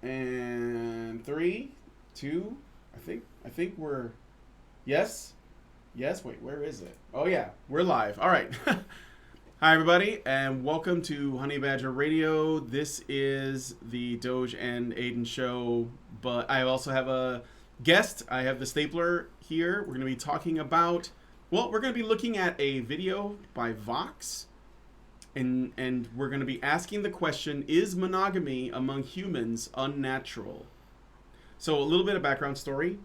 And 3, 2, I think we're yes. Yes, wait, where is it? Oh yeah, we're live. All right. Hi everybody and welcome to Honey Badger Radio. This is the Doge and Aydin show, but I also have a guest. I have the stapler here. We're going to be talking about we're going to be looking at a video by Vox. And we're going to be asking the question, is monogamy among humans unnatural? So a little bit of background story.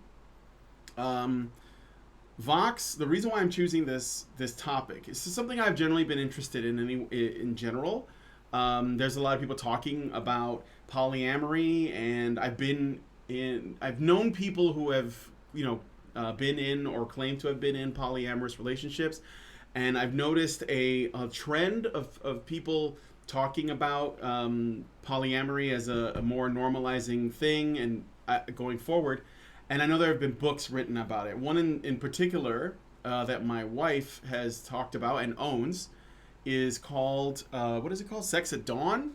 Vox, the reason why I'm choosing this topic is something I've generally been interested in general. There's a lot of people talking about polyamory, and I've known people who have, been in or claim to have been in polyamorous relationships. And I've noticed a trend of people talking about polyamory as a more normalizing thing and going forward. And I know there have been books written about it. One in particular that my wife has talked about and owns is called, what is it called? Sex at Dawn.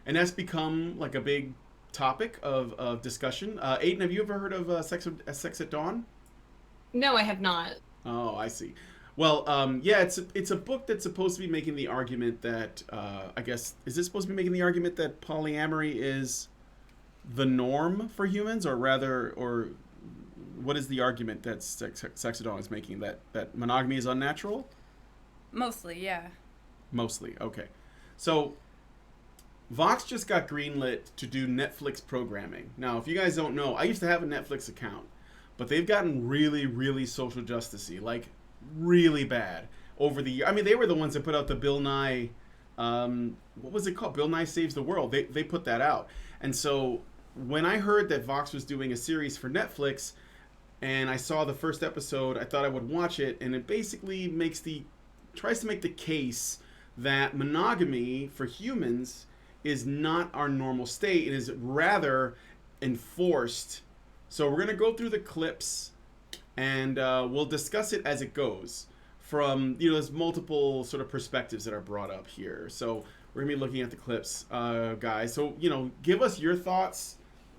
And that's become like a big topic of discussion. Aydin, have you ever heard of Sex at Dawn? No, I have not. Oh, I see. Well, yeah, it's a book that's supposed to be making the argument that I guess is this supposed to be making the argument that polyamory is the norm for humans, or what is the argument that Sex at Dawn is making, that monogamy is unnatural? Mostly, yeah. Mostly, okay. So Vox just got greenlit to do Netflix programming. Now, if you guys don't know, I used to have a Netflix account, but they've gotten really, really social justice-y, like really bad over the year. I mean, they were the ones that put out the Bill Nye, what was it called? Bill Nye Saves the World. They put that out. And so when I heard that Vox was doing a series for Netflix and I saw the first episode, I thought I would watch it. And it basically tries to make the case that monogamy for humans is not our normal state. It is rather enforced. So we're going to go through the clips and we'll discuss it as it goes from, there's multiple sort of perspectives that are brought up here. So we're going to be looking at the clips, guys. So, give us your thoughts,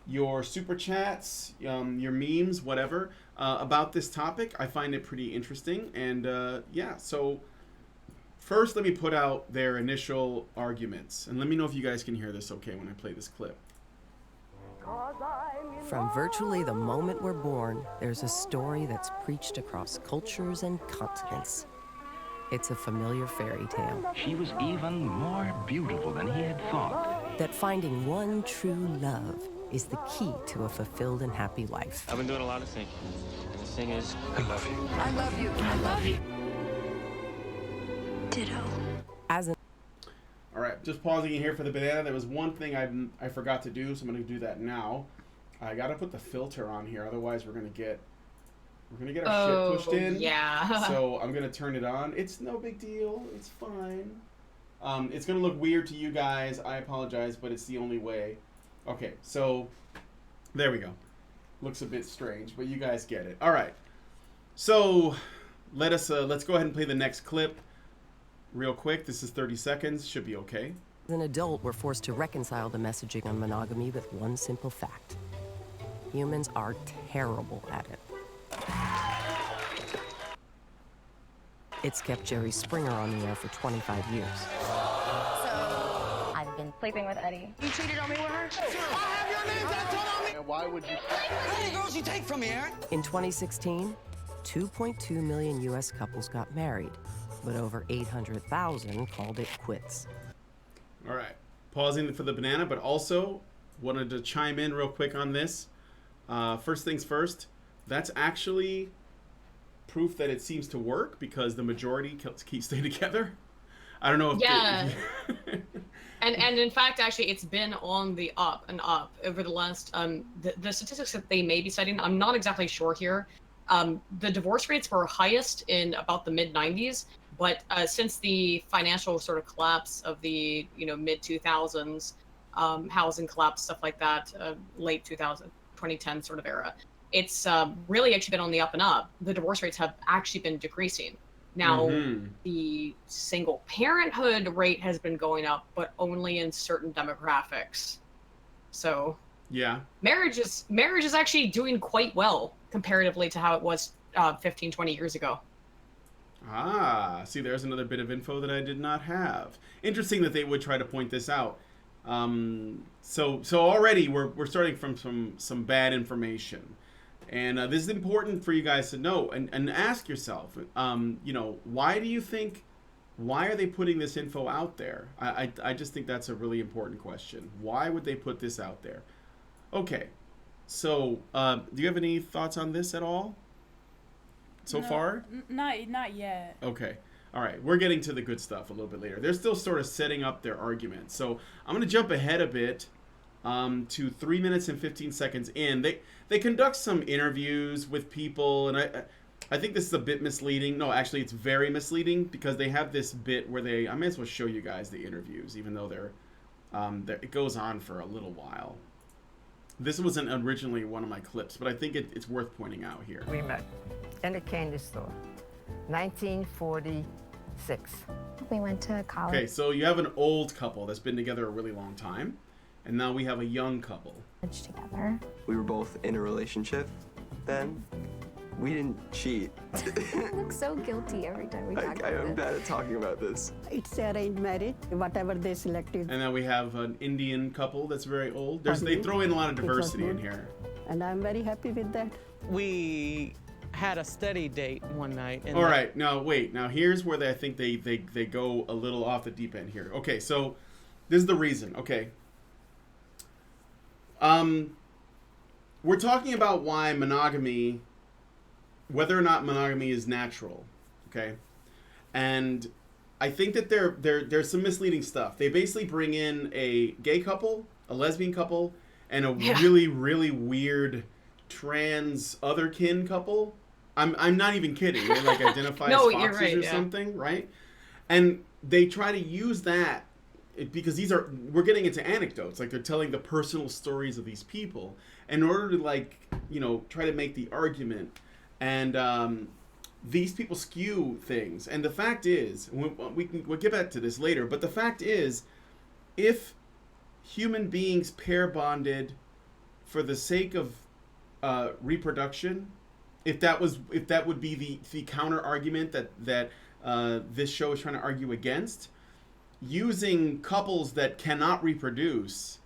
your super chats, your memes, whatever, about this topic. I find it pretty interesting. And yeah, so first let me put out their initial arguments. And let me know if you guys can hear this okay when I play this clip. From virtually the moment we're born, there's a story that's preached across cultures and continents. It's a familiar fairy tale. She was even more beautiful than he had thought. That finding one true love is the key to a fulfilled and happy life. I've been doing a lot of thinking. And the thing is, I love you. I love you. I love you. Ditto. As an All right, just pausing in here for the banana. There was one thing I forgot to do, so I'm going to do that now. I got to put the filter on here, otherwise we're going to get our shit pushed in. Yeah. So I'm going to turn it on. It's no big deal. It's fine. It's going to look weird to you guys. I apologize, but it's the only way. Okay, so there we go. Looks a bit strange, but you guys get it. All right. So let's go ahead and play the next clip real quick. This is 30 seconds. Should be okay. As an adult, we're forced to reconcile the messaging on monogamy with one simple fact. Humans are terrible at it. It's kept Jerry Springer on the air for 25 years. So, I've been sleeping with Eddie. You cheated on me with her? I have your name tattooed on me! And why would you? How many girls you take from me, Aaron? In 2016, 2.2 million U.S. couples got married, but over 800,000 called it quits. All right. Pausing for the banana, but also wanted to chime in real quick on this. First things first, that's actually proof that it seems to work because the majority keep stay together. I don't know if yeah. And in fact, actually, it's been on the up and up over the last the statistics that they may be citing. I'm not exactly sure here. The divorce rates were highest in about the mid 90s, but since the financial sort of collapse of the mid 2000s, housing collapse, stuff like that, late 2000, 2010 sort of era, it's really actually been on the up and up. The divorce rates have actually been decreasing. Now, the single parenthood rate has been going up, but only in certain demographics. So Yeah. marriage is actually doing quite well comparatively to how it was 15, 20 years ago. Ah, see, there's another bit of info that I did not have. Interesting that they would try to point this out. So already we're starting from some bad information, and this is important for you guys to know and ask yourself. Why do you think? Why are they putting this info out there? I just think that's a really important question. Why would they put this out there? Okay, so do you have any thoughts on this at all? So far? Not yet. Okay. All right. We're getting to the good stuff a little bit later. They're still sort of setting up their argument. So I'm going to jump ahead a bit to 3 minutes and 15 seconds in. They conduct some interviews with people, and I think this is a bit misleading. No, actually, it's very misleading because they have this bit where I may as well show you guys the interviews, even though it goes on for a little while. This wasn't originally one of my clips, but I think it's worth pointing out here. We met in a candy store, 1946. We went to college. Okay, so you have an old couple that's been together a really long time, and now we have a young couple. Together. We were both in a relationship then. We didn't cheat. I look so guilty every time we talk about I'm it. bad at talking about this. It's arranged marriage, whatever they selected. And then we have an Indian couple that's very old. They throw in a lot of diversity in here. And I'm very happy with that. We had a study date one night. All right, now wait. Now here's where I think they go a little off the deep end here. Okay, so this is the reason. Okay. We're talking about why monogamy, whether or not monogamy is natural, okay? And I think that there's some misleading stuff. They basically bring in a gay couple, a lesbian couple, and a really, really weird trans otherkin couple. I'm not even kidding. They like identify as foxes or something, right? And they try to use that because we're getting into anecdotes, like they're telling the personal stories of these people in order to try to make the argument. And these people skew things. And the fact is, we'll get back to this later, but the fact is, if human beings pair bonded for the sake of reproduction, if that would be the counter argument that this show is trying to argue against, using couples that cannot reproduce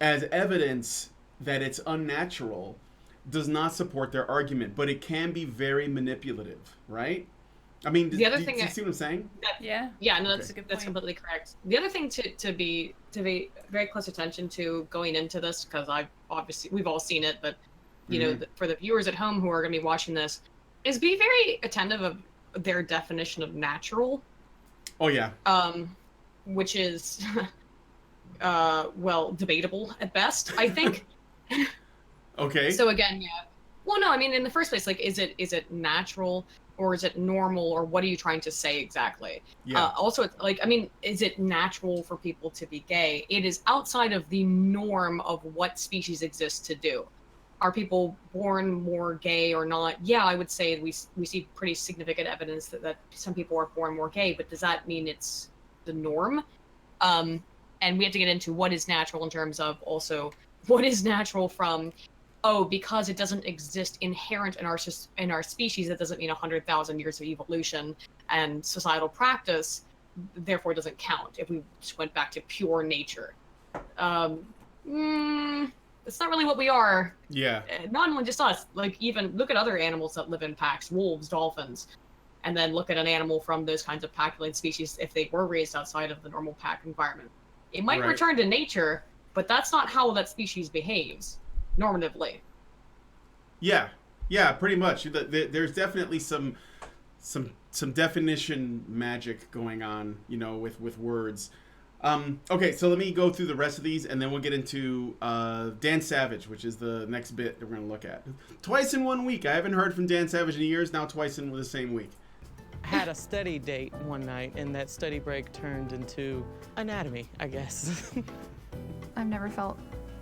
as evidence that it's unnatural does not support their argument, but it can be very manipulative, right? I mean, do you see what I'm saying? Yeah. Yeah, no, that's completely correct. The other thing to be very close attention to going into this, because we've all seen it, but for the viewers at home who are going to be watching this, is be very attentive of their definition of natural. Oh yeah. Which is debatable at best, I think. Okay. So again, yeah. Well, no, I mean, in the first place, like, is it natural or is it normal, or what are you trying to say exactly? Yeah. Also, it's like, I mean, is it natural for people to be gay? It is outside of the norm of what species exists to do. Are people born more gay or not? Yeah, I would say we see pretty significant evidence that some people are born more gay, but does that mean it's the norm? And we have to get into what is natural in terms of also what is natural from, because it doesn't exist inherent in our species, that doesn't mean 100,000 years of evolution and societal practice, therefore it doesn't count if we just went back to pure nature. It's not really what we are. Yeah. Not only just us, like even look at other animals that live in packs, wolves, dolphins, and then look at an animal from those kinds of pack-related species if they were raised outside of the normal pack environment. It might return to nature, but that's not how that species behaves normatively. Yeah, pretty much. There's definitely some definition magic going on, with words. Okay, so let me go through the rest of these, and then we'll get into Dan Savage, which is the next bit that we're going to look at. Twice in 1 week. I haven't heard from Dan Savage in years, now twice in the same week. Had a study date one night, and that study break turned into anatomy, I guess. I've never felt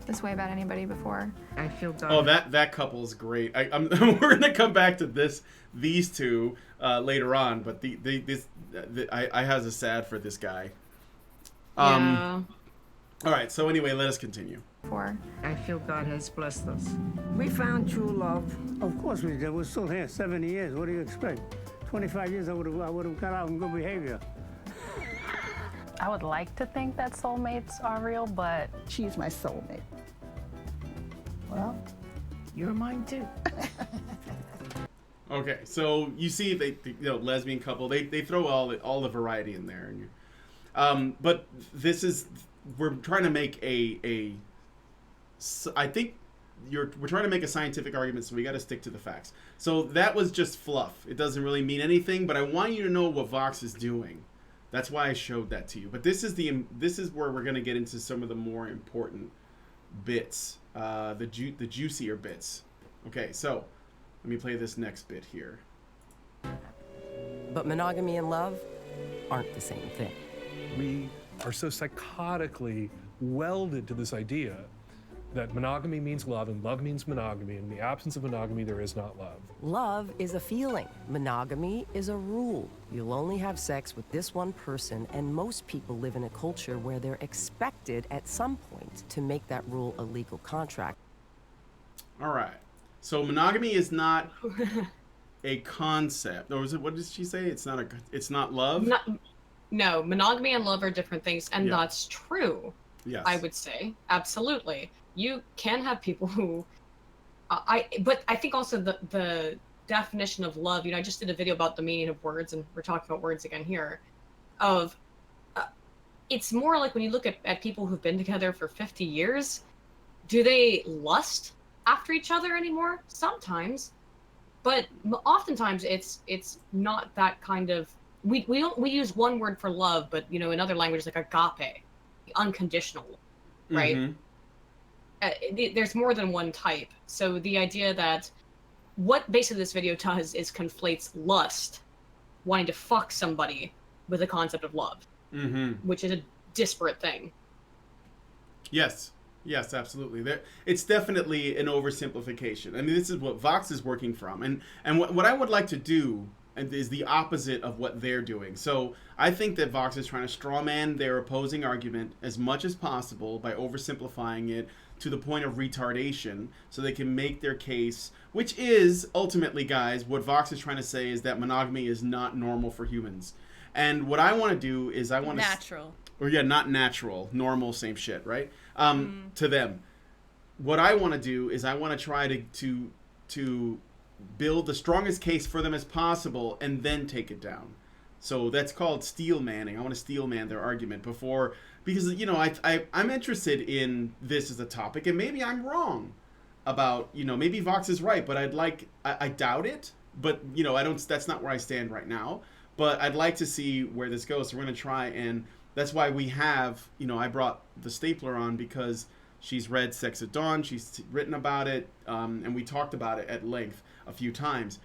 this way about anybody before. I feel done. Oh, that couple's great. We're gonna come back to these two later on, but I has a sad for this guy. Yeah. All right. So anyway, let us continue. For I feel God has blessed us. We found true love. Of course we did. We're still here 70 years. What do you expect? 25 years I would have got out in good behavior. I would like to think that soulmates are real, but She's my soulmate. Well, you're mine too. Okay, so you see, lesbian couple, they throw all the variety in there, and but we're trying to make we're trying to make a scientific argument, so we got to stick to the facts. So that was just fluff. It doesn't really mean anything, but I want you to know what Vox is doing. That's why I showed that to you. But this is where we're going to get into some of the more important bits, the juicier bits. Okay, so let me play this next bit here. But monogamy and love aren't the same thing. We are so psychotically welded to this idea that monogamy means love and love means monogamy. In the absence of monogamy, there is not love. Love is a feeling. Monogamy is a rule. You'll only have sex with this one person, and most people live in a culture where they're expected at some point to make that rule a legal contract. All right. So monogamy is not a concept. Or is it, what did she say? It's not love? No, monogamy and love are different things, and Yeah. that's true. Yes. I would say. Absolutely. You can have people who but I think also the definition of love, I just did a video about the meaning of words, and we're talking about words again here, of it's more like when you look at people who've been together for 50 years, do they lust after each other anymore? Sometimes, but oftentimes it's not that kind of, we use one word for love, but in other languages like agape, unconditional, right? Mm-hmm. There's more than one type. So the idea that what basically this video does is conflates lust, wanting to fuck somebody, with the concept of love, which is a disparate thing. Yes, absolutely. It's definitely an oversimplification. I mean, this is what Vox is working from, and what I would like to do is the opposite of what they're doing. So I think that Vox is trying to strawman their opposing argument as much as possible by oversimplifying it to the point of retardation, so they can make their case, which is ultimately, guys, what Vox is trying to say is that monogamy is not normal for humans. And what I want to do is natural. Not natural, normal, same shit, right? To them. What I want to do is I want to try to build the strongest case for them as possible and then take it down. So that's called steel manning. I want to steel man their argument because I'm interested in this as a topic, and maybe I'm wrong about, maybe Vox is right, but I doubt it, but that's not where I stand right now, but I'd like to see where this goes. So we're going to try, and that's why we have, I brought the stapler on because she's read Sex at Dawn, she's written about it, and we talked about it at length a few times.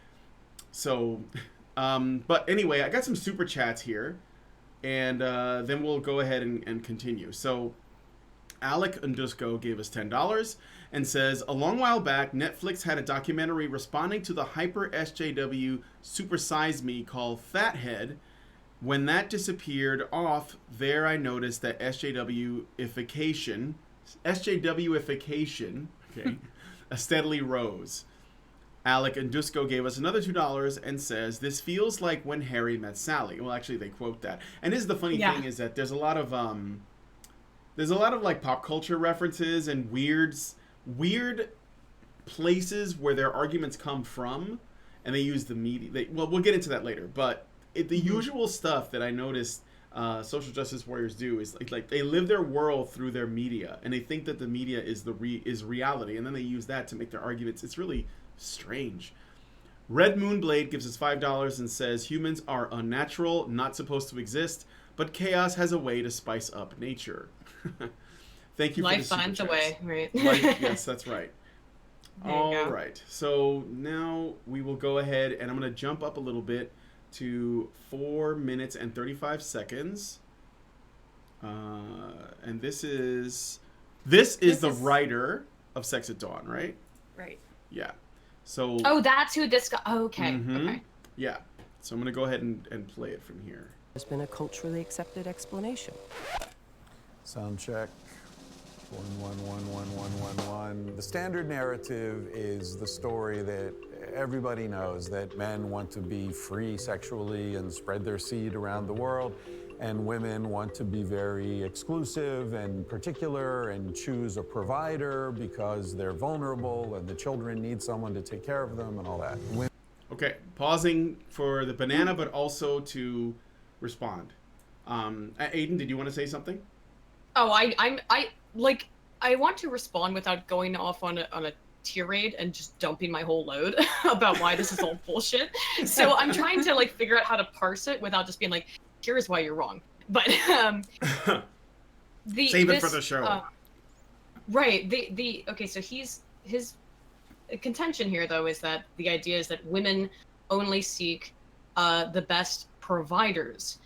So, but anyway, I got some super chats here, and then we'll go ahead and continue. So, Alec Undusco gave us $10 and says, a long while back, Netflix had a documentary responding to the hyper SJW Super Size Me called Fathead. When that disappeared off there, I noticed that SJW-ification, okay, steadily rose. Alec Undusco gave us another $2 and says, this feels like when Harry met Sally. Well, actually, they quote that. And this is the funny thing is that there's a lot of like pop culture references and weird places where their arguments come from, and they use the media. We'll get into that later. But the usual stuff that I noticed social justice warriors do is like they live their world through their media, and they think that the media is reality, and then they use that to make their arguments. It's really strange. Red Moonblade gives us $5 and says, humans are unnatural, not supposed to exist, but chaos has a way to spice up nature. Thank you for the super finds chats. A way, right? Yes, that's right. All right. So now we will go ahead, and I'm going to jump up a little bit to 4 minutes and 35 seconds. And this is the writer of Sex at Dawn, right? Right. Yeah. So. Oh, that's who this guy. Oh, okay. Okay. Yeah. So I'm going to go ahead and play it from here. There's been a culturally accepted explanation. Sound check. One. The standard narrative is the story that everybody knows, that men want to be free sexually and spread their seed around the world, and women want to be very exclusive and particular and choose a provider because they're vulnerable and the children need someone to take care of them and all that. Okay, pausing for the banana, but also to respond. Aydin, did you want to say something? Oh, I want to respond without going off on a tirade and just dumping my whole load about why this is all bullshit. So I'm trying to like figure out how to parse it without just being like, here's why you're wrong. But save it for the show. Right. Okay, so his contention here though is that the idea is that women only seek the best providers.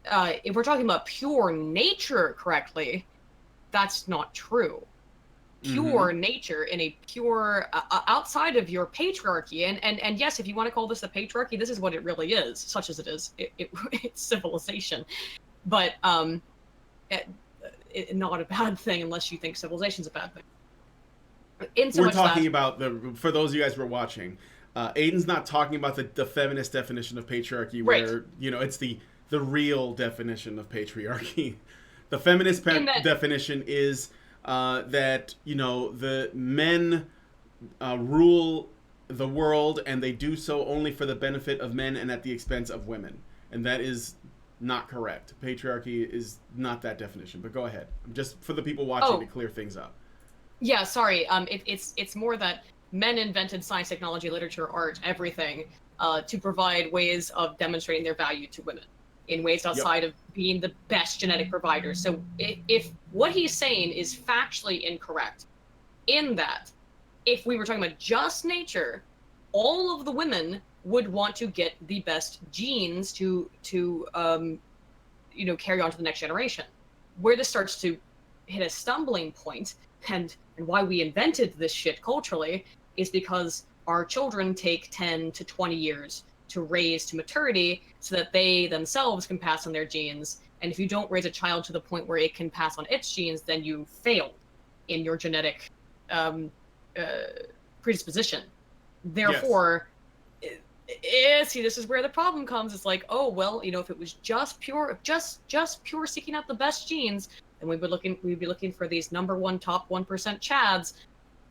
If we're talking about pure nature correctly, that's not true. Pure nature in a pure outside of your patriarchy, and yes, if you want to call this the patriarchy, this is what it really is, such as it is. It's civilization, but not a bad thing unless you think civilization's a bad thing. We're talking about for those of you guys who are watching, Aydin's not talking about the feminist definition of patriarchy, where it's the real definition of patriarchy. The feminist definition is that the men rule the world, and they do so only for the benefit of men and at the expense of women, and that is not correct. Patriarchy is not that definition. But go ahead, just for the people watching to clear things up. Yeah, sorry. It's more that men invented science, technology, literature, art, everything, to provide ways of demonstrating their value to women in ways outside of being the best genetic provider. So if what he's saying is factually incorrect, in that if we were talking about just nature, all of the women would want to get the best genes to carry on to the next generation. Where this starts to hit a stumbling point, and why we invented this shit culturally, is because our children take 10 to 20 years to raise to maturity so that they themselves can pass on their genes. And if you don't raise a child to the point where it can pass on its genes, then you failed in your genetic predisposition. Therefore, see, this is where the problem comes. It's like, oh, well, if it was just pure seeking out the best genes, then we'd be looking for these number one top 1% chads.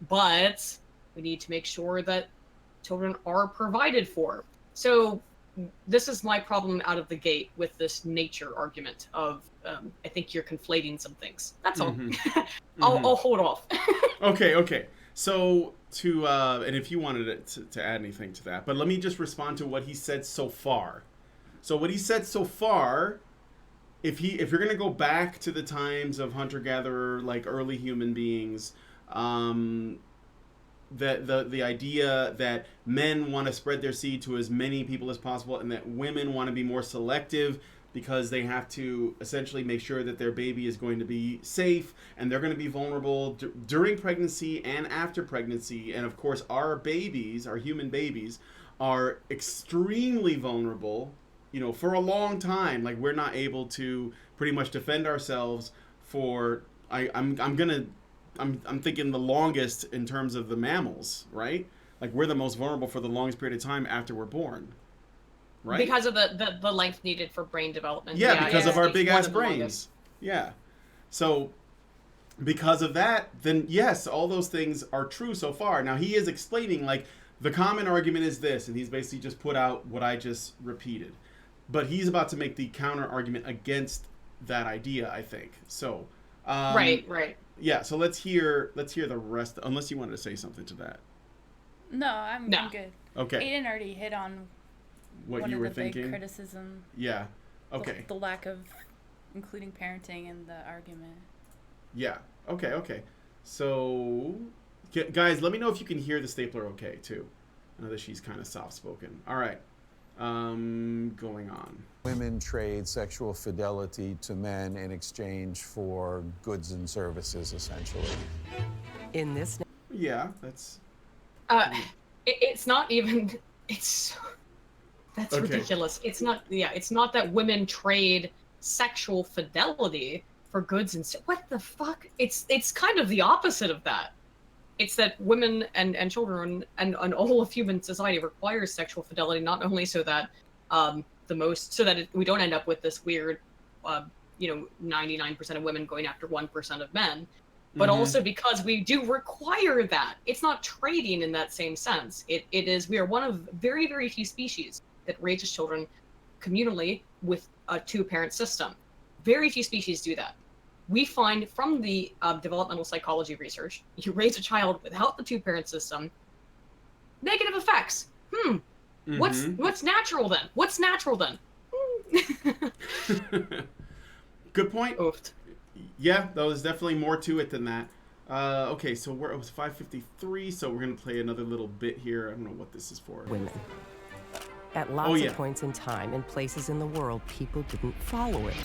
But we need to make sure that children are provided for. So this is my problem out of the gate with this nature argument of I think you're conflating some things. That's all. I'll hold off. Okay. So and if you wanted to add anything to that, but let me just respond to what he said so far. So what he said so far, if you're gonna go back to the times of hunter-gatherer, like early human beings, the idea that men want to spread their seed to as many people as possible, and that women want to be more selective because they have to essentially make sure that their baby is going to be safe, and they're going to be vulnerable during pregnancy and after pregnancy. And of course, our human babies, are extremely vulnerable, for a long time. Like, we're not able to pretty much defend ourselves for, I'm thinking the longest in terms of the mammals, right? Like, we're the most vulnerable for the longest period of time after we're born, right? Because of the length needed for brain development. Yeah, because of our big ass brains. Yeah. So because of that, then yes, all those things are true so far. Now, he is explaining, like, the common argument is this, and he's basically just put out what I just repeated. But he's about to make the counter argument against that idea, I think. So right. Yeah, so let's hear the rest, unless you wanted to say something to that. No, I'm good. Okay. Aydin already hit on what one you of were the thinking. Big criticism. Yeah. Okay. The lack of including parenting in the argument. Yeah. Okay. So, guys, let me know if you can hear the stapler okay, too. I know that she's kind of soft-spoken. All right. Going on. Women trade sexual fidelity to men in exchange for goods and services, essentially. In this... Yeah, that's... It's not even... That's ridiculous. It's not that women trade sexual fidelity for goods and what the fuck? It's kind of the opposite of that. It's that women and children and all of human society requires sexual fidelity, not only so that we don't end up with this weird 99% of women going after 1% of men, but also because we do require that. It's not trading in that same sense. We are one of very, very few species that raises children communally with a two-parent system. Very few species do that. We find from the developmental psychology research, you raise a child without the two-parent system, negative effects. What's natural then? What's natural then? Good point. Oofed. Yeah, though there's definitely more to it than that. Okay, so it was 5:53, so we're gonna play another little bit here. I don't know what this is for. Women. At lots of points in time and places in the world, people didn't follow it.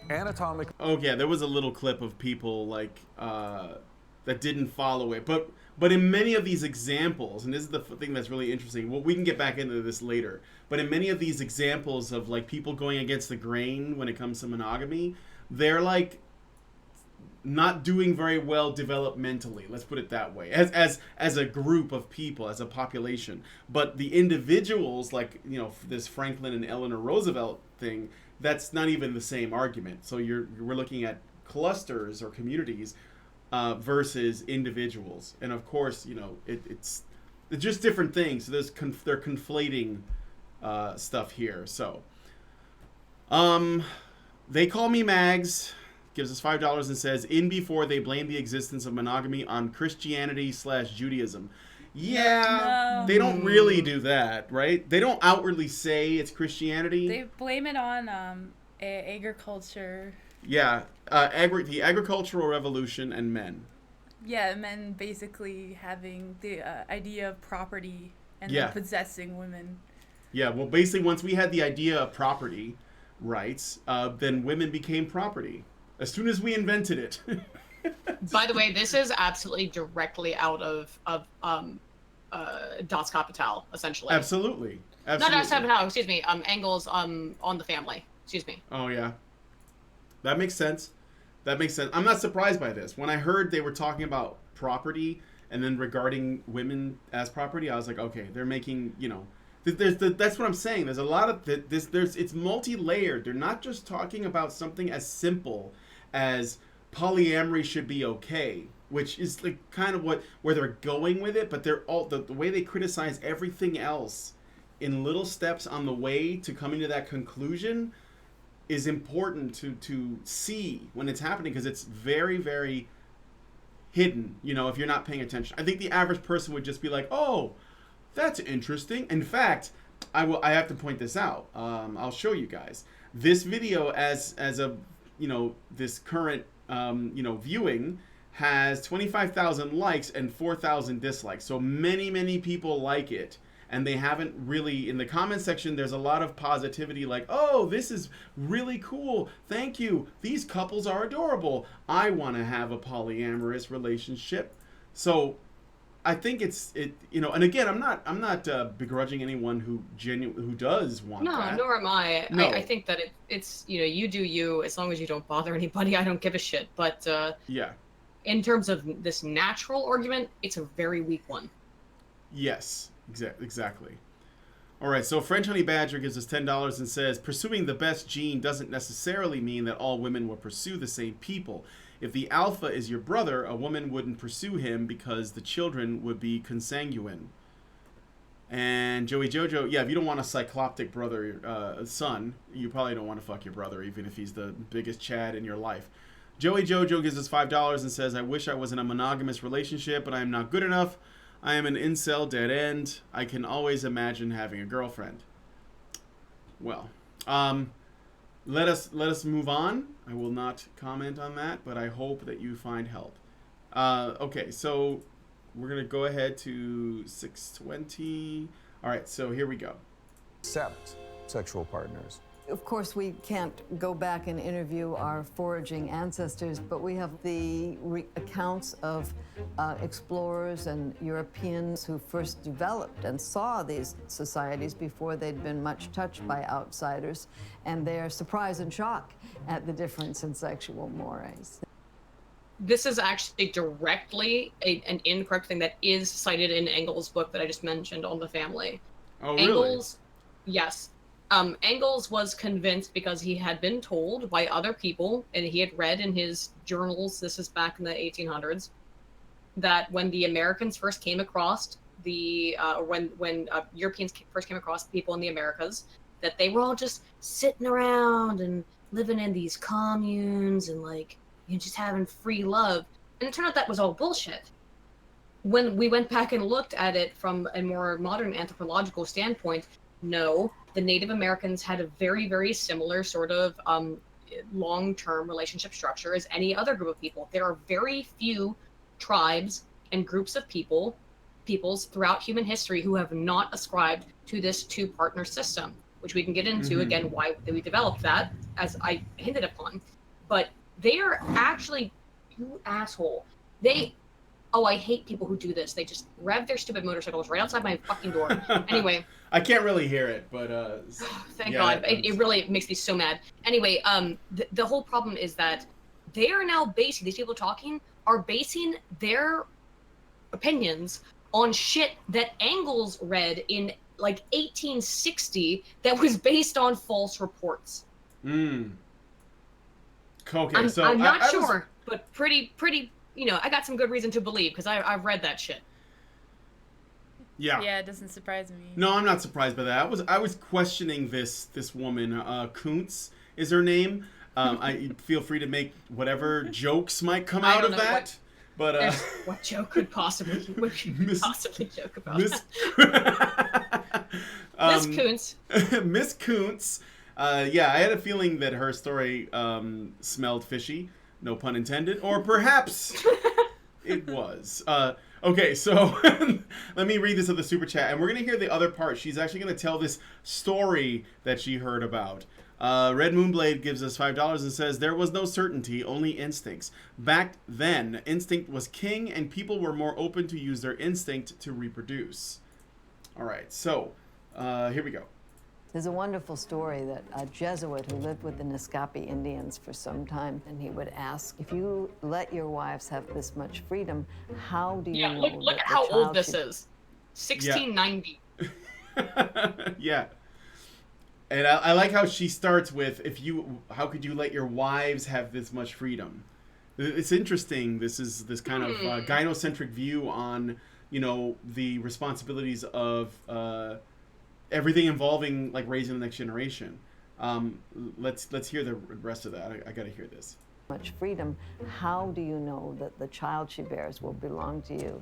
Anatomic. Oh yeah, there was a little clip of people like that didn't follow it, but in many of these examples, and this is the thing that's really interesting. Well, we can get back into this later, but in many of these examples of like people going against the grain when it comes to monogamy, they're like not doing very well developmentally. Let's put it that way, as a group of people, as a population. But the individuals, like this Franklin and Eleanor Roosevelt thing, that's not even the same argument. So we're looking at clusters or communities versus individuals, and of course, it's just different things. So they're conflating stuff here. So, they call me Mags. Gives us $5 and says, in before they blame the existence of monogamy on Christianity/Judaism. Yeah, they don't really do that, right? They don't outwardly say it's Christianity. They blame it on agriculture. Yeah, the agricultural revolution and men. Yeah, men basically having the idea of property and then possessing women. Yeah, well, basically, once we had the idea of property rights, then women became property. As soon as we invented it. By the way, this is absolutely directly out of Das Kapital, essentially. Absolutely. Not Das Kapital, excuse me. Engels on the Family. Excuse me. Oh yeah, that makes sense. I'm not surprised by this. When I heard they were talking about property and then regarding women as property, I was like, okay, they're making that's what I'm saying. There's a lot of it's multi-layered. They're not just talking about something as simple as polyamory should be okay, which is like kind of where they're going with it, but they're all the way they criticize everything else in little steps on the way to coming to that conclusion is important to see when it's happening, because it's very, very hidden, if you're not paying attention. I think the average person would just be like, oh, that's interesting. In fact, I have to point this out. I'll show you guys this video as a this current viewing has 25,000 likes and 4,000 dislikes. So many people like it, and they haven't really, in the comment section, there's a lot of positivity like, oh, this is really cool. Thank you. These couples are adorable. I want to have a polyamorous relationship. So I think and again, I'm not begrudging anyone who does want that. No, nor am I. No. I think that it's you do you, as long as you don't bother anybody. I don't give a shit. But yeah, in terms of this natural argument, it's a very weak one. Yes, exactly. All right, so French Honey Badger gives us $10 and says, pursuing the best gene doesn't necessarily mean that all women will pursue the same people. If the alpha is your brother, a woman wouldn't pursue him because the children would be consanguine. And Joey Jojo, yeah, if you don't want a cycloptic son, you probably don't want to fuck your brother, even if he's the biggest Chad in your life. Joey Jojo gives us $5 and says, I wish I was in a monogamous relationship, but I am not good enough. I am an incel dead end. I can always imagine having a girlfriend. Well, let us move on. I will not comment on that, but I hope that you find help. Okay, so we're going to go ahead to 620. All right, so here we go. Accept sexual partners. Of course, we can't go back and interview our foraging ancestors, but we have the accounts of explorers and Europeans who first developed and saw these societies before they'd been much touched by outsiders, and their surprise and shock at the difference in sexual mores. This is actually directly an incorrect thing that is cited in Engels' book that I just mentioned on the family. Oh, really? Engels, yes. Engels was convinced because he had been told by other people, and he had read in his journals, this is back in the 1800s, that when the Americans first came across when Europeans first came across people in the Americas, that they were all just sitting around and living in these communes and like, just having free love. And it turned out that was all bullshit. When we went back and looked at it from a more modern anthropological standpoint, no, the Native Americans had a very, very similar sort of long-term relationship structure as any other group of people. There are very few tribes and groups of peoples throughout human history who have not ascribed to this two-partner system, which we can get into again why we developed that, as I hinted upon. But they are actually, you asshole. I hate people who do this. They just rev their stupid motorcycles right outside my fucking door. Anyway. I can't really hear it, but thank God. It really makes me so mad. Anyway, the whole problem is that they are now basing, these people talking are basing their opinions on shit that Engels read in like 1860 that was based on false reports. Okay, I'm not sure, but pretty, I got some good reason to believe because I've read that shit. Yeah. Yeah, it doesn't surprise me. No, I'm not surprised by that. I was questioning this woman. Kuntz is her name. I feel free to make whatever jokes might come out of that. But what joke could possibly joke about? Miss Kuntz. Miss Kuntz. Yeah, I had a feeling that her story smelled fishy. No pun intended. Or perhaps it was. Okay, so let me read this of the super chat, and we're going to hear the other part. She's actually going to tell this story that she heard about. Red Moonblade gives us $5 and says, there was no certainty, only instincts. Back then, instinct was king, and people were more open to use their instinct to reproduce. All right, so here we go. There's a wonderful story that a Jesuit who lived with the Niscapi Indians for some time, and he would ask, if you let your wives have this much freedom, how do you know look at how old this is. 1690. Yeah. And I like how she starts with, how could you let your wives have this much freedom? It's interesting. This is this kind of gynocentric view on, the responsibilities of everything involving like raising the next generation. Let's hear the rest of that. I got to hear this. Much freedom. How do you know that the child she bears will belong to you?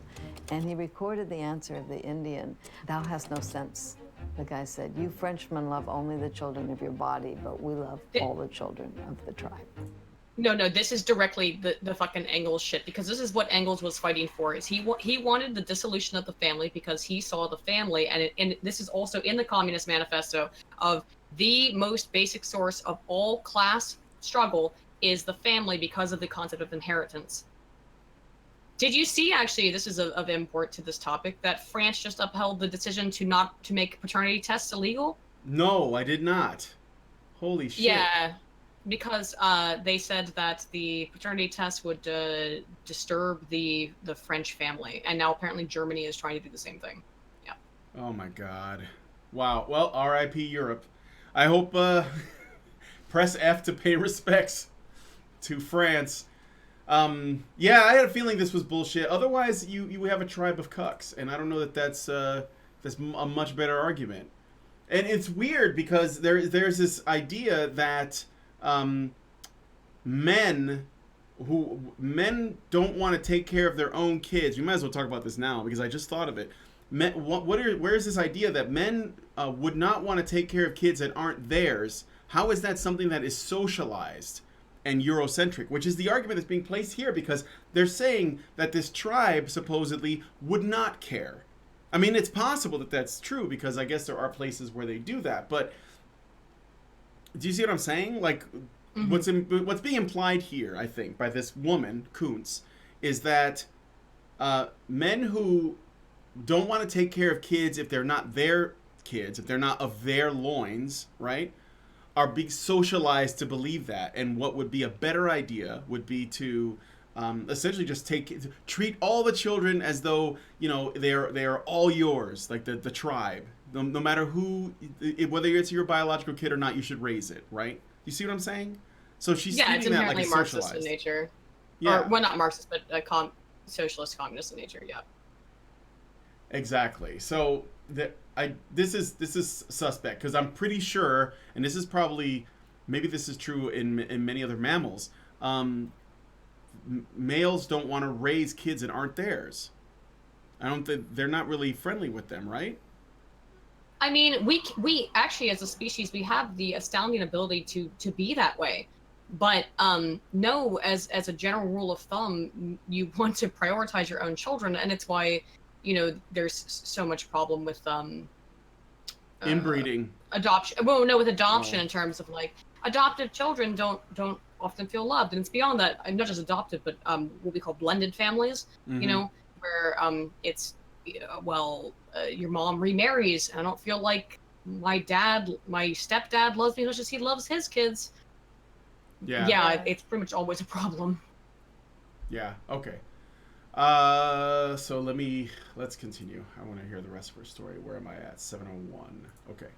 And he recorded the answer of the Indian. Thou hast no sense. The guy said, you Frenchmen love only the children of your body, but we love all the children of the tribe. No, this is directly the fucking Engels shit, because this is what Engels was fighting for. Is he wanted the dissolution of the family because he saw the family, and this is also in the Communist Manifesto, of the most basic source of all class struggle is the family because of the concept of inheritance. Did you see, actually, this is of import to this topic, that France just upheld the decision to make paternity tests illegal? No, I did not. Holy shit. Yeah, because they said that the paternity test would disturb the French family, and now apparently Germany is trying to do the same thing. Yeah. Oh my God. Wow. Well, R.I.P. Europe. I hope press F to pay respects to France. Yeah, I had a feeling this was bullshit. Otherwise, you have a tribe of cucks, and I don't know that that's a much better argument. And it's weird because there's this idea that men don't want to take care of their own kids. We might as well talk about this now because I just thought of it. Where's this idea that men would not want to take care of kids that aren't theirs? How is that something that is socialized and Eurocentric, which is the argument that's being placed here, because they're saying that this tribe supposedly would not care. I mean, it's possible that that's true because I guess there are places where they do that, but Do you see what I'm saying? Like, what's being implied here, I think, by this woman, Kuntz, is that men who don't want to take care of kids if they're not their kids, if they're not of their loins, right, are being socialized to believe that. And what would be a better idea would be to essentially just treat all the children as though, you know, they are all yours, like the tribe. No matter who, whether it's your biological kid or not, you should raise it, right? You see what I'm saying? So she's treating that like a Marxist socialized. in nature. Yeah. Or, well, not Marxist, but socialist communist in nature. Yeah. Exactly. So this is suspect because I'm pretty sure, and this is probably, maybe this is true in many other mammals. Males don't want to raise kids that aren't theirs. I don't think they're not really friendly with them, right? I mean, we actually, as a species, we have the astounding ability to be that way. But no, as a general rule of thumb, you want to prioritize your own children, and it's why, you know, there's so much problem with inbreeding, adoption. Well, no, with adoption in terms of like adopted children don't often feel loved, and it's beyond that. I'm not just adopted, but what we call blended families. You know, where it's your mom remarries, and I don't feel like my stepdad loves me as much as he loves his kids. Yeah, it's pretty much always a problem. Yeah. Okay. So let's continue. I want to hear the rest of her story. Where am I at? 701. Okay.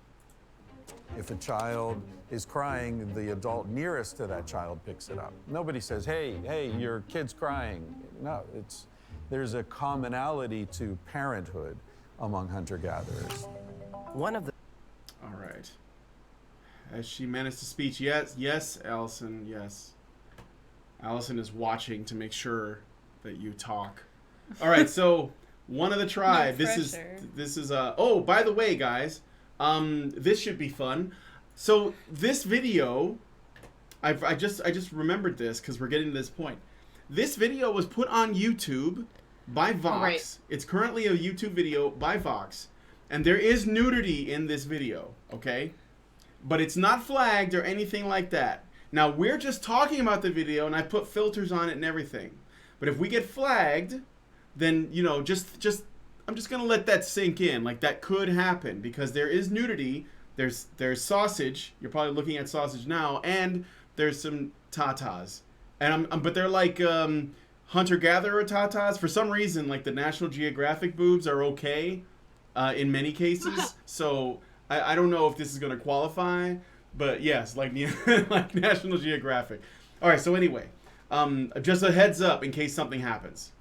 If a child is crying, the adult nearest to that child picks it up. Nobody says, hey, your kid's crying. No, there's a commonality to parenthood among hunter-gatherers. One of the... All right. Has she managed to speak? Yes, Allison, yes. Allison is watching to make sure that you talk. All right, so one of the tribe. This is oh, by the way, guys, this should be fun. So this video, I just remembered this because we're getting to this point. This video was put on YouTube by Vox. Right. It's currently a YouTube video by Vox, and there is nudity in this video, okay? But it's not flagged or anything like that. Now, we're just talking about the video, and I put filters on it and everything. But if we get flagged, then, you know, I'm just going to let that sink in. Like, that could happen because there is nudity. There's sausage. You're probably looking at sausage now. And there's some tatas. And but they're like hunter-gatherer tatas. For some reason, like, the National Geographic boobs are okay in many cases. So I don't know if this is going to qualify. But yes, like like National Geographic. All right, so anyway, just a heads up in case something happens.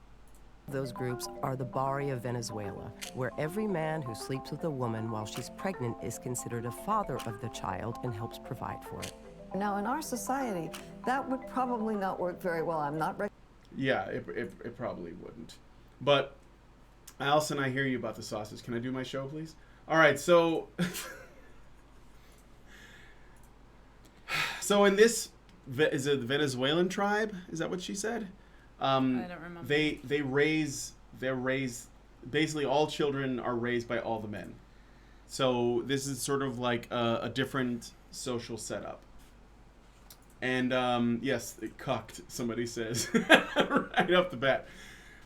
Those groups are the Bari of Venezuela, where every man who sleeps with a woman while she's pregnant is considered a father of the child and helps provide for it. Now, in our society, that would probably not work very well. I'm not... Yeah, it probably wouldn't. But, Allison, I hear you about the sausage. Can I do my show, please? All right, so... So in this, is it the Venezuelan tribe? Is that what she said? I don't remember. They're raised, basically all children are raised by all the men. So this is sort of like a different social setup. And yes, it cucked, somebody says, right off the bat.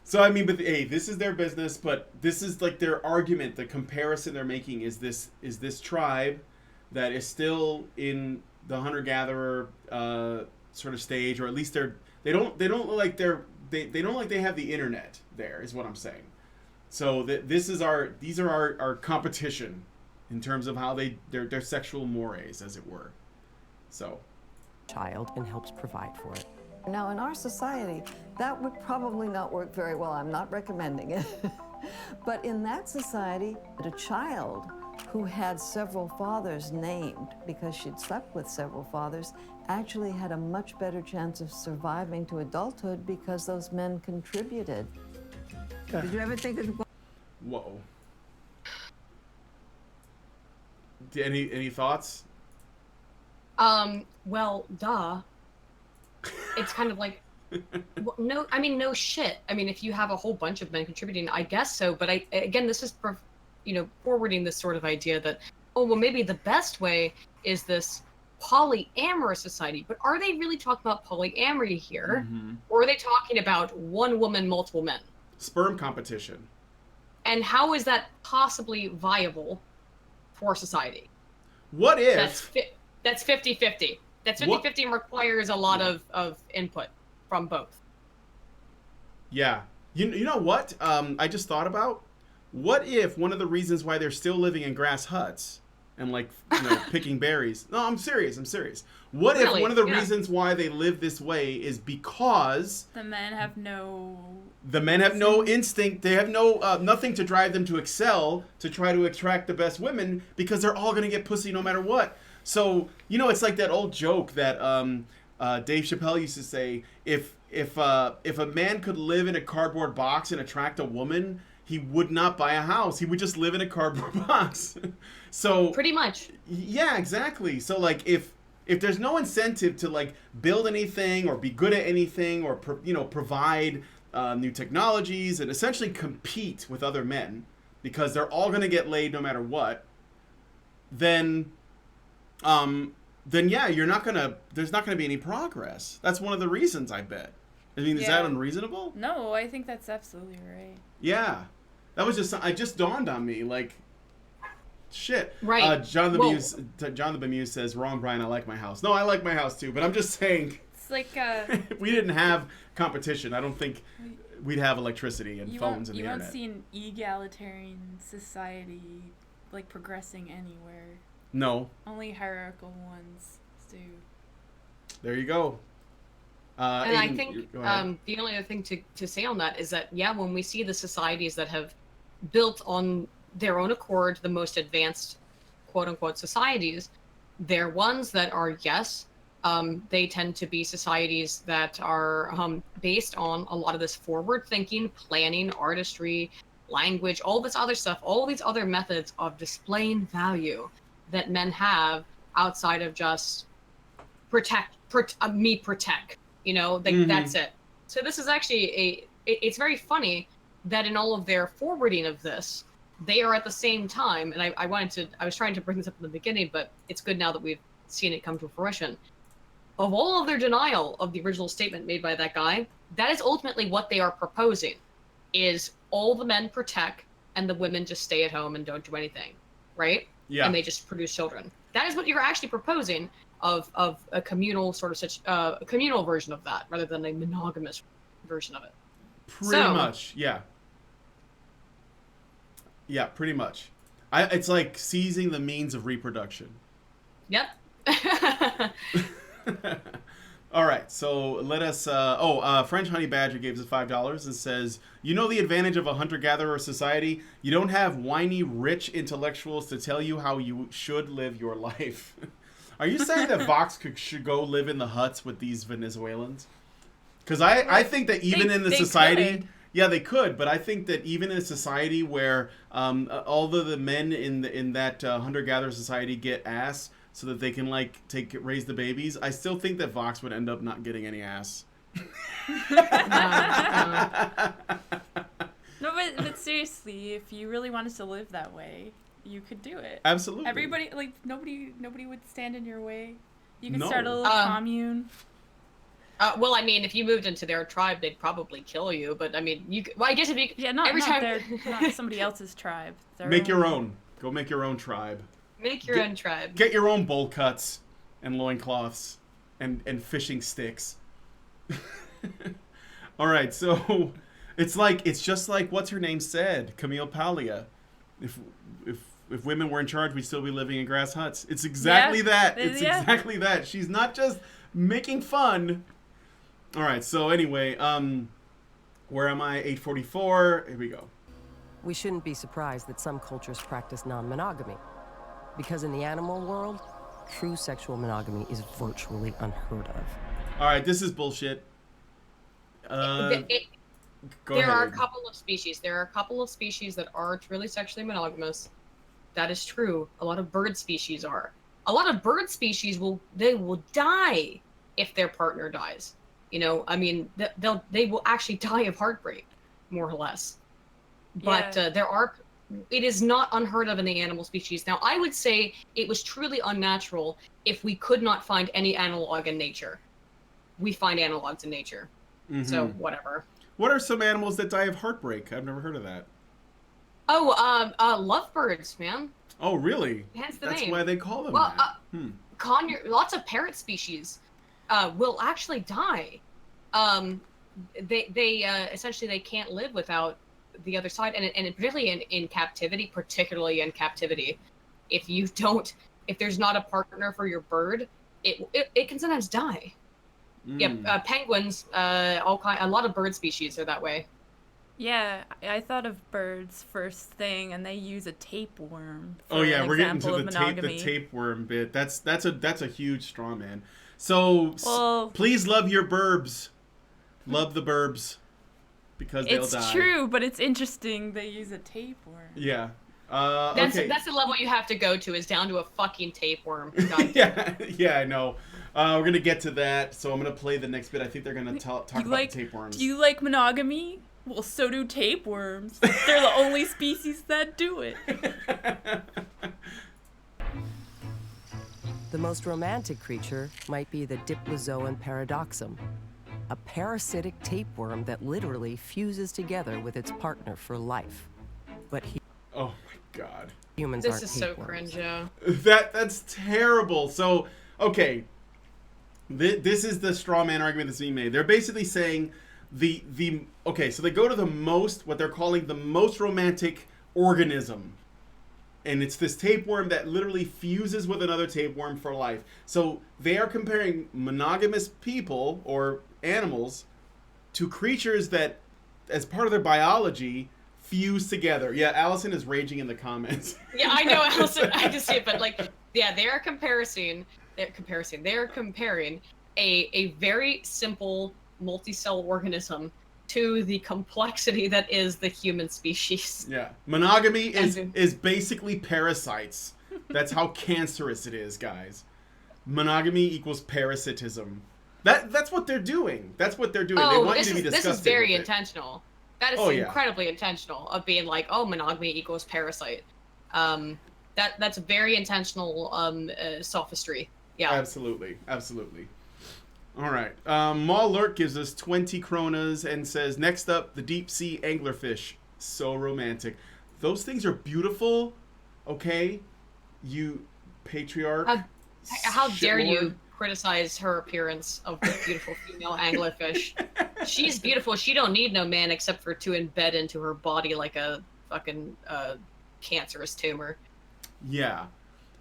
So I mean, but hey, this is their business, but this is like their argument, the comparison they're making is this tribe that is still in the hunter-gatherer sort of stage, or at least they don't look like they don't like they have the internet there, is what I'm saying. So these are our competition in terms of how their sexual mores, as it were. So Child and helps provide for it. Now, in our society, that would probably not work very well. I'm not recommending it. But in that society, a child who had several fathers named because she'd slept with several fathers actually had a much better chance of surviving to adulthood because those men contributed. Did you ever think of... Whoa. Any thoughts? Well, duh. It's kind of like, well, no, I mean, no shit. I mean, if you have a whole bunch of men contributing, I guess so. But again, this is, forwarding this sort of idea that, oh, well, maybe the best way is this polyamorous society. But are they really talking about polyamory here? Or are they talking about one woman, multiple men? Sperm competition. And how is that possibly viable for society? What if... That's 50-50. That's 50-50 and requires a lot of input from both. Yeah. You know what I just thought about? What if one of the reasons why they're still living in grass huts and like picking berries? No, I'm serious. What if one of the reasons why they live this way is because the men have no instinct. They have nothing to drive them to excel, to try to attract the best women, because they're all going to get pussy no matter what. So, it's like that old joke that Dave Chappelle used to say, if a man could live in a cardboard box and attract a woman, he would not buy a house. He would just live in a cardboard box. So pretty much. Yeah, exactly. So like if there's no incentive to like build anything or be good at anything or provide new technologies and essentially compete with other men because they're all going to get laid no matter what, then yeah, there's not going to be any progress. That's one of the reasons, I bet. I mean, is that unreasonable? No, I think that's absolutely right. Yeah. That was it just dawned on me, like, shit. Right. John the Bemused says, wrong, Brian, I like my house. No, I like my house too, but I'm just saying. It's like, if we didn't have competition, I don't think we'd have electricity and phones and the internet. You won't see an egalitarian society, like, progressing anywhere. No. Only hierarchical ones do. There you go. And I think the only other thing to say on that is that, when we see the societies that have built on their own accord the most advanced quote-unquote societies, they're ones that are, they tend to be societies that are based on a lot of this forward-thinking, planning, artistry, language, all this other stuff, all these other methods of displaying value that men have outside of just protect. That's it. So this is actually it's very funny that in all of their forwarding of this, they are at the same time, and I was trying to bring this up in the beginning, but it's good now that we've seen it come to fruition. Of all of their denial of the original statement made by that guy, that is ultimately what they are proposing, is all the men protect and the women just stay at home and don't do anything, right? Yeah. And they just produce children. That is what you're actually proposing. Of a communal a communal version of that rather than a monogamous version of it. Pretty much, yeah. Yeah, pretty much. It's like seizing the means of reproduction. Yep. All right, so let us. French Honey Badger gave us $5 and says, the advantage of a hunter-gatherer society? You don't have whiny, rich intellectuals to tell you how you should live your life. Are you saying that Vox should go live in the huts with these Venezuelans? Because I think that even in the society... Yeah, they could, but I think that even in a society where all the men in that hunter-gatherer society get ass so that they can raise the babies, I still think that Vox would end up not getting any ass. No, but seriously, if you really wanted to live that way, you could do it. Absolutely. Everybody, nobody would stand in your way. You could start a little commune. Well, I mean, if you moved into their tribe, they'd probably kill you. But I mean, I guess if you not somebody else's tribe. Make your own. Go make your own tribe. Make your own tribe. Get your own bowl cuts and loincloths and fishing sticks. All right, so it's just like what's her name said, Camille Paglia. If women were in charge, we'd still be living in grass huts. It's exactly that. It's exactly that. She's not just making fun. All right, so anyway, where am I? 8:44. Here we go. We shouldn't be surprised that some cultures practice non-monogamy, because in the animal world, true sexual monogamy is virtually unheard of. All right, this is bullshit. Go there ahead. are a couple of species. There are a couple of species that are really sexually monogamous. That is true. A lot of bird species are. A lot of bird species will die if their partner dies. I mean, they will actually die of heartbreak, more or less. But there it is not unheard of in the animal species. Now, I would say it was truly unnatural if we could not find any analog in nature. We find analogs in nature. Mm-hmm. So, whatever. What are some animals that die of heartbreak? I've never heard of that. Oh, lovebirds, man. Oh, really? Hence the That's name. why they call them well, that. Lots of parrot species will actually die. They essentially they can't live without the other side, and particularly in captivity, if there's not a partner for your bird, it can sometimes die. Penguins, a lot of bird species are that way. Yeah, I thought of birds first thing, and they use a tapeworm. Oh yeah, we're getting to the tapeworm bit. That's a huge straw man. So please love your burbs, love the burbs, because they'll die. It's true, but it's interesting they use a tapeworm. Yeah. That's okay. the level you have to go to, is down to a fucking tapeworm. yeah, I know. We're gonna get to that, so I'm gonna play the next bit. I think they're gonna talk about the tapeworms. Do you like monogamy? Well, so do tapeworms. They're the only species that do it. The most romantic creature might be the Diplozoan paradoxum, a parasitic tapeworm that literally fuses together with its partner for life. But oh my god, humans this aren't is tapeworms. so cringe. Yeah. That's terrible. So okay, this is the straw man argument that's being made. They're basically saying okay, so they go to what they're calling the most romantic organism. And it's this tapeworm that literally fuses with another tapeworm for life. So they are comparing monogamous people or animals to creatures that, as part of their biology, fuse together. Yeah, Allison is raging in the comments. Yeah, I know, Allison. I can see it, but they're comparing a very simple multi-cell organism to the complexity that is the human species. Yeah. Monogamy is basically parasites. That's how cancerous it is, guys. Monogamy equals parasitism. That's what they're doing. That's what they're doing. Oh, they want you to be disgusted. This is very intentional. That is incredibly yeah. intentional, of being like, oh, monogamy equals parasite. That's very intentional sophistry. Yeah. Absolutely. All right. Maul Lurk gives us 20 kronas and says, next up, the deep sea anglerfish. So romantic. Those things are beautiful. Okay? You patriarch. How dare you criticize her appearance of the beautiful female anglerfish? She's beautiful. She don't need no man except for to embed into her body like a fucking cancerous tumor. Yeah.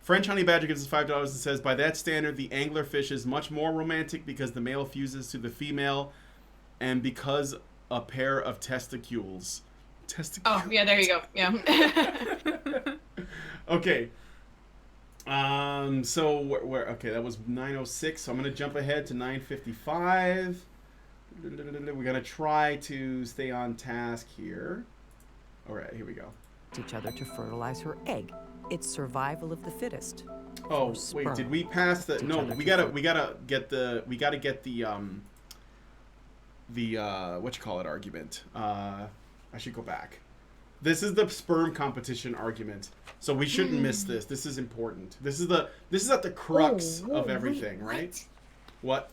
French Honey Badger gives us $5 and says, by that standard, the anglerfish is much more romantic because the male fuses to the female and because a pair of testicles. Oh, yeah, there you go. Yeah. Okay. So, okay, that was 9:06, so I'm going to jump ahead to 9:55. We're going to try to stay on task here. All right, here we go. Each other to fertilize her egg. It's survival of the fittest. Oh wait, did we pass the? No, we gotta get the what you call it argument. I should go back. This is the sperm competition argument, so we shouldn't miss this. This is important. This is at the crux of everything, right? What?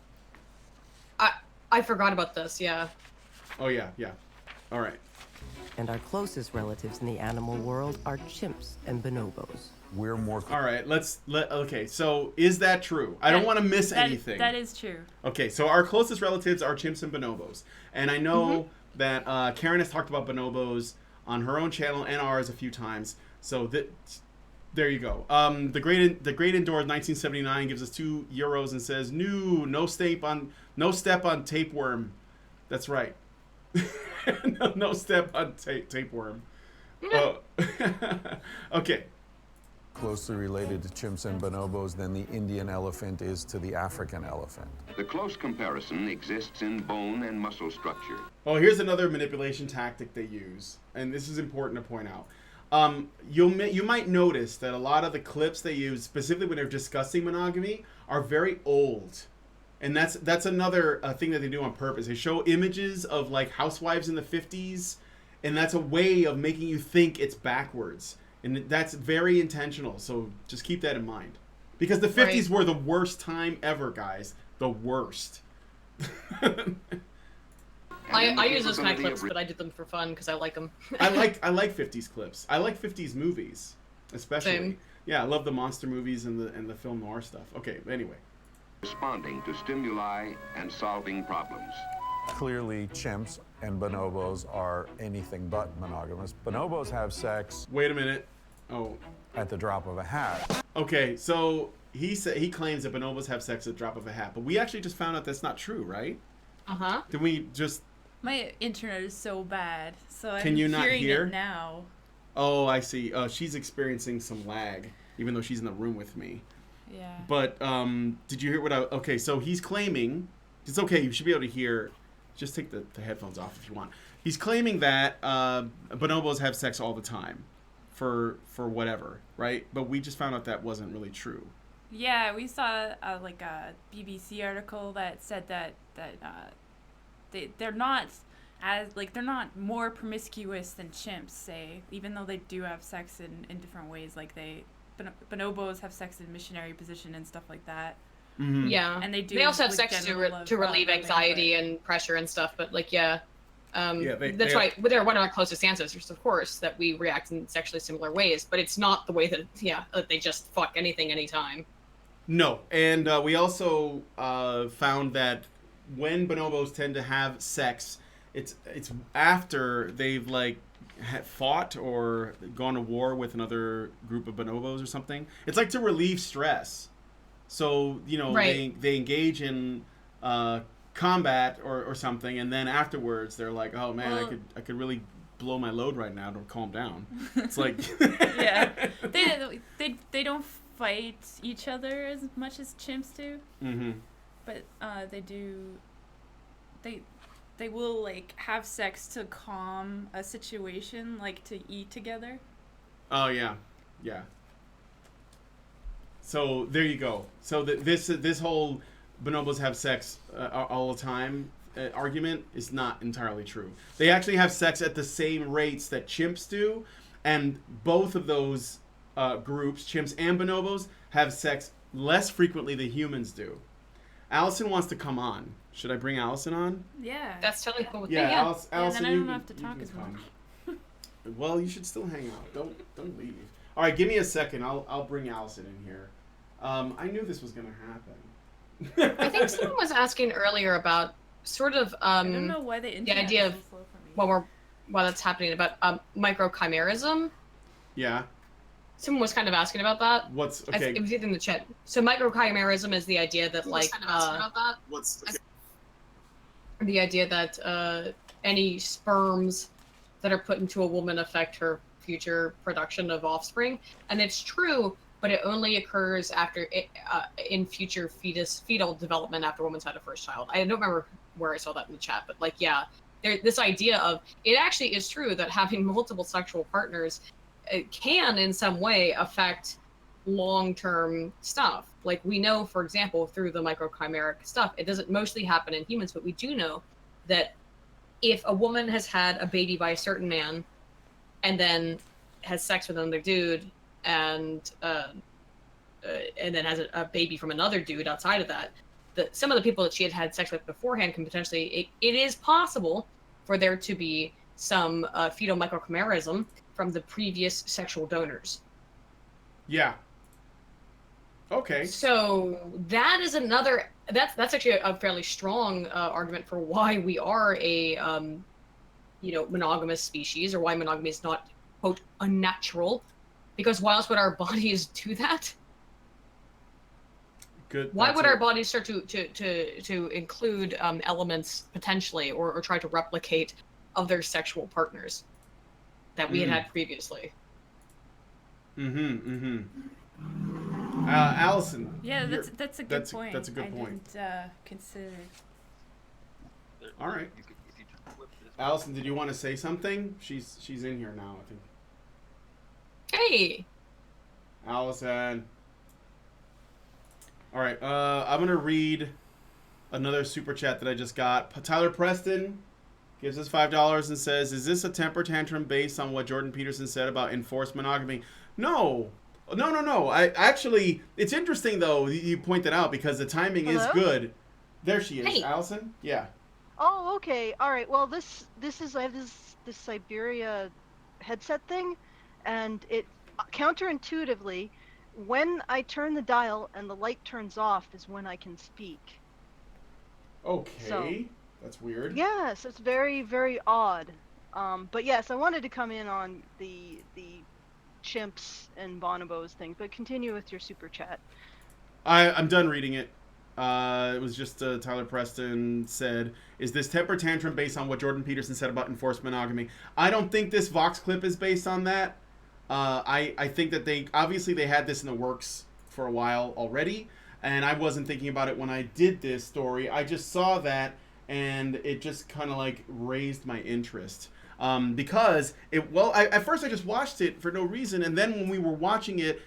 I forgot about this. Yeah. Oh yeah. All right. And our closest relatives in the animal world are chimps and bonobos. We're more. All right, okay, so is that true? I don't want to miss anything. That is true. Okay, so our closest relatives are chimps and bonobos. And I know that Karen has talked about bonobos on her own channel and ours a few times. So there you go. The Great Indoors 1979 gives us €2 and says, no step on tapeworm. That's right. no step on tapeworm. Okay. Closely related to chimps and bonobos than the Indian elephant is to the African elephant. The close comparison exists in bone and muscle structure. Oh, here's another manipulation tactic they use, and this is important to point out. You might notice that a lot of the clips they use, specifically when they're discussing monogamy, are very old. And that's another thing that they do on purpose. They show images of like housewives in the 50s and that's a way of making you think it's backwards, and that's very intentional. So just keep that in mind, because the 50s were the worst time ever, guys. The worst. I use those kind of clips, but I did them for fun because I like them. I like 50s clips. I like 50s movies, especially. Same. Yeah, I love the monster movies and the film noir stuff. Okay, anyway. Responding to stimuli and solving problems. Clearly, chimps and bonobos are anything but monogamous. Bonobos have sex. Wait a minute. Oh. At the drop of a hat. Okay, so he claims that bonobos have sex at the drop of a hat, but we actually just found out that's not true, right? Uh-huh. Did we just... My internet is so bad, so I'm Can you not hearing hear? it now. Oh, I see. She's experiencing some lag, even though she's in the room with me. Yeah. But did you hear what I... Okay, so he's claiming... It's okay, you should be able to hear... Just take the headphones off if you want. He's claiming that bonobos have sex all the time for whatever, right? But we just found out that wasn't really true. Yeah, we saw like a BBC article that said that they're not they're not more promiscuous than chimps, say, even though they do have sex in different ways. Like bonobos have sex in missionary position and stuff like that. Mm-hmm. Yeah, and they also have sex to relieve anxiety and pressure and stuff. But like, that's why they're one of our closest ancestors, of course, that we react in sexually similar ways. But it's not the way that they just fuck anything anytime. No, and we also found that when bonobos tend to have sex, it's after they've fought or gone to war with another group of bonobos or something. It's like to relieve stress. So, they engage in combat or something, and then afterwards they're like, oh man, I could really blow my load right now to calm down. It's like yeah, they don't fight each other as much as chimps do. Mm-hmm. But they do. They will have sex to calm a situation, like to eat together. Oh yeah. So there you go. So this whole bonobos have sex all the time argument is not entirely true. They actually have sex at the same rates that chimps do, and both of those groups, chimps and bonobos, have sex less frequently than humans do. Allison wants to come on. Should I bring Allison on? Yeah. That's totally cool with me. Yeah, Allison, then I don't have to talk as much. Well, you should still hang out. Don't leave. All right, give me a second. I'll bring Allison in here. I knew this was gonna happen. I think someone was asking earlier about sort of I don't know why the idea of so slow for me. while that's happening about microchimerism. Yeah. Someone was kind of asking about that. What's okay? It was either in the chat. So microchimerism is the idea that the idea that any sperms that are put into a woman affect her future production of offspring, and it's true, but it only occurs after in future fetal development after a woman's had a first child. I don't remember where I saw that in the chat, but this idea of it actually is true that having multiple sexual partners can in some way affect long-term stuff. Like we know, for example, through the microchimeric stuff, it doesn't mostly happen in humans, but we do know that if a woman has had a baby by a certain man and then has sex with another dude and then has a baby from another dude outside of that, some of the people that she had sex with beforehand can potentially, it is possible for there to be some fetal microchimerism from the previous sexual donors. Yeah. Okay. So that is another, that's actually a fairly strong argument for why we are a monogamous species, or why monogamy is not, quote, unnatural. Because why else would our bodies do that? Good. Why would our bodies start to include elements potentially or try to replicate other sexual partners that we had previously? Allison. Yeah, that's a good point. That's a good point. I didn't consider. All right. Allison, did you want to say something? She's in here now, I think. Hey. Allison. All right. I'm gonna read another super chat that I just got. Tyler Preston, gives us $5 and says, "Is this a temper tantrum based on what Jordan Peterson said about enforced monogamy?" No. No. I actually, it's interesting though you point that out because the timing is Hello? good. There she is, Hey. Allison. Yeah. Oh, okay. All right. Well, this is I have this Siberia headset thing, and it counterintuitively, when I turn the dial and the light turns off, is when I can speak. Okay. So, that's weird. yes, it's very, very odd. But yes, I wanted to come in on the chimps and bonobos thing, but continue with your super chat. I'm done reading it. It was just Tyler Preston said, "Is this temper tantrum based on what Jordan Peterson said about enforced monogamy?" I don't think this Vox clip is based on that. I think that they had this in the works for a while already, and I wasn't thinking about it when I did this story. I just saw that, and it just kind of like raised my interest. Because at first I just watched it for no reason, and then when we were watching it,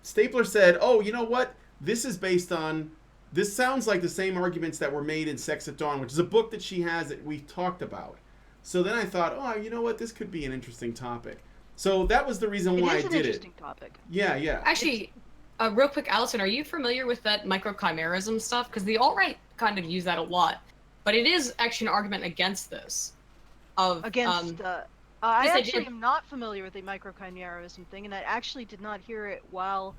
Stapler said, "Oh, you know what? This sounds like the same arguments that were made in Sex at Dawn, which is a book that she has that we've talked about." So then I thought, oh, you know what? This could be an interesting topic. So that was the reason why I did it. It is an interesting topic. Yeah. Actually, real quick, Allison, are you familiar with that microchimerism stuff? Because the alt-right kind of use that a lot. But it is actually an argument against this. I actually am not familiar with the microchimerism thing, and I actually did not hear it while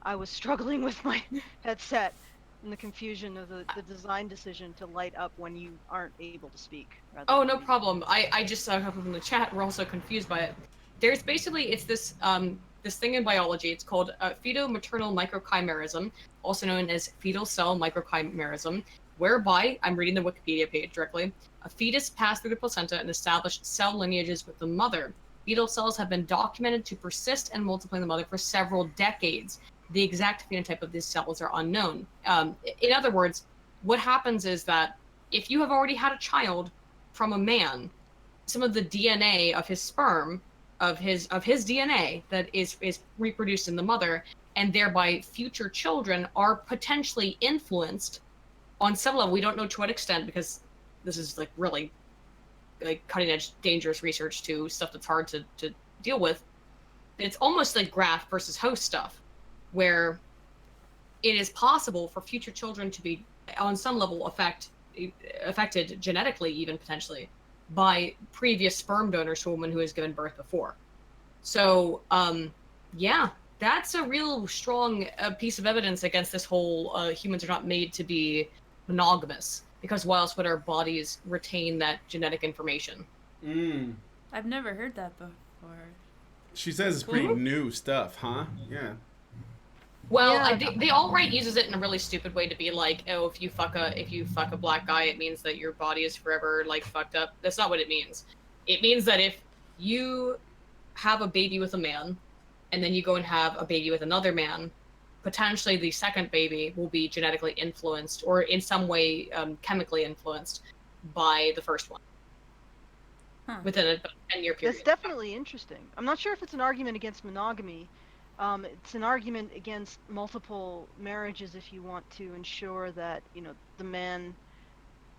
I was struggling with my headset and the confusion of the design decision to light up when you aren't able to speak. Oh, no problem. I just saw a couple from the chat. We're also confused by it. There's basically, it's this this thing in biology. It's called feto-maternal microchimerism, also known as fetal cell microchimerism, whereby, I'm reading the Wikipedia page directly, a fetus passed through the placenta and established cell lineages with the mother. Fetal cells have been documented to persist and multiply in the mother for several decades. The exact phenotype of these cells are unknown. In other words, what happens is that if you have already had a child from a man, some of the DNA of his sperm, of his DNA that is reproduced in the mother, and thereby future children are potentially influenced on some level. We don't know to what extent, because this is like really like cutting edge, dangerous research to stuff that's hard to deal with. It's almost like graft versus host stuff, where it is possible for future children to be on some level affected genetically, even potentially, by previous sperm donors to a woman who has given birth before. So, yeah, that's a real strong piece of evidence against this whole humans are not made to be monogamous, because why else would our bodies retain that genetic information? I've never heard that before. She says it's pretty new stuff, huh? Yeah. Well, the alt-right uses it in a really stupid way to be like, oh, if you fuck a black guy, it means that your body is forever like fucked up. That's not what it means. It means that if you have a baby with a man, and then you go and have a baby with another man, potentially the second baby will be genetically influenced or in some way chemically influenced by the first one. Within a 10-year period. That's definitely interesting. I'm not sure if it's an argument against monogamy. It's an argument against multiple marriages if you want to ensure that, the man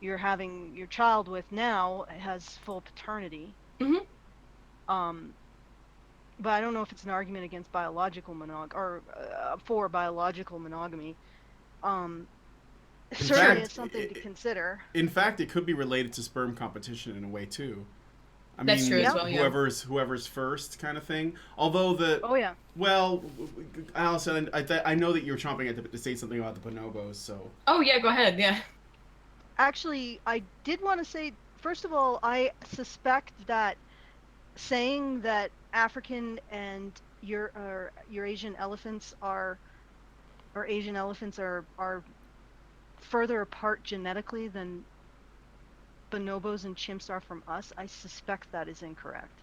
you're having your child with now has full paternity. But I don't know if it's an argument against biological for biological monogamy. Certainly it's something to consider. In fact, it could be related to sperm competition in a way too. That's true as well, yeah. Whoever's first kind of thing. Although well, Allison, I know that you're chomping at to say something about the bonobos, so. Oh yeah, go ahead. Yeah. Actually, I did want to say, first of all, I suspect that saying that African and Eurasian elephants are further apart genetically than bonobos and chimps are from us, I suspect that is incorrect.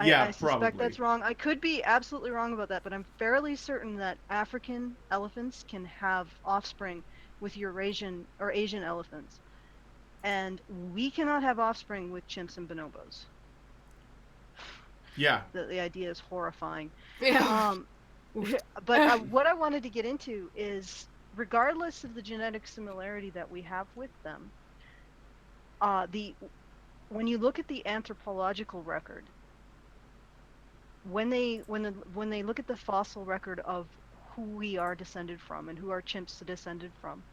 I suspect probably. That's wrong. I could be absolutely wrong about that, but I'm fairly certain that African elephants can have offspring with Eurasian or Asian elephants. And we cannot have offspring with chimps and bonobos. Yeah. The idea is horrifying. Yeah. But what I wanted to get into is, regardless of the genetic similarity that we have with them, The when you look at the anthropological record, when they look at the fossil record of who we are descended from and who our chimps are descended from,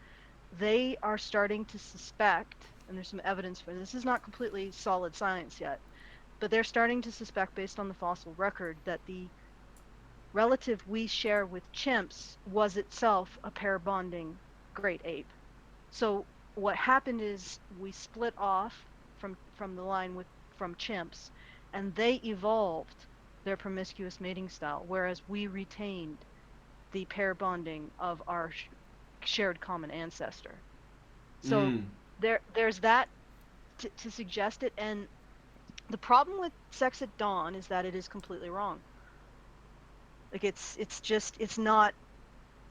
they are starting to suspect, and there's some evidence for this is not completely solid science yet, but they're starting to suspect based on the fossil record that the relative we share with chimps was itself a pair bonding great ape. So what happened is we split off from the line from chimps, and they evolved their promiscuous mating style, whereas we retained the pair bonding of our shared common ancestor. So there's that to suggest it, and the problem with sex at dawn is that it is completely wrong. Like it's not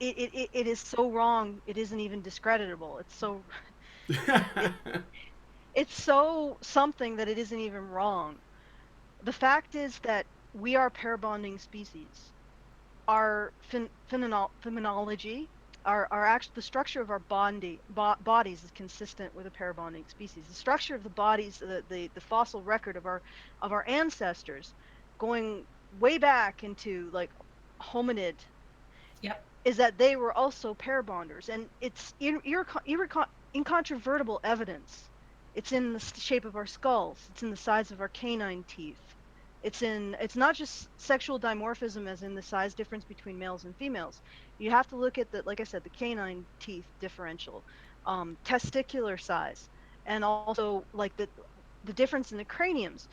it is so wrong it isn't even discreditable. It's so something that it isn't even wrong. The fact is that we are pair bonding species. Our phenomenology, our actual the structure of our bodies is consistent with a pair bonding species. The structure of the bodies, the fossil record of our ancestors, going way back into like hominid, is that they were also pair bonders, and it's incontrovertible evidence. It's in the shape of our skulls. It's in the size of our canine teeth. It's not just sexual dimorphism as in the size difference between males and females. You have to look at like I said, the canine teeth differential, testicular size, and also like the difference in the craniums.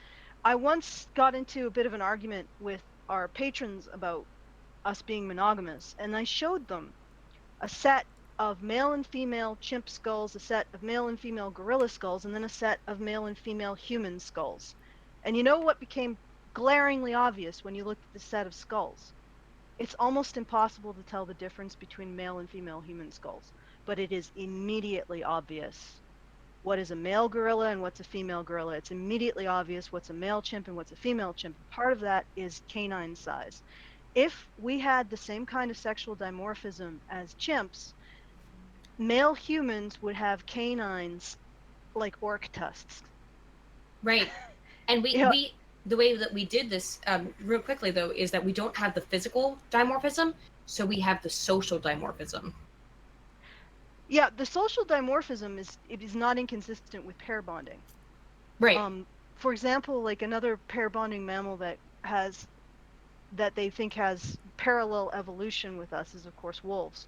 I once got into a bit of an argument with our patrons about us being monogamous, and I showed them a set of male and female chimp skulls, a set of male and female gorilla skulls, and then a set of male and female human skulls. And you know what became glaringly obvious when you looked at the set of skulls? It's almost impossible to tell the difference between male and female human skulls, but it is immediately obvious what is a male gorilla and what's a female gorilla. It's immediately obvious what's a male chimp and what's a female chimp. Part of that is canine size. If we had the same kind of sexual dimorphism as chimps, male humans would have canines like orc tusks. Right. And we the way that we did this, real quickly though, is that we don't have the physical dimorphism, so we have the social dimorphism. Yeah, the social dimorphism is not inconsistent with pair bonding. Right. For example, like another pair bonding mammal that they think has parallel evolution with us is of course wolves.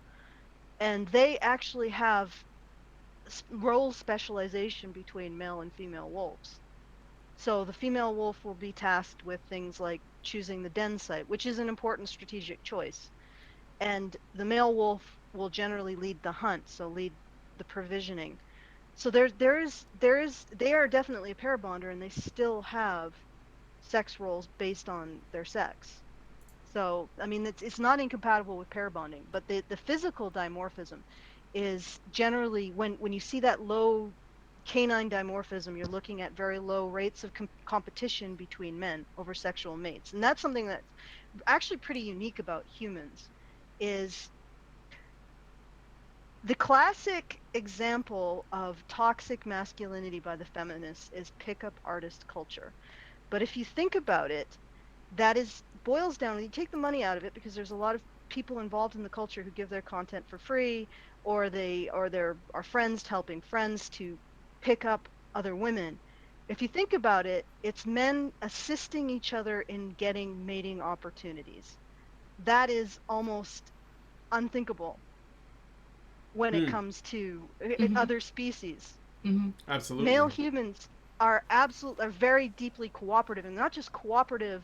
And they actually have role specialization between male and female wolves. So the female wolf will be tasked with things like choosing the den site, which is an important strategic choice. And the male wolf will generally lead the hunt, so lead the provisioning. So they are definitely a pair bonder, and they still have sex roles based on their sex. So I mean, it's not incompatible with pair bonding, but the physical dimorphism is generally when you see that low canine dimorphism, you're looking at very low rates of competition between men over sexual mates, and that's something that's actually pretty unique about humans. Is the classic example of toxic masculinity by the feminists is pickup artist culture. But if you think about it, that boils down, you take the money out of it because there's a lot of people involved in the culture who give their content for free, or there are friends helping friends to pick up other women. If you think about it, it's men assisting each other in getting mating opportunities. That is almost unthinkable when it comes to other species. Absolutely. Male humans are very deeply cooperative, and not just cooperative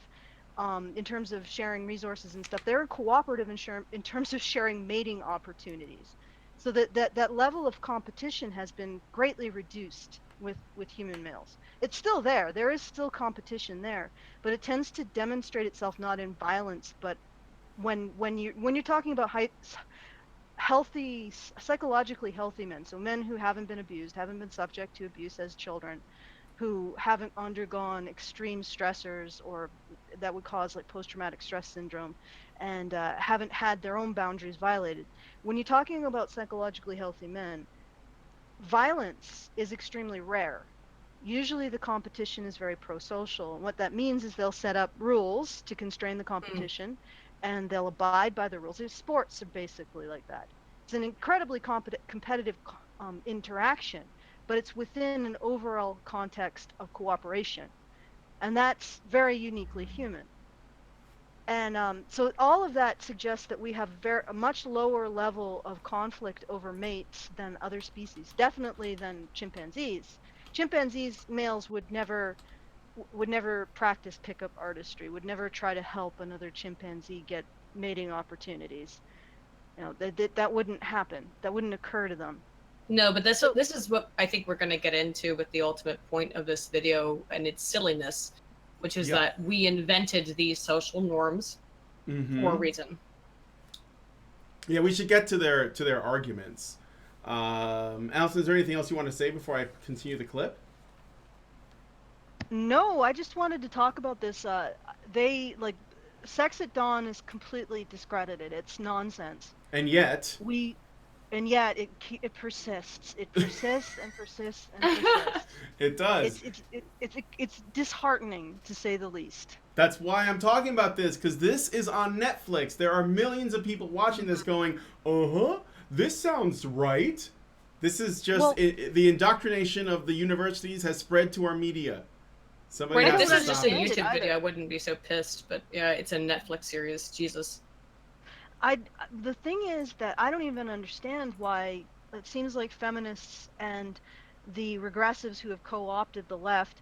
in terms of sharing resources and stuff. They're cooperative in terms of sharing mating opportunities. So that level of competition has been greatly reduced with human males. It's still there. There is still competition there, but it tends to demonstrate itself not in violence, but when you're talking about healthy, psychologically healthy men, so men who haven't been abused, haven't been subject to abuse as children, who haven't undergone extreme stressors or that would cause like post-traumatic stress syndrome, and haven't had their own boundaries violated. When you're talking about psychologically healthy men, violence is extremely rare. Usually the competition is very pro-social. And what that means is they'll set up rules to constrain the competition, and they'll abide by the rules. Sports are basically like that. It's an incredibly competitive interaction, but it's within an overall context of cooperation. And that's very uniquely human. And so all of that suggests that we have a much lower level of conflict over mates than other species, definitely than chimpanzees. Chimpanzees, males would never practice pickup artistry, would never try to help another chimpanzee get mating opportunities. You know, that wouldn't happen. That wouldn't occur to them. No, but this is what I think we're going to get into with the ultimate point of this video and its silliness, which is that we invented these social norms for a reason. Yeah, we should get to their arguments. Allison, is there anything else you want to say before I continue the clip? No, I just wanted to talk about this. Sex at dawn is completely discredited. It's nonsense. And yet it persists. It persists and persists and persists. It does. It's disheartening, to say the least. That's why I'm talking about this, because this is on Netflix. There are millions of people watching this going, this sounds right. This is just the indoctrination of the universities has spread to our media. Somebody right, has this to is just stop a it. YouTube video. I wouldn't be so pissed, but yeah, it's a Netflix series. Jesus. The thing is that I don't even understand why it seems like feminists and the regressives who have co-opted the left,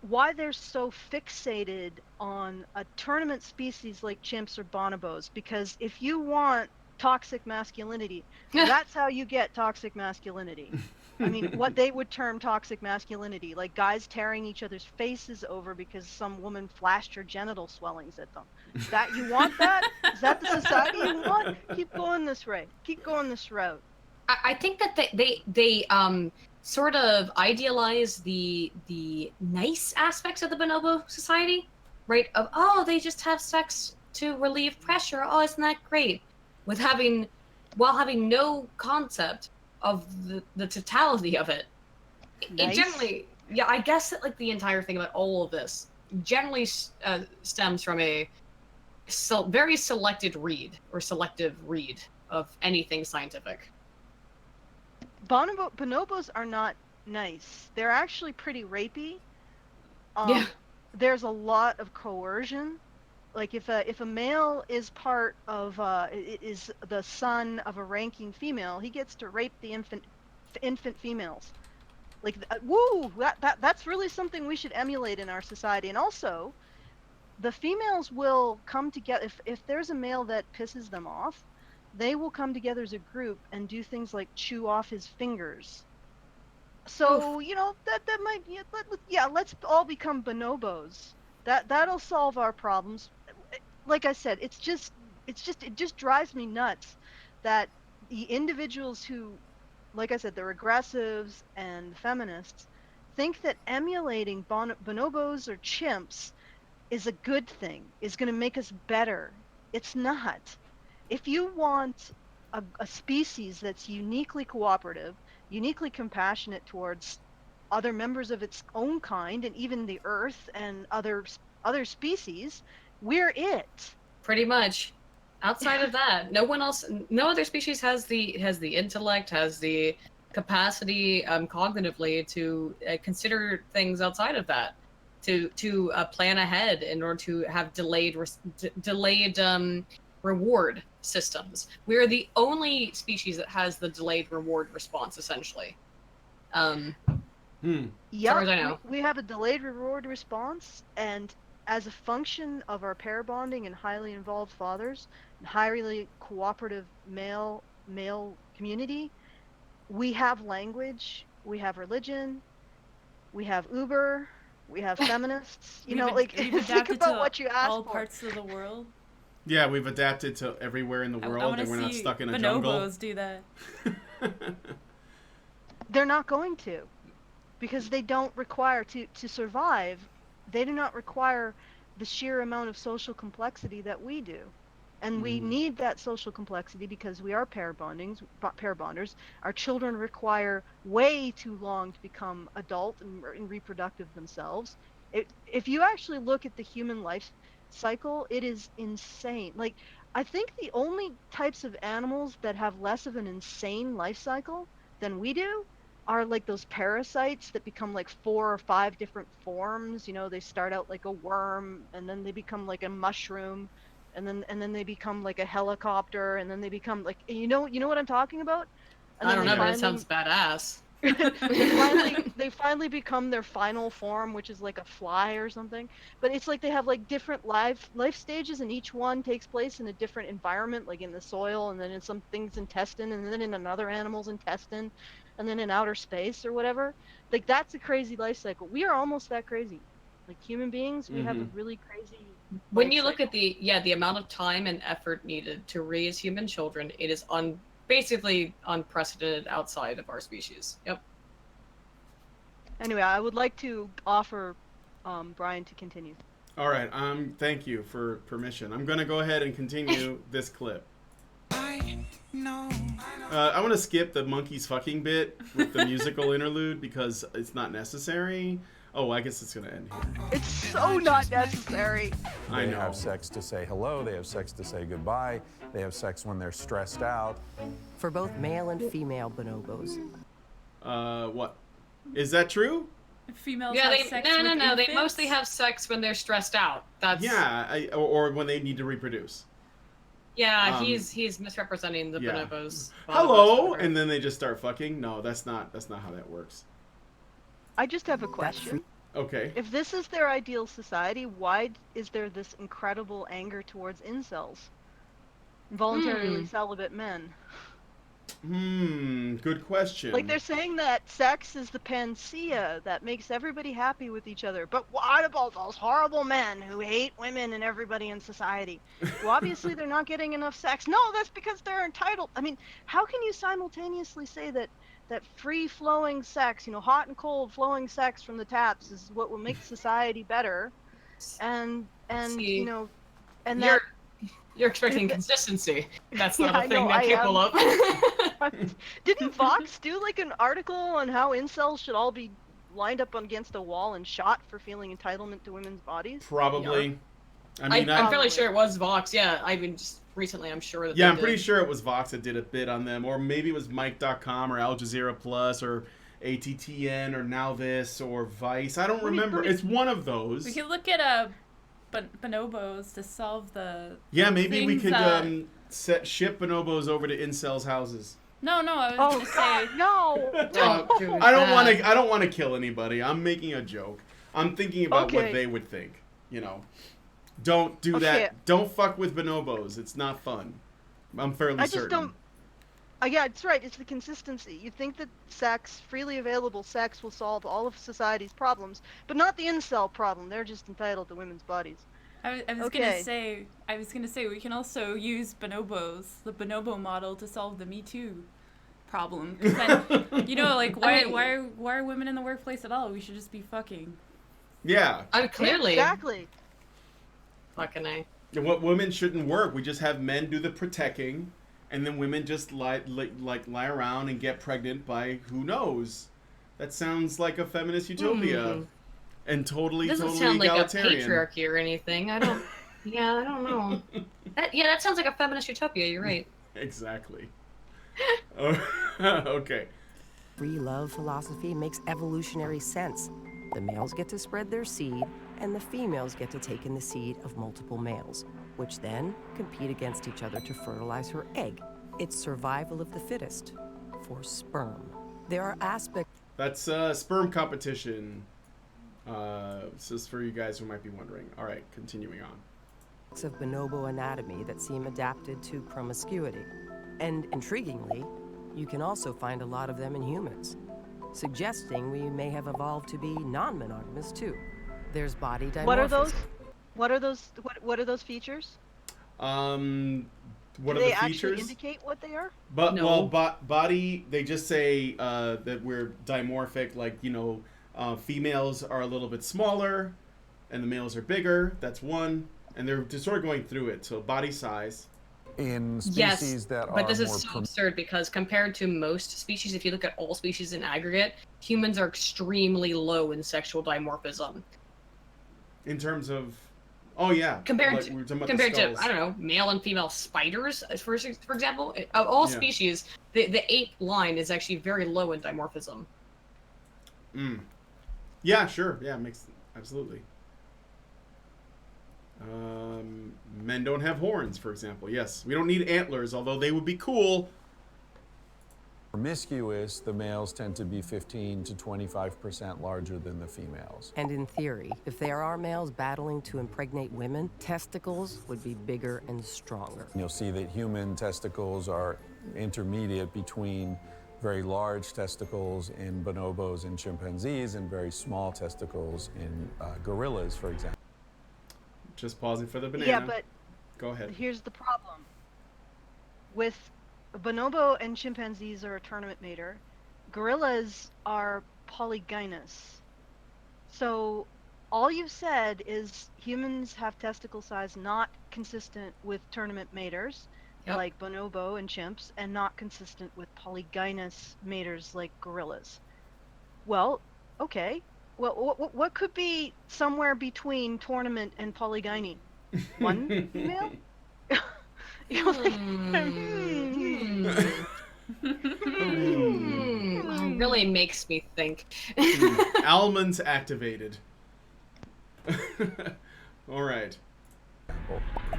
why they're so fixated on a tournament species like chimps or bonobos. Because if you want toxic masculinity, that's how you get toxic masculinity. I mean, what they would term toxic masculinity, like guys tearing each other's faces over because some woman flashed her genital swellings at them. That you want that? Is that the society you want? Keep going this way. Keep going this route. I think that they sort of idealize the nice aspects of the bonobo society, right? Of they just have sex to relieve pressure. Oh, isn't that great? While having no concept of the totality of it. Nice. It generally, I guess that like the entire thing about all of this generally stems from a very selective read of anything scientific. Bonobos are not nice. They're actually pretty rapey. There's a lot of coercion. Like if a male is part of is the son of a ranking female, he gets to rape the infant females. Like that's really something we should emulate in our society. And also, the females will come together if there's a male that pisses them off, they will come together as a group and do things like chew off his fingers. So you know that might let's all become bonobos. That'll solve our problems. Like I said, it just drives me nuts that the individuals who, like I said, the regressives and the feminists, think that emulating bonobos or chimps is a good thing, is going to make us better. It's not. If you want a species that's uniquely cooperative, uniquely compassionate towards other members of its own kind, and even the Earth and other species, we're it. Pretty much. Outside of that, no other species has the intellect, has the capacity cognitively to consider things outside of that, to plan ahead in order to have delayed reward systems. We're the only species that has the delayed reward response, essentially. As far as I know. We have a delayed reward response, and as a function of our pair bonding and highly involved fathers, and highly cooperative male community, we have language, we have religion, we have Uber, we have feminists. You know, like think about what you asked all for. Parts of the world. Yeah, we've adapted to everywhere in the world, and we're not stuck in a jungle. Bonobos do that. They're not going to, because they don't require to survive. They do not require the sheer amount of social complexity that we do. And we need that social complexity because we are pair bonders. Our children require way too long to become adult and reproductive themselves. If you actually look at the human life cycle, it is insane. Like, I think the only types of animals that have less of an insane life cycle than we do are like those parasites that become like 4 or 5 different forms. You know, they start out like a worm, and then they become like a mushroom, and then they become like a helicopter, and then they become like, you know what I'm talking about? And I then don't they know, but it finally sounds badass. they finally become their final form, which is like a fly or something. But it's like they have like different life stages, and each one takes place in a different environment, like in the soil, and then in some things intestine, and then in another animal's intestine, and then in outer space or whatever. Like, that's a crazy life cycle. We are almost that crazy. Like, human beings, we have a really crazy When life you look cycle. at the amount of time and effort needed to raise human children, it is basically unprecedented outside of our species. Yep. Anyway, I would like to offer Brian to continue. All right. Thank you for permission. I'm going to go ahead and continue this clip. I want to skip the monkeys fucking bit with the musical interlude because it's not necessary. Oh, I guess it's going to end here. It's so not necessary. I know. They have sex to say hello. They have sex to say goodbye. They have sex when they're stressed out. For both male and female bonobos. What? Is that true? Females Yeah, have sex with no. They infants? mostly have sex when they're stressed out. That's or when they need to reproduce. Yeah, he's misrepresenting the bonobos. Hello, and then they just start fucking. No, that's not how that works. I just have a question. Okay. If this is their ideal society, why is there this incredible anger towards incels? Voluntarily celibate men. Good question. Like, they're saying that sex is the panacea that makes everybody happy with each other. But what about those horrible men who hate women and everybody in society? Well, obviously they're not getting enough sex. No, that's because they're entitled. I mean, how can you simultaneously say that free-flowing sex, hot and cold flowing sex from the taps is what will make society better, and See, and you're expecting consistency. That's not a thing I that people am. love. Didn't Vox do like an article on how incels should all be lined up against a wall and shot for feeling entitlement to women's bodies? Probably. I mean, I'm fairly sure it was Vox. Yeah, I mean, just recently, I'm sure that. Yeah, I'm pretty sure it was Vox that did a bit on them, or maybe it was Mike.com or Al Jazeera Plus or ATTN or Now This or Vice. I don't remember. It's one of those. We could look at bonobos to solve the. Yeah, maybe we things, could ship bonobos over to incels' houses. No, I was gonna say no. I don't want to kill anybody. I'm making a joke. I'm thinking about what they would think. Don't do that. Don't fuck with bonobos. It's not fun. I'm fairly certain. Yeah, it's right. It's the consistency. You think that sex, freely available sex, will solve all of society's problems, but not the incel problem. They're just entitled to women's bodies. I was gonna say we can also use bonobos, the bonobo model, to solve the Me Too problem. 'Cause then, why are women in the workplace at all? We should just be fucking. Yeah. Clearly. Exactly. Fucking A. What women shouldn't work. We just have men do the protecting, and then women just lie around and get pregnant by who knows. That sounds like a feminist utopia, and totally doesn't sound egalitarian. Like a patriarchy or anything. I don't know. That sounds like a feminist utopia. You're right. Exactly. Okay. Free love philosophy makes evolutionary sense. The males get to spread their seed, and the females get to take in the seed of multiple males, which then compete against each other to fertilize her egg. It's survival of the fittest for sperm. There are aspects... That's sperm competition. This is for you guys who might be wondering. All right, continuing on. ...of bonobo anatomy that seem adapted to promiscuity. And intriguingly, you can also find a lot of them in humans, suggesting we may have evolved to be non-monogamous too. There's body dimorphism. What are those features? What are Do the they features? actually indicate what they are? But No. well, body. They just say that we're dimorphic. Like females are a little bit smaller, and the males are bigger. That's one. And they're just sort of going through it. So body size, in species Yes, that but are this is more so absurd because compared to most species, if you look at all species in aggregate, humans are extremely low in sexual dimorphism. In terms of, oh yeah, Compared like to, we were talking about compared the to, skulls. I don't know, male and female spiders, for example, of all Yeah. species, the ape line is actually very low in dimorphism. Yeah, sure. Yeah, makes absolutely. Men don't have horns, for example. Yes, we don't need antlers, although they would be cool. promiscuous, the males tend to be 15 to 25% larger than the females. And in theory, if there are males battling to impregnate women, testicles would be bigger and stronger. You'll see that human testicles are intermediate between very large testicles in bonobos and chimpanzees and very small testicles in gorillas, for example. Just pausing for the banana. Yeah, but go ahead. Here's the problem. With bonobo and chimpanzees are a tournament mater, gorillas are polygynous. So all you've said is humans have testicle size not consistent with tournament maters, like bonobo and chimps, and not consistent with polygynous maters like gorillas. Well, okay. Well, what could be somewhere between tournament and polygyny? One female? Really makes me think. Almonds activated. All right.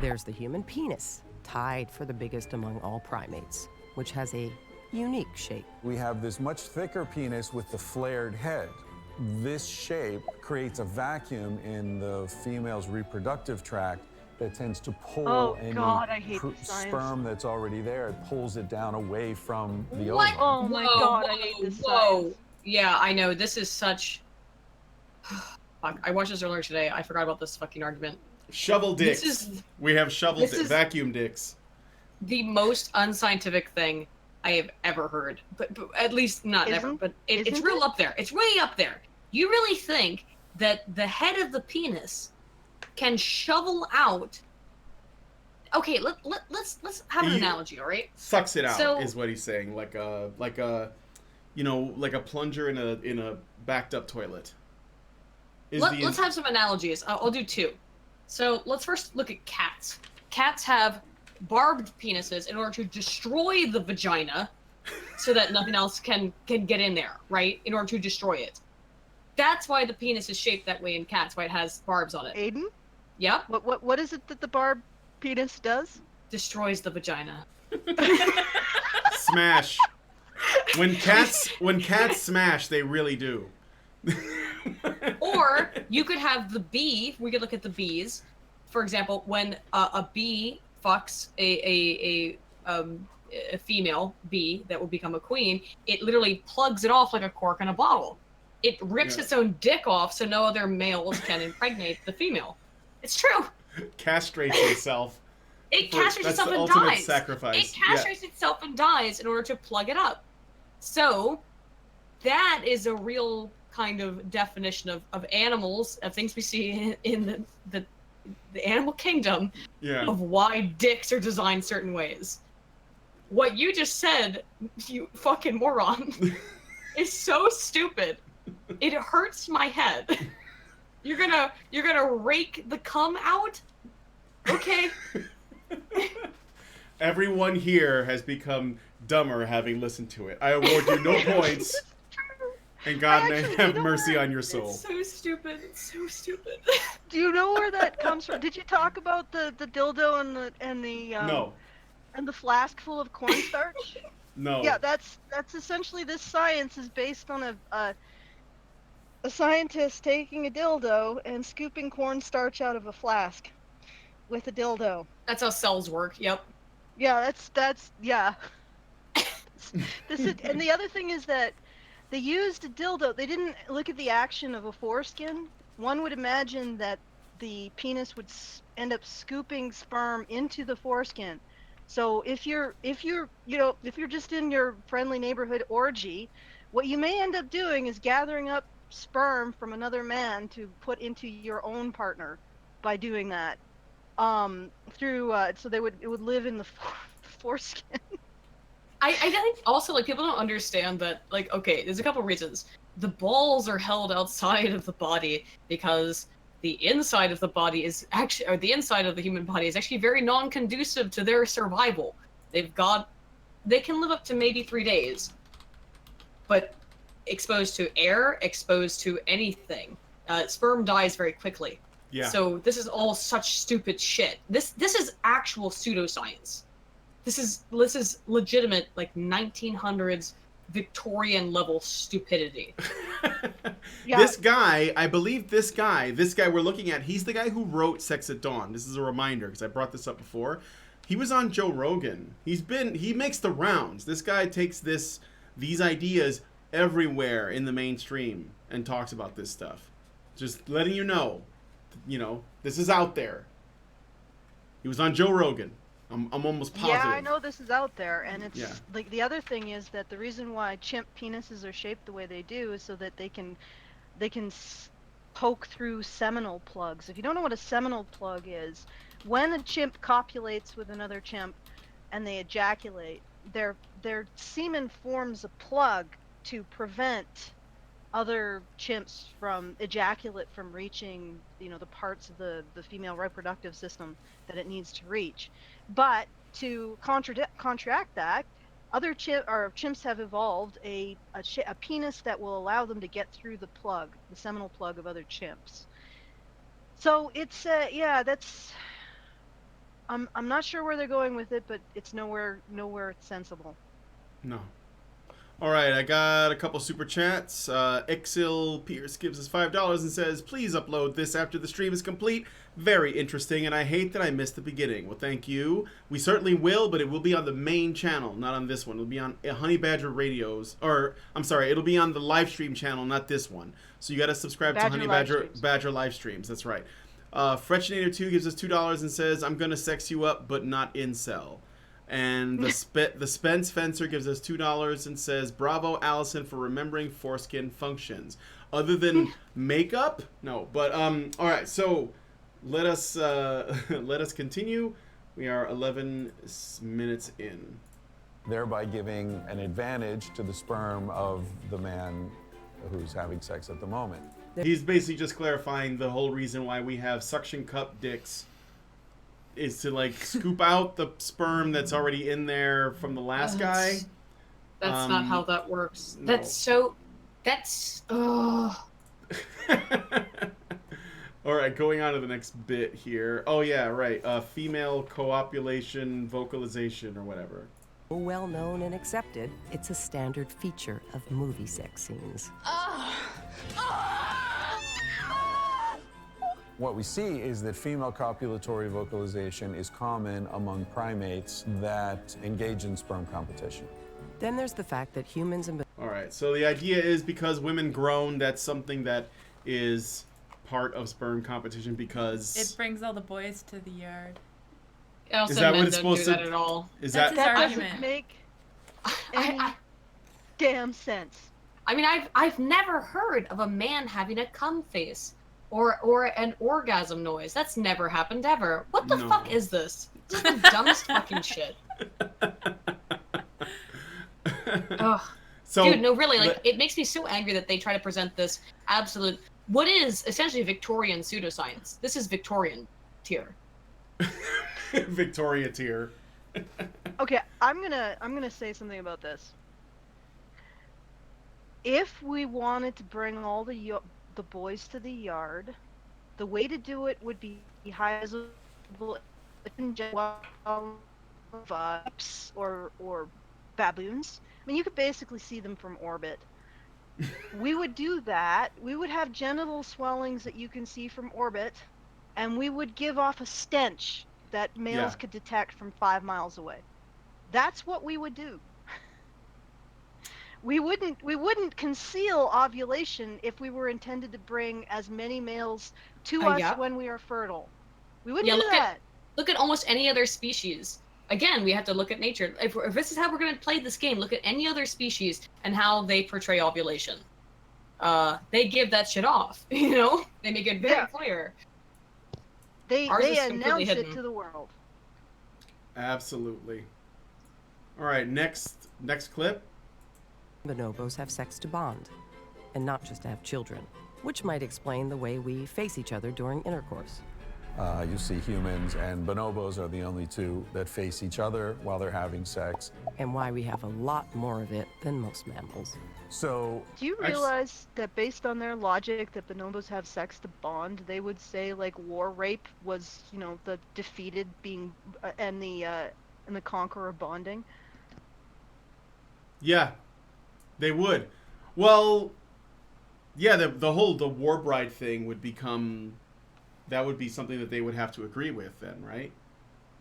There's the human penis, tied for the biggest among all primates, which has a unique shape. We have this much thicker penis with the flared head. This shape creates a vacuum in the female's reproductive tract that tends to pull any sperm that's already there. It pulls it down away from the ovum. Oh my god, I hate this science. Yeah, I know. This is such... Fuck, I watched this earlier today. I forgot about this fucking argument. Shovel dicks. We have vacuum dicks. The most unscientific thing I have ever heard. But at least not ever. But it's real up there. It's way up there. You really think that the head of the penis can shovel out... Okay, let's have an analogy, all right? Sucks it out is what he's saying, like a plunger in a backed up toilet. Let's have some analogies. I'll do two. So let's first look at cats. Cats have barbed penises in order to destroy the vagina, so that nothing else can get in there, right? In order to destroy it. That's why the penis is shaped that way in cats. Why it has barbs on it. Aydin? Yeah. What is it that the barb penis does? Destroys the vagina. Smash. When cats smash, they really do. Or you could have the bee. We could look at the bees. For example, when a bee fucks a female bee that will become a queen, it literally plugs it off like a cork in a bottle. It rips its own dick off so no other males can impregnate the female. It's true. Castrates itself. It castrates itself and dies. Sacrifice. It castrates itself and dies in order to plug it up. So that is a real kind of definition of animals, of things we see in the animal kingdom, of why dicks are designed certain ways. What you just said, you fucking moron, is so stupid. It hurts my head. You're gonna rake the cum out? Okay. Everyone here has become dumber having listened to it. I award you no points. And God may have mercy on your soul. It's so stupid. It's so stupid. Do you know where that comes from? Did you talk about the dildo and the no. And the flask full of cornstarch? No. Yeah, that's essentially, this science is based on a scientist taking a dildo and scooping cornstarch out of a flask with a dildo. That's how cells work. Yep. Yeah, that's yeah. And the other thing is that they used a dildo. They didn't look at the action of a foreskin. One would imagine that the penis would end up scooping sperm into the foreskin. So if you're just in your friendly neighborhood orgy, what you may end up doing is gathering up sperm from another man to put into your own partner by doing that. through so it would live in the foreskin. I think also like people don't understand that like okay, there's a couple reasons. The balls are held outside of the body because the inside of the body is actually, or the inside of the human body is actually very non-conducive to their survival. They can live up to maybe 3 days, but exposed to air, exposed to anything, sperm dies very quickly. Yeah. So this is all such stupid shit. This is actual pseudoscience. This is legitimate like 1900s Victorian level stupidity. Yeah. This guy, I believe this guy we're looking at, he's the guy who wrote Sex at Dawn. This is a reminder because I brought this up before. He was on Joe Rogan. He makes the rounds. This guy takes these ideas everywhere in the mainstream and talks about this stuff. Just letting you know, this is out there. He was on Joe Rogan. I'm almost positive. Yeah, I know this is out there, and it's like the other thing is that the reason why chimp penises are shaped the way they do is so that they can poke through seminal plugs. If you don't know what a seminal plug is, when a chimp copulates with another chimp and they ejaculate, their semen forms a plug to prevent other chimps from ejaculate from reaching the parts of the female reproductive system that it needs to reach. But to counteract that, other chimps have evolved a penis that will allow them to get through the seminal plug of other chimps. So it's that's I'm not sure where they're going with it, but it's nowhere sensible. No. All right, I got a couple super chats. Exil Pierce gives us $5 and says, please upload this after the stream is complete. Very interesting, and I hate that I missed the beginning. Well, thank you. We certainly will, but it will be on the main channel, not on this one. It'll be on Honey Badger Radios, it'll be on the live stream channel, not this one. So you got to subscribe to Honey Badger live streams. That's right. Fretchinator2 gives us $2 and says, I'm going to sex you up, but not incel. And the Spence Fencer gives us $2 and says, bravo, Allison, for remembering foreskin functions. Other than makeup? No. But, all right, so let us continue. We are 11 minutes in. Thereby giving an advantage to the sperm of the man who's having sex at the moment. He's basically just clarifying the whole reason why we have suction cup dicks is to like scoop out the sperm that's already in there from the last guy. That's not how that works. No. All right, going on to the next bit here. Oh yeah, right. Female co-opulation vocalization or whatever. Well known and accepted, it's a standard feature of movie sex scenes. What we see is that female copulatory vocalization is common among primates that engage in sperm competition. Then there's the fact that humans and... All right, so the idea is because women groan, that's something that is part of sperm competition because... It brings all the boys to the yard. Also, is that men what it's don't do supposed to... that at all. Is That's that... his doesn't argument. make any damn sense. I mean, I've never heard of a man having a cum face or an orgasm noise. That's never happened ever. What the fuck is this? This is the dumbest fucking shit. Ugh. So, dude, no, really, like, it makes me so angry that they try to present this absolute, what is essentially Victorian pseudoscience. This is Victorian tier. Victoria tier. Okay, I'm gonna say something about this. If we wanted to bring all the boys to the yard, the way to do it would be high visible or baboons. I mean, you could basically see them from orbit. We would do that. We would have genital swellings that you can see from orbit, and we would give off a stench that males could detect from 5 miles away. That's what we would do. We wouldn't conceal ovulation if we were intended to bring as many males to us when we are fertile. We wouldn't do that. Look at almost any other species. Again, we have to look at nature. If this is how we're going to play this game, look at any other species and how they portray ovulation. They give that shit off, you know? They make it very clear. They Ours is they completely announce it hidden. to the world. Absolutely. All right, next clip. Bonobos have sex to bond, and not just to have children, which might explain the way we face each other during intercourse. You see humans and bonobos are the only two that face each other while they're having sex. And why we have a lot more of it than most mammals. So, Do you realize that based on their logic that bonobos have sex to bond, they would say like war rape was, you know, the defeated being and the conqueror bonding? Yeah, they would. Well, yeah, the war bride thing would become, that would be something that they would have to agree with then, right?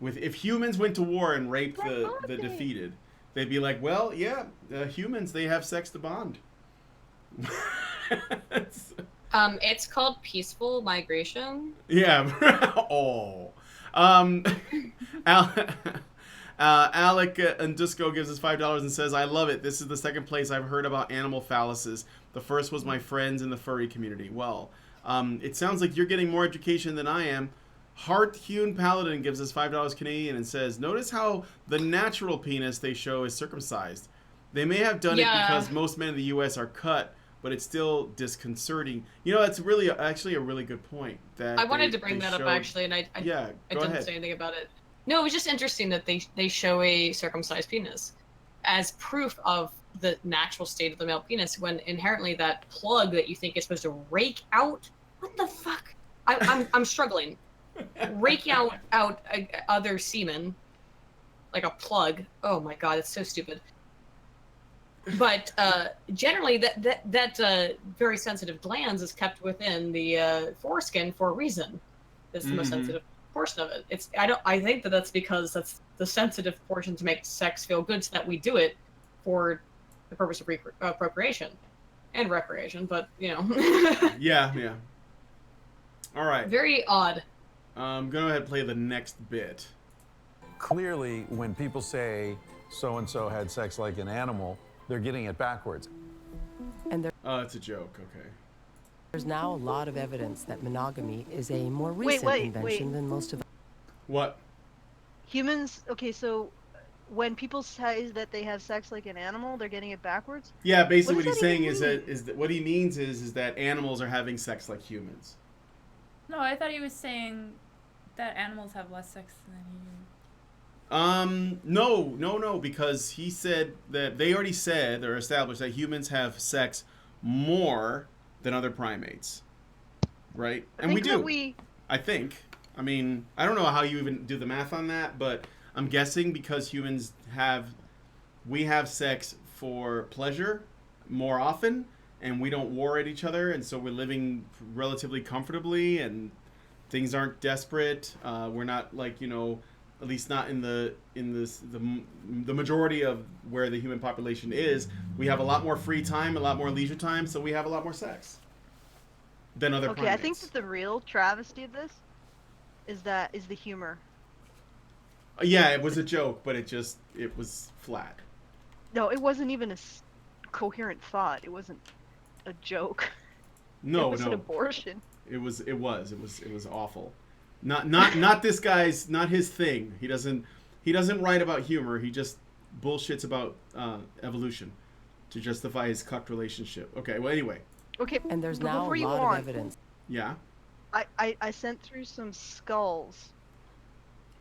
With if humans went to war and raped the defeated, they'd be like, well, yeah, humans, they have sex to bond. It's called peaceful migration. Yeah. Oh. Alec and Disco gives us $5 and says, I love it. This is the second place I've heard about animal phalluses. The first was my friends in the furry community. Well, it sounds like you're getting more education than I am. Aydin Paladin gives us $5 Canadian and says, notice how the natural penis they show is circumcised. They may have done it because most men in the U.S. are cut, but it's still disconcerting. You know, that's really actually a really good point. That I wanted to bring that up actually, and I didn't say anything about it. No, it was just interesting that they show a circumcised penis as proof of the natural state of the male penis, when inherently that plug that you think is supposed to rake out. What the fuck? I'm struggling. Rake out other semen like a plug. Oh my god, it's so stupid. But generally, that very sensitive glands is kept within the foreskin for a reason. It's the most sensitive portion of it. I think that's because that's the sensitive portion to make sex feel good, so that we do it for the purpose of procreation and recreation. But you know. Yeah. All right. Very odd. I'm gonna go ahead and play the next bit. Clearly, when people say so-and-so had sex like an animal, they're getting it backwards. And it's a joke, okay. There's now a lot of evidence that monogamy is a more recent invention than most of. What? Humans, okay, so when people say that they have sex like an animal, they're getting it backwards? Yeah, basically what he's saying is that what he means is that animals are having sex like humans. No, I thought he was saying that animals have less sex than humans. No, because he said that they already said or established that humans have sex more than other primates, right? And we do. I think. I mean, I don't know how you even do the math on that, but I'm guessing because we have sex for pleasure more often, and we don't war at each other, and so we're living relatively comfortably, and things aren't desperate. We're not like, you know, at least not in the majority of where the human population is. We have a lot more free time, a lot more leisure time, so we have a lot more sex than other primates. I think that the real travesty of this is the humor. Yeah, it was a joke, but it was flat. No, it wasn't even a coherent thought. It wasn't a joke. No, it was an abortion. It was awful. Not this guy's, not his thing. He doesn't write about humor. He just bullshits about evolution to justify his cucked relationship. Okay, well anyway. Okay, and there's now a lot of evidence. Yeah. I sent through some skulls.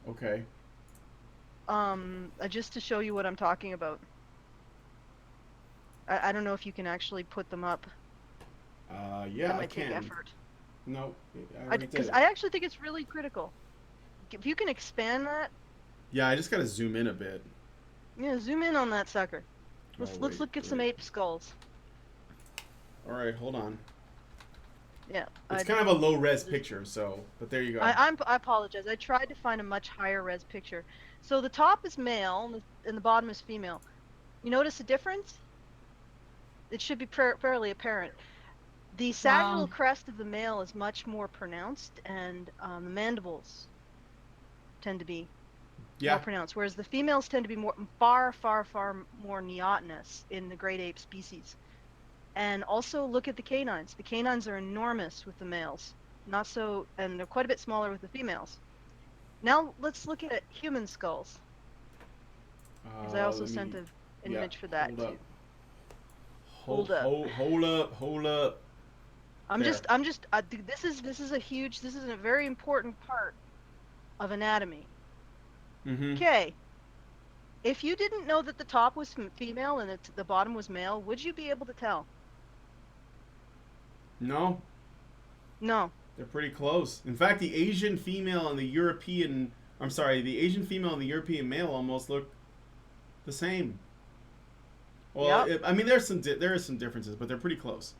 Okay. Just to show you what I'm talking about. I don't know if you can actually put them up. Yeah, that might take effort. No, because I actually think it's really critical. If you can expand that. Yeah, I just gotta zoom in a bit. Yeah, zoom in on that sucker. Let's look at some ape skulls. All right, hold on. Yeah. It's kind of a low res picture, but there you go. I apologize. I tried to find a much higher res picture. So the top is male and the bottom is female. You notice a difference? It should be fairly apparent. The sagittal crest of the male is much more pronounced, and the mandibles tend to be more pronounced, whereas the females tend to be far more neotenous in the great ape species. And also look at the canines. The canines are enormous with the males. not so, and they're quite a bit smaller with the females. Now let's look at human skulls. Because I also sent an image for that too. Hold up. Hold up. This is a very important part of anatomy. Okay. If you didn't know that the top was female and the bottom was male, would you be able to tell? No. No. They're pretty close. In fact, the Asian female and the European male almost look the same. Well, Yep. I mean, there are some differences, but they're pretty close.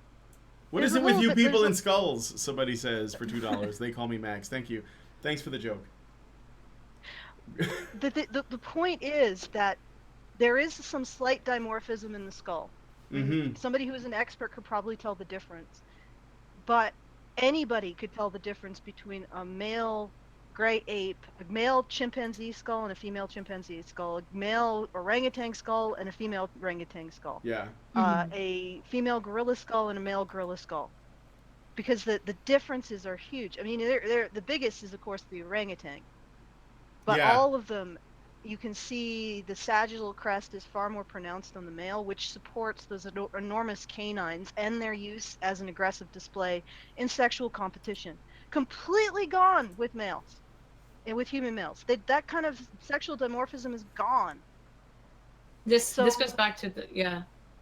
What There's is a it with little you bit- people there's in a- skulls? Somebody says for $2. They call me Max. Thank you. Thanks for the joke. The point is that there is some slight dimorphism in the skull. Somebody who is an expert could probably tell the difference. But anybody could tell the difference between a male gray ape, a male chimpanzee skull and a female chimpanzee skull, a male orangutan skull and a female orangutan skull. Yeah. A female gorilla skull and a male gorilla skull. Because the differences are huge. I mean, the biggest is, of course, the orangutan. But all of them, you can see the sagittal crest is far more pronounced on the male, which supports those enormous canines and their use as an aggressive display in sexual competition. Completely gone with males, and with human males. That kind of sexual dimorphism is gone. This goes back to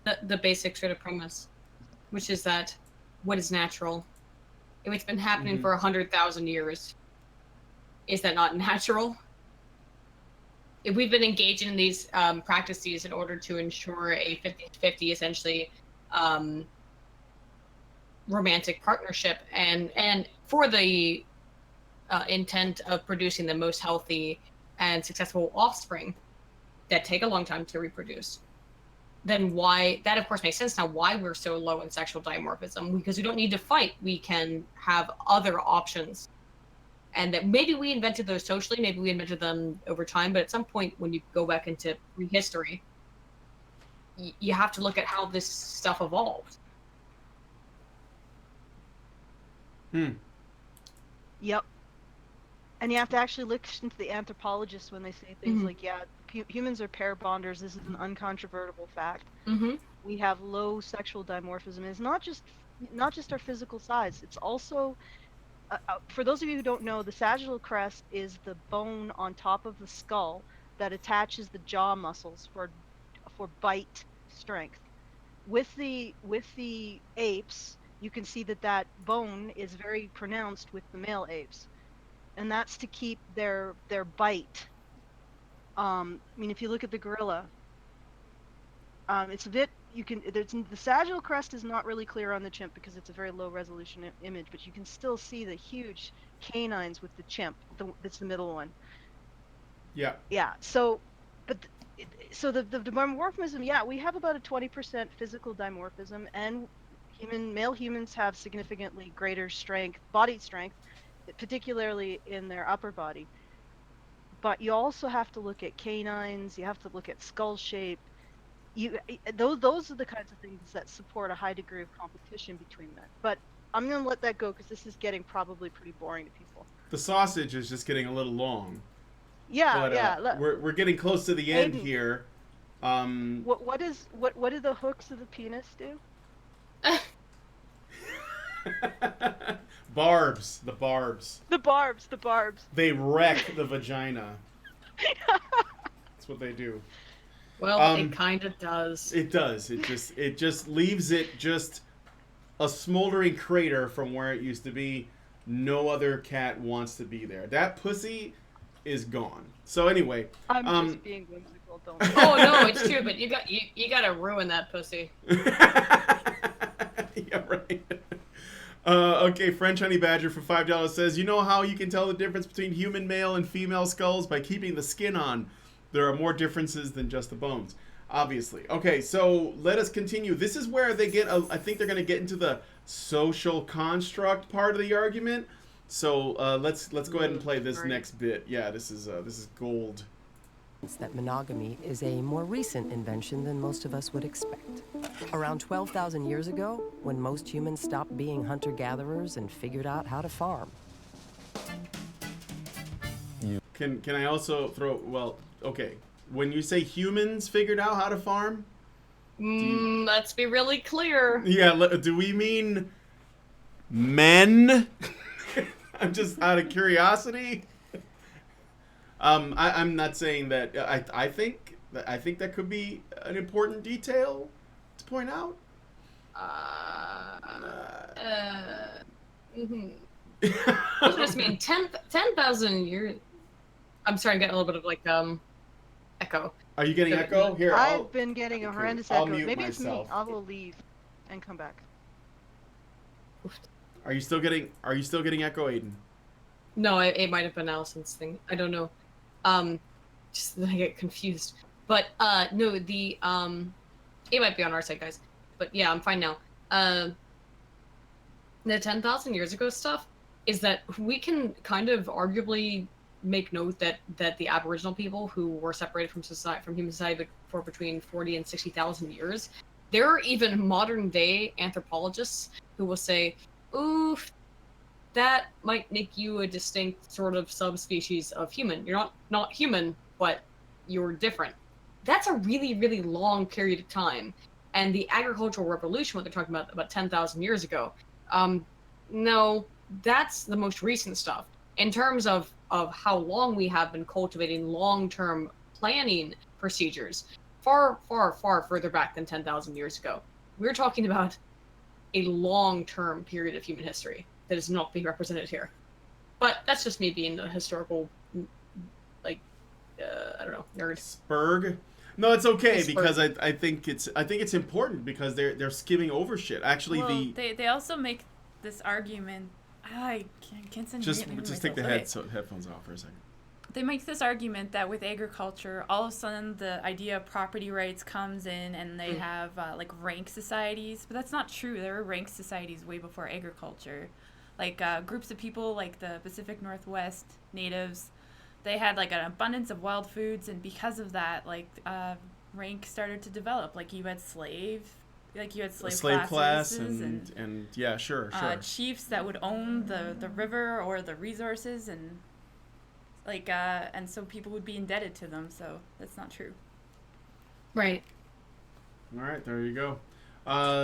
the basic sort of premise, which is that what is natural? If it's been happening for 100,000 years, is that not natural? If we've been engaging in these practices in order to ensure a 50-50 essentially romantic partnership and for the intent of producing the most healthy and successful offspring that take a long time to reproduce, then why that of course makes sense now why we're so low in sexual dimorphism, because we don't need to fight. We can have other options. And that maybe we invented those socially, maybe we invented them over time, but at some point when you go back into prehistory, you have to look at how this stuff evolved. Yep. And you have to actually look into the anthropologists when they say things like, humans are pair bonders. This is an uncontrovertible fact. We have low sexual dimorphism. It's not just our physical size. It's also for those of you who don't know, the sagittal crest is the bone on top of the skull that attaches the jaw muscles for bite strength. With the apes, you can see that bone is very pronounced with the male apes, and that's to keep their bite. I mean, if you look at the gorilla, it's a bit. The sagittal crest is not really clear on the chimp because it's a very low resolution image, but you can still see the huge canines with the chimp. That's the middle one. Yeah. Yeah. So the dimorphism, we have about a 20% physical dimorphism, and male humans have significantly greater body strength, particularly in their upper body. But you also have to look at canines. You have to look at skull shape. Those are the kinds of things that support a high degree of competition between men. But I'm going to let that go because this is getting probably pretty boring to people. The sausage is just getting a little long. Yeah, but, we're getting close to the end here. What do the hooks of the penis do? Barbs. The barbs. The barbs. They wreck the vagina. That's what they do. Well, it kind of does. It does. It just leaves it just a smoldering crater from where it used to be. No other cat wants to be there. That pussy is gone. So anyway, I'm just being whimsical. Don't. Oh no, it's true. But you gotta ruin that pussy. Yeah, right. Okay, French Honey Badger for $5 says, you know how you can tell the difference between human male and female skulls? By keeping the skin on. There are more differences than just the bones, obviously. Okay, so let us continue. This is where they get, I think they're going to get into the social construct part of the argument. So let's go ahead and play this next bit. Yeah, this is gold. that monogamy is a more recent invention than most of us would expect. Around 12,000 years ago, when most humans stopped being hunter-gatherers and figured out how to farm. Can I also throw, well, okay, when you say humans figured out how to farm? Let's be really clear. Yeah, do we mean men? I'm just out of curiosity. I'm not saying that. I think that could be an important detail to point out. What does this mean? 10,000 years. I'm sorry, I'm getting a little bit of like echo. Are you getting echo? Here, I've been getting a horrendous I'll echo. mute Maybe it's me. myself. I will leave and come back. Are you still getting echo, Aydin? No, it might have been Allison's thing. I don't know. Just I get confused. But no, the it might be on our side, guys. But yeah, I'm fine now. The 10,000 years ago stuff is that we can kind of arguably make note that the Aboriginal people who were separated from human society for between 40 and 60,000 years, there are even modern day anthropologists who will say, oof, that might make you a distinct sort of subspecies of human. You're not human, but you're different. That's a really, really long period of time. And the agricultural revolution, what they're talking about 10,000 years ago, no, that's the most recent stuff. In terms of how long we have been cultivating long-term planning procedures, far, far, far further back than 10,000 years ago. We're talking about a long-term period of human history that is not being represented here. But that's just me being a historical, like, I don't know, nerd. Spurg? No, it's okay Spurg. because I think it's important because they're skimming over shit. Actually, well, they also make this argument. I can't send just take the myself. headphones off for a second. They make this argument that with agriculture, all of a sudden the idea of property rights comes in, and they have like rank societies. But that's not true. There were rank societies way before agriculture. Like groups of people, like the Pacific Northwest natives, they had like an abundance of wild foods, and because of that, like rank started to develop. Like you had slave class and yeah, sure. Chiefs that would own the river or the resources, and like and so people would be indebted to them. So that's not true. Right. All right, there you go.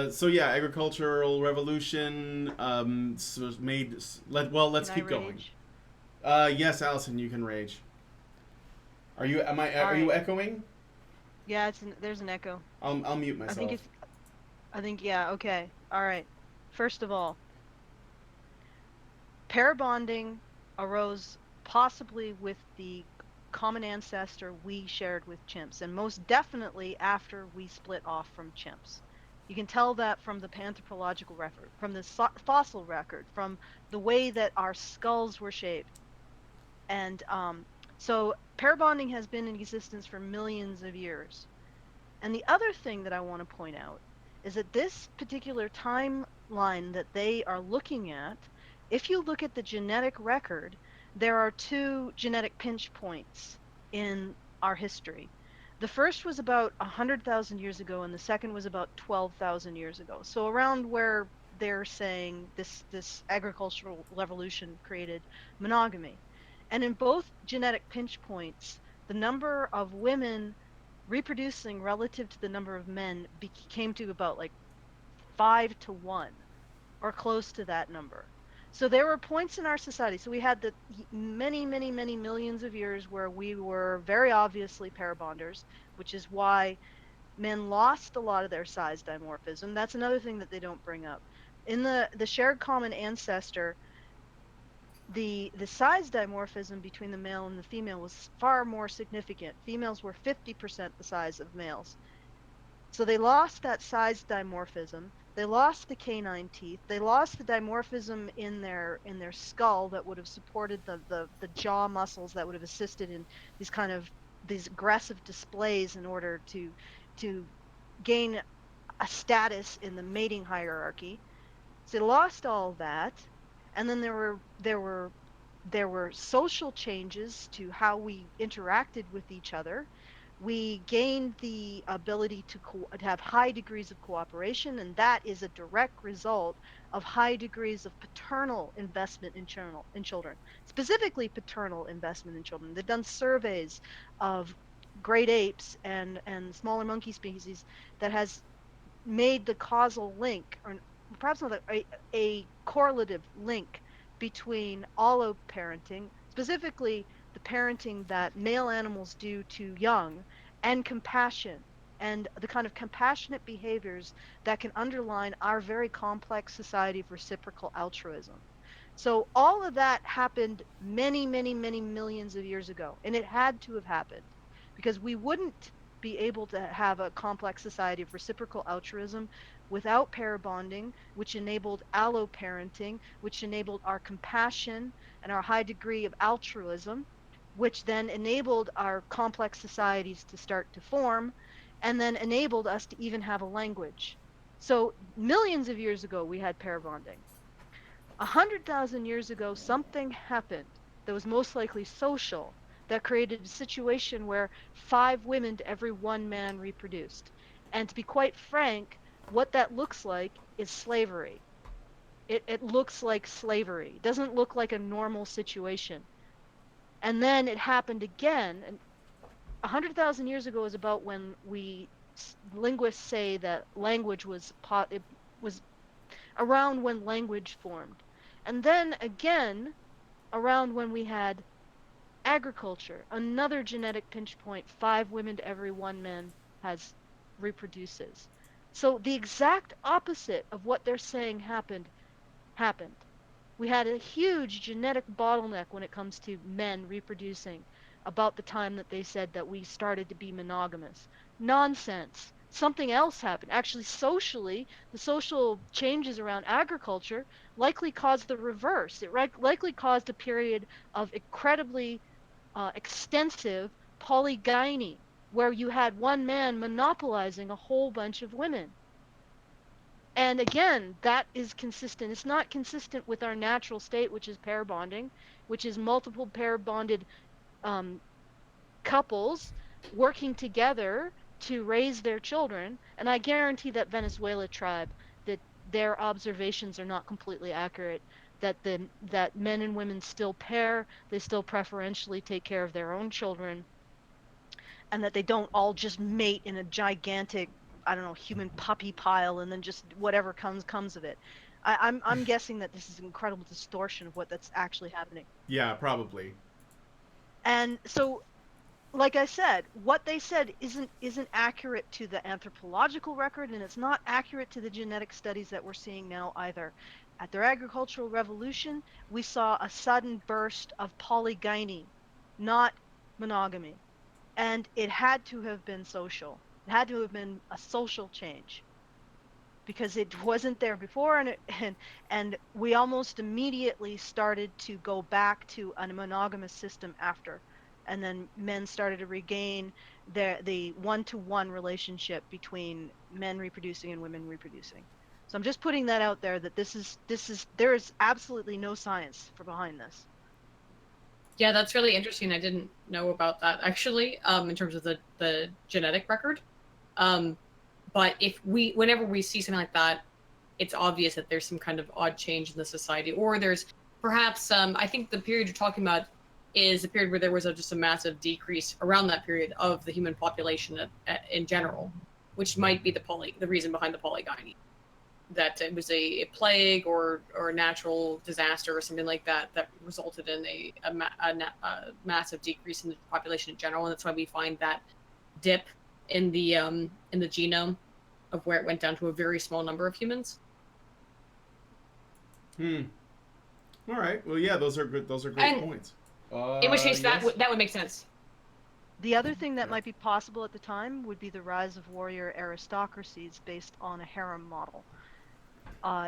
So yeah, agricultural revolution let's keep going. Yes, Allison, you can rage. Are you echoing? Yeah, there's an echo. I'll mute myself. I think yeah, okay. All right. First of all, pair bonding arose possibly with the common ancestor we shared with chimps, and most definitely after we split off from chimps. You can tell that from the anthropological record, from the fossil record, from the way that our skulls were shaped. And so pair bonding has been in existence for millions of years. And the other thing that I want to point out is that this particular timeline that they are looking at, if you look at the genetic record, there are two genetic pinch points in our history. The first was about 100,000 years ago, and the second was about 12,000 years ago. So around where they're saying this agricultural revolution created monogamy. And in both genetic pinch points, the number of women reproducing relative to the number of men came to about like 5 to 1 or close to that number. So there were points in our society. So we had the many millions of years where we were very obviously pair bonders, which is why men lost a lot of their size dimorphism. That's another thing that they don't bring up. In the shared common ancestor, the size dimorphism between the male and the female was far more significant. Females were 50% the size of males. So they lost that size dimorphism. They lost the canine teeth. They lost the dimorphism in their skull that would have supported the jaw muscles that would have assisted in these aggressive displays in order to gain a status in the mating hierarchy. So they lost all that. And then there were there were social changes to how we interacted with each other. We gained the ability to have high degrees of cooperation, and that is a direct result of high degrees of paternal investment in children, specifically paternal investment in children. They've done surveys of great apes and smaller monkey species that has made the causal link, or perhaps not a correlative link between alloparenting, specifically the parenting that male animals do to young, and compassion, and the kind of compassionate behaviors that can underline our very complex society of reciprocal altruism. So all of that happened many, many, many millions of years ago, and it had to have happened because we wouldn't be able to have a complex society of reciprocal altruism without pair bonding, which enabled alloparenting, which enabled our compassion and our high degree of altruism, which then enabled our complex societies to start to form, and then enabled us to even have a language. So millions of years ago, we had pair bonding. 100,000 years ago, something happened that was most likely social, that created a situation where 5 women to every 1 man reproduced. And to be quite frank, what that looks like is slavery. It looks like slavery. It doesn't look like a normal situation. And then it happened again. And 100,000 years ago is about when linguists say that language was around when language formed. And then again, around when we had agriculture, another genetic pinch point, 5 women to every 1 man reproduces. So the exact opposite of what they're saying happened. We had a huge genetic bottleneck when it comes to men reproducing about the time that they said that we started to be monogamous. Nonsense. Something else happened. Actually, socially, the social changes around agriculture likely caused the reverse. It likely caused a period of incredibly extensive polygyny, where you had 1 man monopolizing a whole bunch of women. And again, that is consistent. It's not consistent with our natural state, which is pair bonding, which is multiple pair bonded couples working together to raise their children. And I guarantee that Venezuela tribe, that their observations are not completely accurate, that men and women still pair, they still preferentially take care of their own children, and that they don't all just mate in a gigantic, I don't know, human puppy pile, and then just whatever comes of it. I'm guessing that this is an incredible distortion of what that's actually happening. Yeah, probably. And so, like I said, what they said isn't accurate to the anthropological record, and it's not accurate to the genetic studies that we're seeing now either. At their agricultural revolution, we saw a sudden burst of polygyny, not monogamy. And it had to have been social. It had to have been a social change, because it wasn't there before, and we almost immediately started to go back to a monogamous system after. And then men started to regain the one-to-one relationship between men reproducing and women reproducing. So I'm just putting that out there, that there is absolutely no science for behind this. Yeah, that's really interesting. I didn't know about that actually, in terms of the genetic record. But whenever we see something like that, it's obvious that there's some kind of odd change in the society, or there's perhaps, I think the period you're talking about is a period where there was just a massive decrease around that period of the human population in general, which might be the reason behind the polygyny. That it was a plague or a natural disaster or something like that resulted in a massive decrease in the population in general, and that's why we find that dip in the genome of where it went down to a very small number of humans. All right. Well, yeah, those are good. Those are great points. In which case, yes. that would make sense. The other thing that might be possible at the time would be the rise of warrior aristocracies based on a harem model.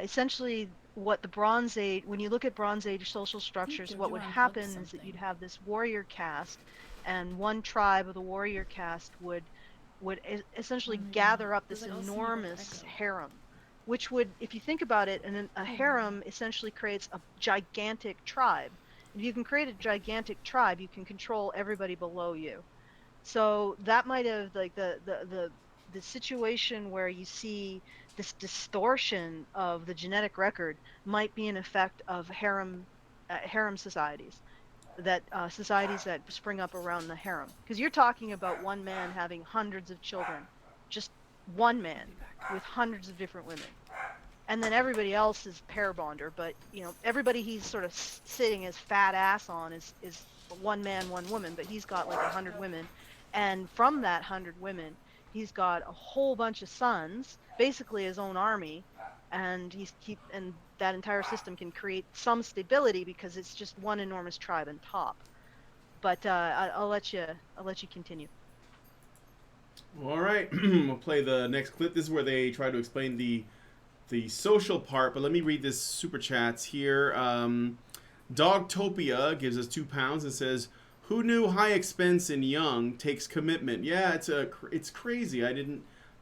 Essentially, what the Bronze Age, when you look at Bronze Age social structures, what would happen is that you'd have this warrior caste, and one tribe of the warrior caste would essentially gather up this enormous harem, which would, if you think about it, a harem essentially creates a gigantic tribe. If you can create a gigantic tribe, you can control everybody below you. So that might have like the situation where you see this distortion of the genetic record might be an effect of harem societies, that societies that spring up around the harem. Because you're talking about one man having hundreds of children, just one man with hundreds of different women. And then everybody else is pair bonder, but everybody he's sort of sitting his fat ass on is one man, one woman, but he's got like 100 women, and from that 100 women, he's got a whole bunch of sons, basically his own army, and and that entire system can create some stability because it's just one enormous tribe on top. But I'll let you continue. All right, we'll play the next clip. This is where they try to explain the social part, but let me read this super chats here. Dogtopia gives us £2 and says, "Who knew high expense and young takes commitment?" Yeah, it's crazy.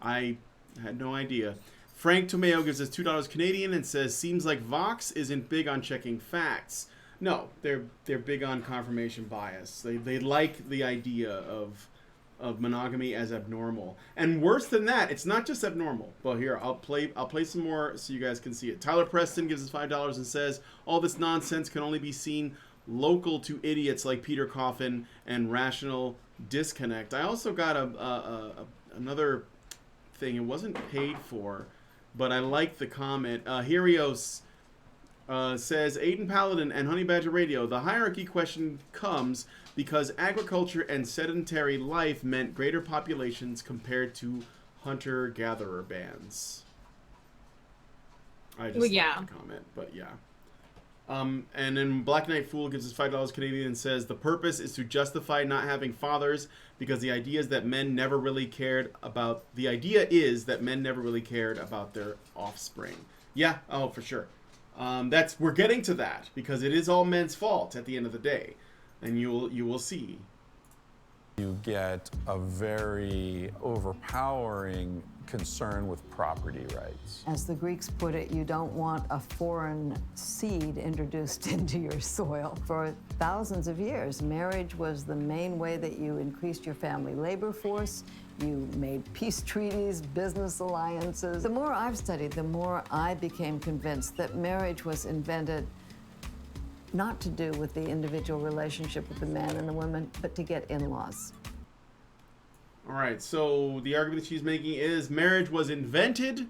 I had no idea. Frank Tomeo gives us $2 Canadian and says, "Seems like Vox isn't big on checking facts." No, they're big on confirmation bias. They like the idea of monogamy as abnormal, and worse than that, it's not just abnormal. But here, I'll play some more so you guys can see it. Tyler Preston gives us $5 and says, "All this nonsense can only be seen local to idiots like Peter Coffin and Rational Disconnect." I also got another thing. It wasn't paid for, but I like the comment. Herios says, "Aydin Paladin and Honey Badger Radio, the hierarchy question comes because agriculture and sedentary life meant greater populations compared to hunter-gatherer bands." I just like the comment, but yeah. And then Black Knight Fool gives us $5 Canadian and says, "The purpose is to justify not having fathers because the idea is that men never really cared about their offspring." Yeah, oh, for sure. We're getting to that because it is all men's fault at the end of the day, and you will see. You get a very overpowering concern with property rights. As the Greeks put it, you don't want a foreign seed introduced into your soil. For thousands of years, marriage was the main way that you increased your family labor force. You made peace treaties, business alliances. The more I've studied, the more I became convinced that marriage was invented not to do with the individual relationship with the man and the woman, but to get in-laws. All right, so the argument that she's making is marriage was invented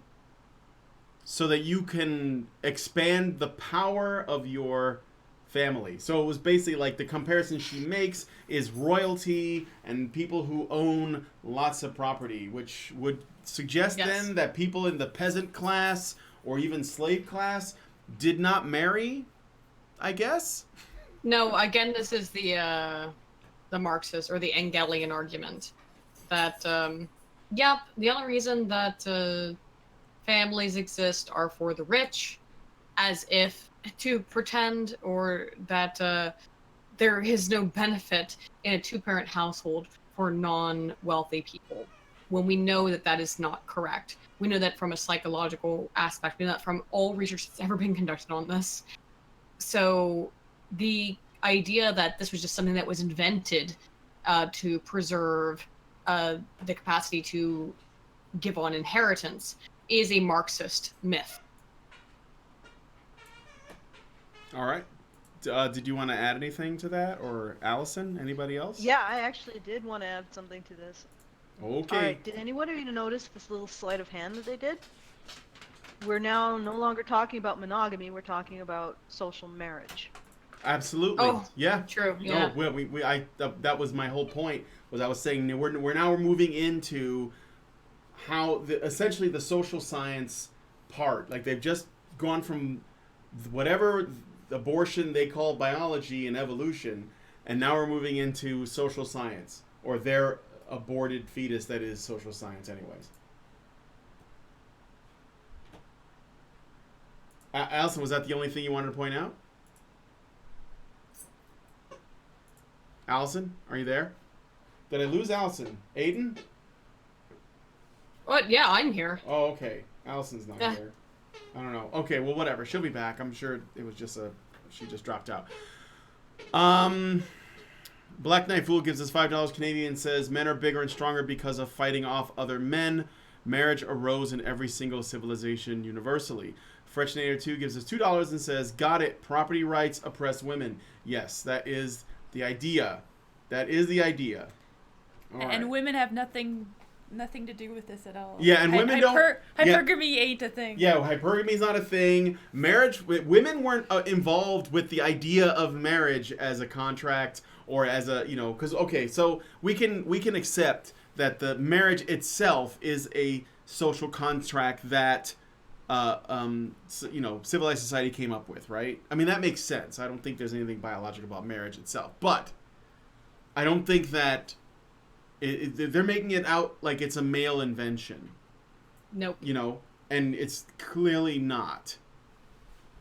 so that you can expand the power of your family. So it was basically like the comparison she makes is royalty and people who own lots of property, which would suggest then that people in the peasant class or even slave class did not marry, I guess? No, again, this is the Marxist or the Engelian argument that, the only reason that families exist are for the rich, as if to pretend or that there is no benefit in a two-parent household for non-wealthy people, when we know that that is not correct. We know that from a psychological aspect. We know that from all research that's ever been conducted on this. So the idea that this was just something that was invented to preserve the capacity to give on inheritance is a Marxist myth. All right. Did you want to add anything to that, or Allison? Anybody else? Yeah, I actually did want to add something to this. Okay. All right, did anyone of you notice this little sleight of hand that they did? We're now no longer talking about monogamy. We're talking about social marriage. Absolutely. Oh, yeah. True. Yeah. No, that was my whole point. Was I was saying we're now moving into how essentially the social science part. Like they've just gone from whatever abortion they call biology and evolution, and now we're moving into social science, or their aborted fetus that is social science anyways. Allison, was that the only thing you wanted to point out? Allison, are you there? Did I lose Allison? Aydin? What? Yeah, I'm here. Oh, okay. Allison's not here. I don't know. Okay, well, whatever. She'll be back. I'm sure it was just she just dropped out. Black Knight Fool gives us $5 Canadian, says men are bigger and stronger because of fighting off other men. Marriage arose in every single civilization universally. Freshnator 2 gives us $2 and says, got it, property rights oppress women. Yes, that is the idea. That is the idea. All And right. women have nothing to do with this at all. Yeah, and women don't... Hypergamy ain't a thing. Yeah, hypergamy is not a thing. Marriage... Women weren't involved with the idea of marriage as a contract or as a, because, okay, so we can accept that the marriage itself is a social contract that, civilized society came up with, right? I mean, that makes sense. I don't think there's anything biological about marriage itself. But I don't think that... they're making it out like it's a male invention. Nope. And it's clearly not.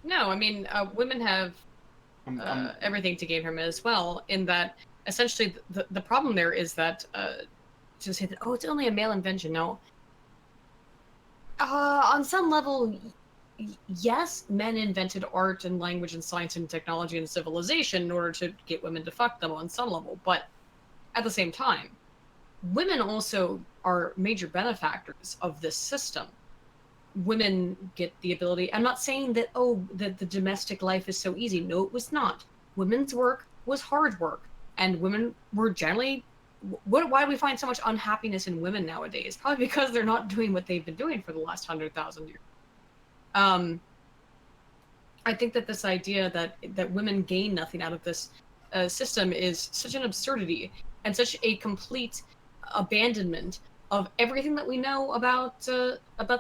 No, I mean, women have everything to gain from it as well, in that essentially the problem there is that to say that, oh, it's only a male invention. No. On some level, yes, men invented art and language and science and technology and civilization in order to get women to fuck them on some level, but at the same time, women also are major benefactors of this system. Women get the ability... I'm not saying that, that the domestic life is so easy. No, it was not. Women's work was hard work. And women were generally... Why do we find so much unhappiness in women nowadays? Probably because they're not doing what they've been doing for the last 100,000 years. I think that this idea that women gain nothing out of this system is such an absurdity and such a complete abandonment of everything that we know about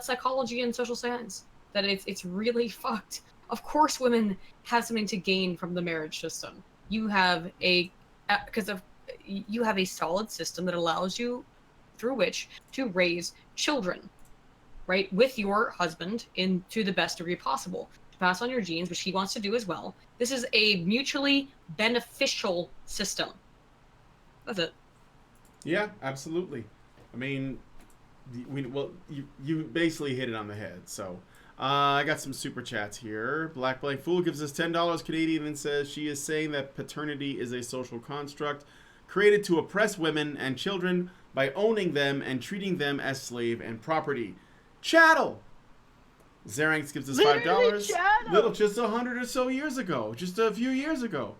psychology and social science, that it's really fucked. Of course women have something to gain from the marriage system. You have a solid system that allows you through which to raise children, right, with your husband to the best degree possible, to pass on your genes, which he wants to do as well. This is a mutually beneficial system. That's it. Yeah, absolutely. I mean, you basically hit it on the head. So I got some super chats here. Black Blank Fool gives us $10 Canadian and says she is saying that paternity is a social construct created to oppress women and children by owning them and treating them as slave and property. Chattel! Xeranx gives us $5. Little, just 100 or so years ago. Just a few years ago.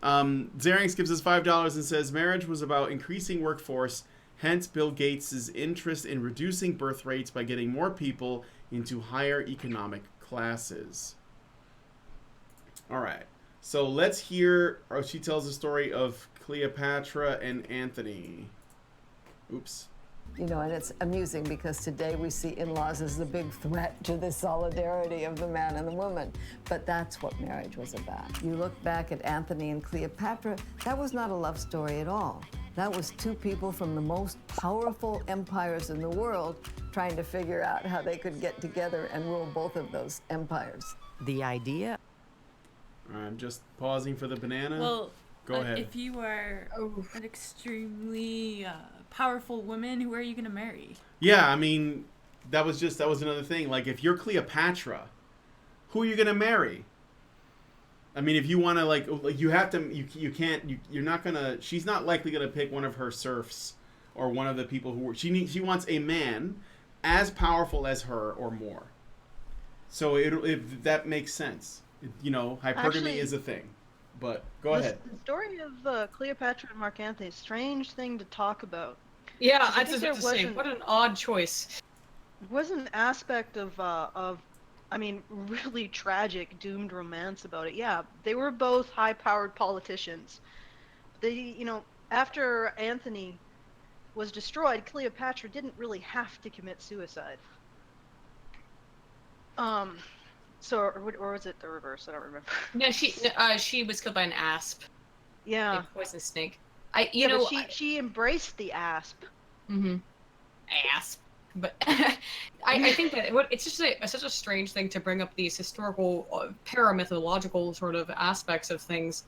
Xeranx gives us $5 and says marriage was about increasing workforce, hence Bill Gates' interest in reducing birth rates by getting more people into higher economic classes. All right. So let's hear, she tells the story of Cleopatra and Anthony. Oops. And it's amusing because today we see in-laws as the big threat to the solidarity of the man and the woman. But that's what marriage was about. You look back at Anthony and Cleopatra, that was not a love story at all. That was two people from the most powerful empires in the world trying to figure out how they could get together and rule both of those empires. The idea... I'm just pausing for the banana. Well, go ahead. If you are an extremely powerful woman, who are you going to marry? Yeah, I mean, that was another thing. Like, if you're Cleopatra, who are you going to marry? I mean, if you want to, you have to, you can't, you're not going to, she's not likely going to pick one of her serfs or one of the people who, she wants a man as powerful as her or more. So if that makes sense. Hypergamy Actually, is a thing. But go ahead. The story of Cleopatra and Mark Antony is a strange thing to talk about. Yeah, I just have to say, what an odd choice. There was an aspect of really tragic, doomed romance about it. Yeah, they were both high-powered politicians. They, after Anthony was destroyed, Cleopatra didn't really have to commit suicide. Or was it the reverse? I don't remember. No, she was killed by an asp. Yeah. A poisonous snake. She embraced the asp. Mm-hmm. Asp. But I think that it's just such a strange thing to bring up these historical, paramythological sort of aspects of things.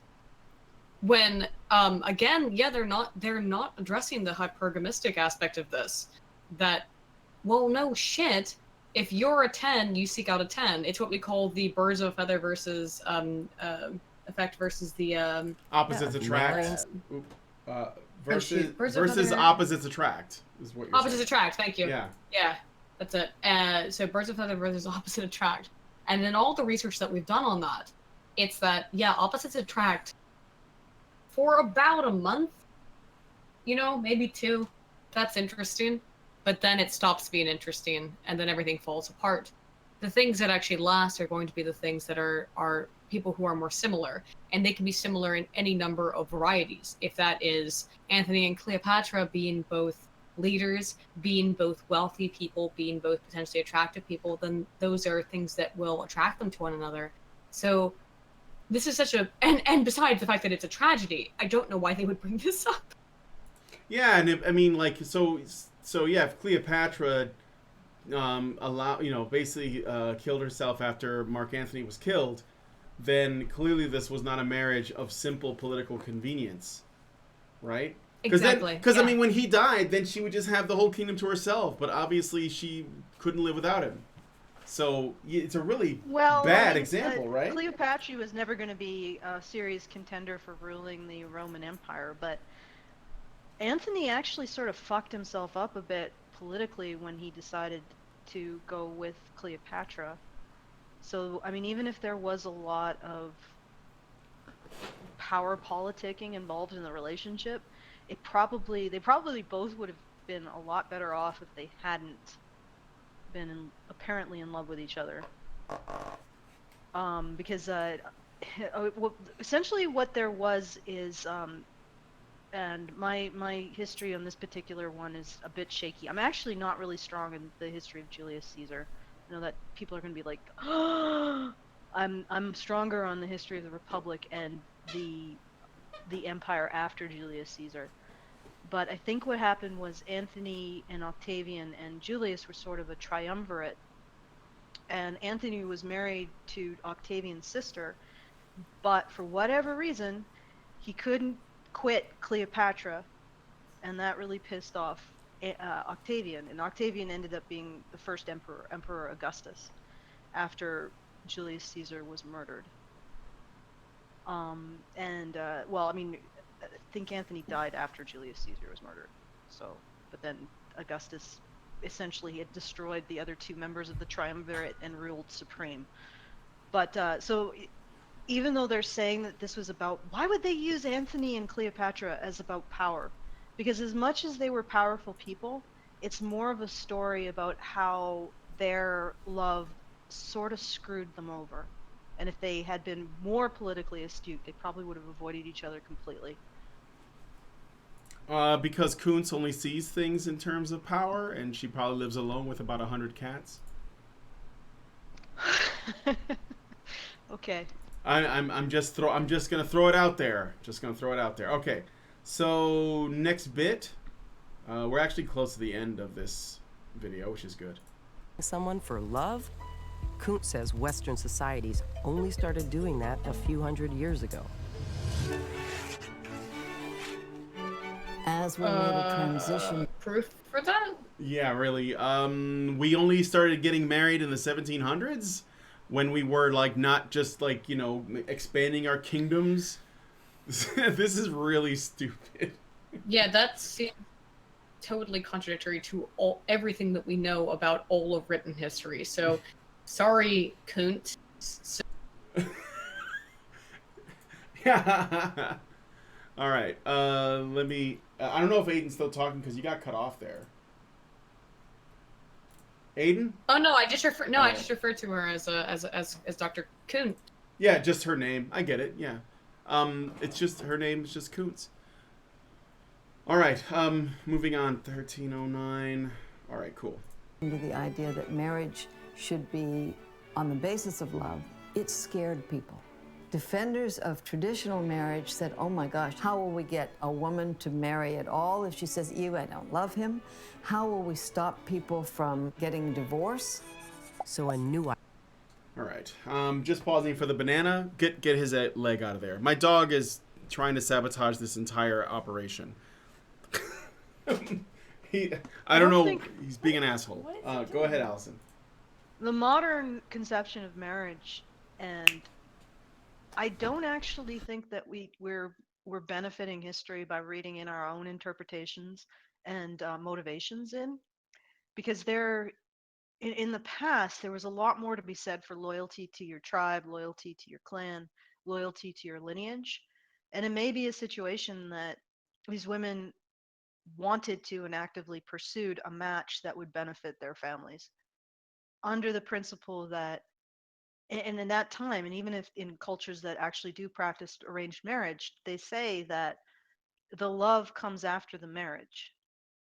When again, yeah, they're not addressing the hypergamistic aspect of this. That, well, no shit. If you're a 10, you seek out a 10. It's what we call the birds of a feather versus effect versus the Opposites attract. Versus Birds of a feather- opposites attract is what you're Opposites saying. attract. Thank you. Yeah. That's it. So birds of feather versus opposite attract, and in all the research that we've done on that, it's that opposites attract for about a month, maybe 2. That's interesting, but then it stops being interesting, and then everything falls apart. The things that actually last are going to be the things that are people who are more similar, and they can be similar in any number of varieties. If that is Antony and Cleopatra being both leaders, being both wealthy people, being both potentially attractive people, then those are things that will attract them to one another. So this is such a and besides the fact that it's a tragedy, I don't know why they would bring this up. Yeah, and if Cleopatra basically killed herself after Mark Antony was killed, then clearly this was not a marriage of simple political convenience, right? Exactly. Because when he died, then she would just have the whole kingdom to herself. But obviously, she couldn't live without him. So it's a really bad example, right? Cleopatra was never going to be a serious contender for ruling the Roman Empire, but Antony actually sort of fucked himself up a bit politically when he decided to go with Cleopatra. So, even if there was a lot of power politicking involved in the relationship, they probably both would have been a lot better off if they hadn't been apparently in love with each other. Because essentially what there was is, and my history on this particular one is a bit shaky. I'm actually not really strong in the history of Julius Caesar. I know that people are going to be like, I'm stronger on the history of the Republic and the empire after Julius Caesar. But I think what happened was Antony and Octavian and Julius were sort of a triumvirate, and Antony was married to Octavian's sister, but for whatever reason he couldn't quit Cleopatra, and that really pissed off Octavian, and Octavian ended up being the first Emperor Augustus after Julius Caesar was murdered. I think Antony died after Julius Caesar was murdered. So, but then Augustus essentially had destroyed the other 2 members of the triumvirate and ruled supreme. But so even though they're saying that this was about, why would they use Antony and Cleopatra as about power? Because as much as they were powerful people, it's more of a story about how their love sort of screwed them over. And if they had been more politically astute, they probably would have avoided each other completely. Because Kuntz only sees things in terms of power, and she probably lives alone with about 100 cats. Okay. I'm just gonna throw it out there. Okay. So next bit, we're actually close to the end of this video, which is good. Someone for love? Kuntz says Western societies only started doing that a few hundred years ago. As we made a transition. Proof for that? Yeah, really. We only started getting married in the 1700s, when we were not just expanding our kingdoms. This is really stupid. Yeah, that's totally contradictory to everything that we know about all of written history. So, sorry, Kunt. Yeah. All right. Let me. I don't know if Aydin's still talking because you got cut off there. Aydin? Oh no, I just referred to her as Dr. Kunt. Yeah, just her name. I get it. Yeah. It's just her name is just Kuntz. All right. Moving on. 1309. All right. Cool. Into the idea that marriage should be on the basis of love, it scared people. Defenders of traditional marriage said, oh my gosh, how will we get a woman to marry at all if she says, ew, I don't love him? How will we stop people from getting divorce? So a new... All right. Just pausing for the banana. Get his leg out of there. My dog is trying to sabotage this entire operation. I don't know. He's being an asshole. Go ahead, Allison. The modern conception of marriage and I don't actually think that we're benefiting history by reading in our own interpretations and motivations in, because in the past there was a lot more to be said for loyalty to your tribe, loyalty to your clan, loyalty to your lineage, and it may be a situation that these women wanted to and actively pursued a match that would benefit their families under the principle that, and in that time, and even if in cultures that actually do practice arranged marriage, they say that the love comes after the marriage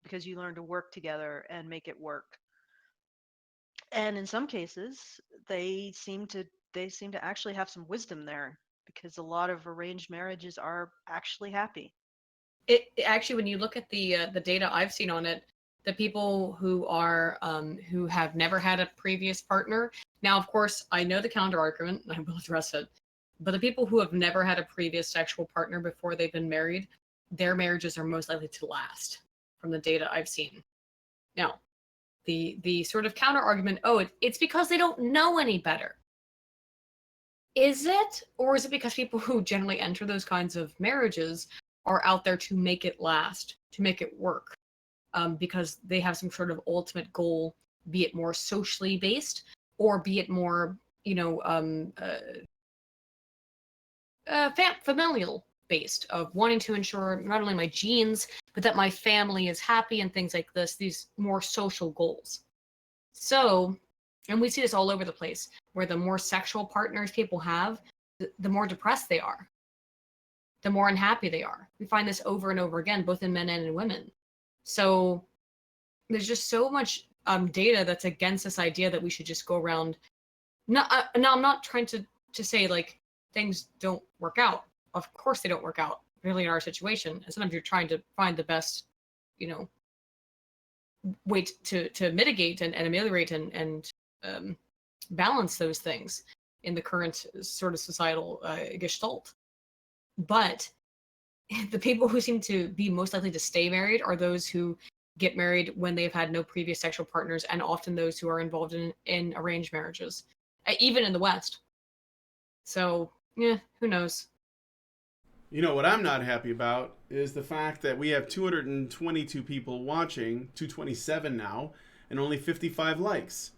because you learn to work together and make it work. And in some cases, they seem to actually have some wisdom there, because a lot of arranged marriages are actually happy. Actually, when you look at the data I've seen on it, the people who are who have never had a previous partner. Now, of course, I know the counter argument, and I will address it. But the people who have never had a previous sexual partner before they've been married, their marriages are most likely to last, from the data I've seen. Now, the sort of counter argument, oh, it's because they don't know any better. Is it? Or is it because people who generally enter those kinds of marriages are out there to make it last, to make it work, because they have some sort of ultimate goal, be it more socially based or be it more, familial based, of wanting to ensure not only my genes, but that my family is happy and things like this, these more social goals. So, and we see this all over the place, where the more sexual partners people have, the more depressed they are, the more unhappy they are. We find this over and over again, both in men and in women. So there's just so much data that's against this idea that we should just go around. No, I'm not trying to say like things don't work out. Of course they don't work out, really, in our situation. And sometimes you're trying to find the best, way to mitigate and ameliorate and balance those things in the current sort of societal gestalt. But the people who seem to be most likely to stay married are those who get married when they've had no previous sexual partners, and often those who are involved in arranged marriages, even in the West. So, yeah, who knows? You know what I'm not happy about is the fact that we have 222 people watching, 227 now, and only 55 likes.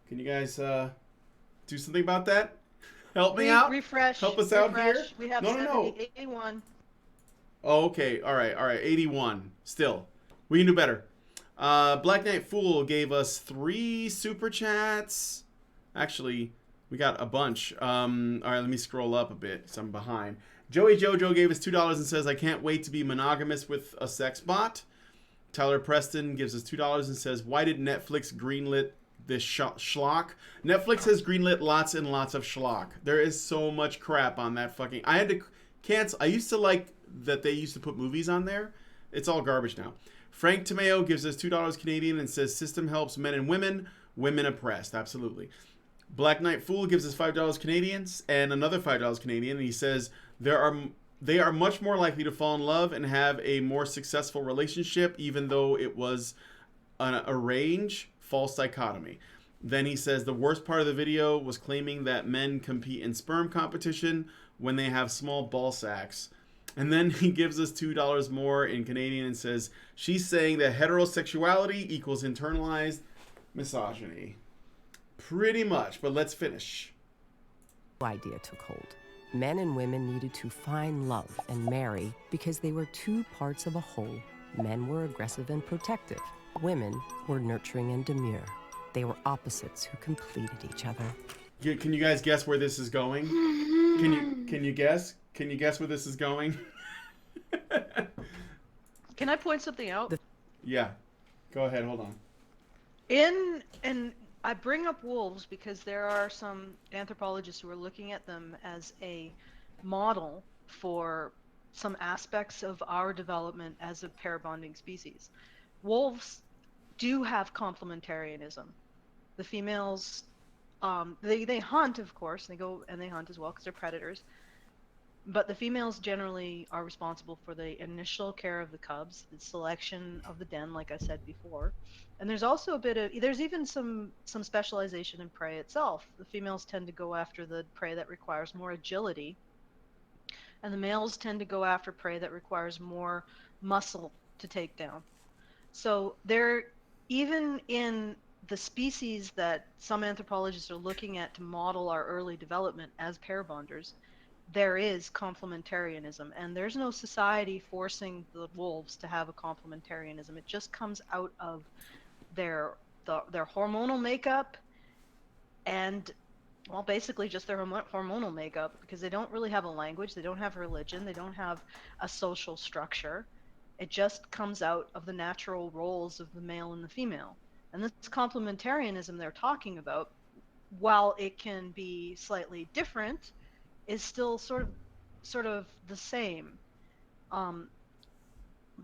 Can you guys do something about that? Help me out? Refresh. Help us out here? We have No. 81. Oh, okay. All right. 81. Still. We can do better. Black Knight Fool gave us 3 super chats. Actually, we got a bunch. All right, let me scroll up a bit because I'm behind. Joey Jojo gave us $2 and says, I can't wait to be monogamous with a sex bot. Tyler Preston gives us $2 and says, why did Netflix greenlit this schlock? Netflix has greenlit lots and lots of schlock. There is so much crap on that fucking... I had to cancel. I used to like that they used to put movies on there. It's all garbage now. Frank Tomeo gives us $2 Canadian and says, system helps men and women oppressed. Absolutely. Black Knight Fool gives us $5 Canadian and another $5 Canadian, and he says, they are much more likely to fall in love and have a more successful relationship, even though it was an arranged false dichotomy. Then he says the worst part of the video was claiming that men compete in sperm competition when they have small ball sacks. And then he gives us $2 more in Canadian and says, she's saying that heterosexuality equals internalized misogyny. Pretty much, but let's finish. Idea took hold. Men and women needed to find love and marry because they were 2 parts of a whole. Men were aggressive and protective. Women were nurturing and demure. They were opposites who completed each other. Can you guys guess where this is going? Can you guess? Can you guess where this is going? Can I point something out? Yeah. Go ahead, hold on. And I bring up wolves because there are some anthropologists who are looking at them as a model for some aspects of our development as a pair bonding species. Wolves do have complementarianism. The females, they hunt, of course. They go and they hunt as well because they're predators. But the females generally are responsible for the initial care of the cubs, the selection of the den, like I said before. And there's also there's even some specialization in prey itself. The females tend to go after the prey that requires more agility, and the males tend to go after prey that requires more muscle to take down. So they're even in the species that some anthropologists are looking at to model our early development as pair bonders, there is complementarianism, and there's no society forcing the wolves to have a complementarianism. It just comes out of their hormonal makeup and, well, basically just their hormonal makeup, because they don't really have a language, they don't have religion, they don't have a social structure. It just comes out of the natural roles of the male and the female. And this complementarianism they're talking about, while it can be slightly different, is still sort of the same.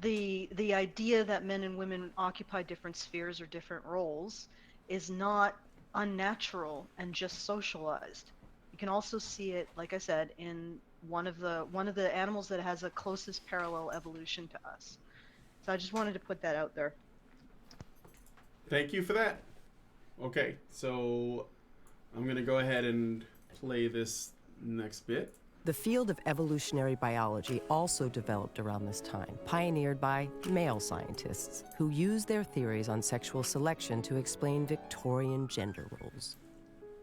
The idea that men and women occupy different spheres or different roles is not unnatural and just socialized. You can also see it, like I said, in one of the animals that has a closest parallel evolution to us. So I just wanted to put that out there. Thank you for that. Okay, so I'm going to go ahead and play this next bit. The field of evolutionary biology also developed around this time, pioneered by male scientists who used their theories on sexual selection to explain Victorian gender roles.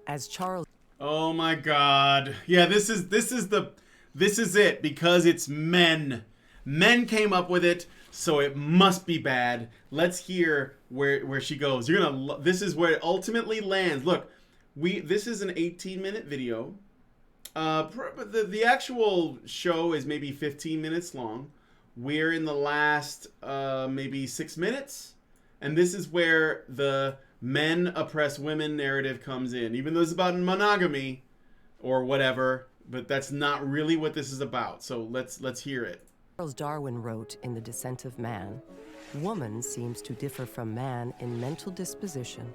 As Charles... Oh my God. Yeah, this is it, because it's men. Men came up with it, so it must be bad. Let's hear where she goes. You're gonna this is where it ultimately lands. Look, this is an 18-minute video. The actual show is maybe 15 minutes long. We're in the last maybe 6 minutes, and this is where the men oppress women narrative comes in. Even though it's about monogamy or whatever, but that's not really what this is about. So let's hear it. Charles Darwin wrote in The Descent of Man, "Woman seems to differ from man in mental disposition,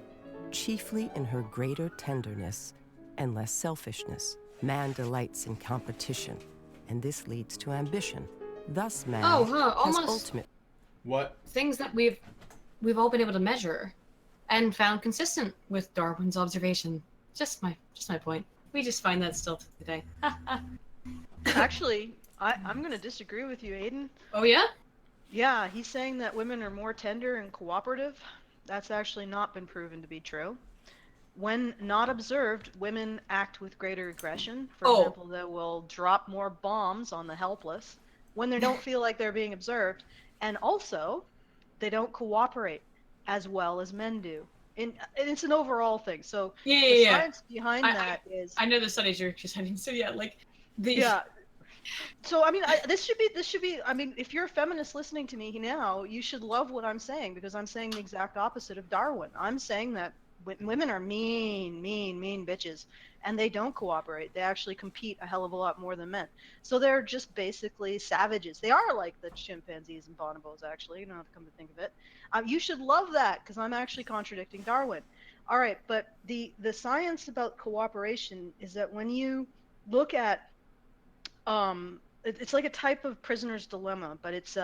chiefly in her greater tenderness and less selfishness. Man delights in competition, and this leads to ambition. Thus man has almost ultimate..." What? Things that we've all been able to measure and found consistent with Darwin's observation. Just my point. We just find that still today. Actually, I'm going to disagree with you, Aydin. Oh, yeah? Yeah, he's saying that women are more tender and cooperative. That's actually not been proven to be true. When not observed, women act with greater aggression. For example, they will drop more bombs on the helpless when they don't feel like they're being observed. And also, they don't cooperate as well as men do. And it's an overall thing. So the science behind that is... I know the studies you're citing. So yeah, like the... Yeah. So I mean, this should be. I mean, if you're a feminist listening to me now, you should love what I'm saying, because I'm saying the exact opposite of Darwin. I'm saying that women are mean bitches, and they don't cooperate. They actually compete a hell of a lot more than men. So they're just basically savages. They are like the chimpanzees and bonobos, actually. You don't have to come to think of it. You should love that, because I'm actually contradicting Darwin. All right, but the science about cooperation is that when you look at it's like a type of prisoner's dilemma, but it's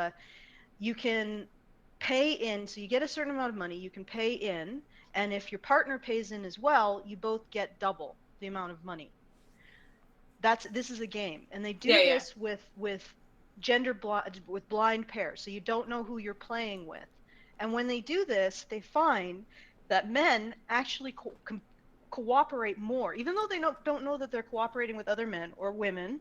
you can pay in, so you get a certain amount of money, you can pay in, and if your partner pays in as well, you both get double the amount of money. This is a game, and they do this with blind pairs, so you don't know who you're playing with. And when they do this, they find that men actually cooperate more, even though they don't know that they're cooperating with other men or women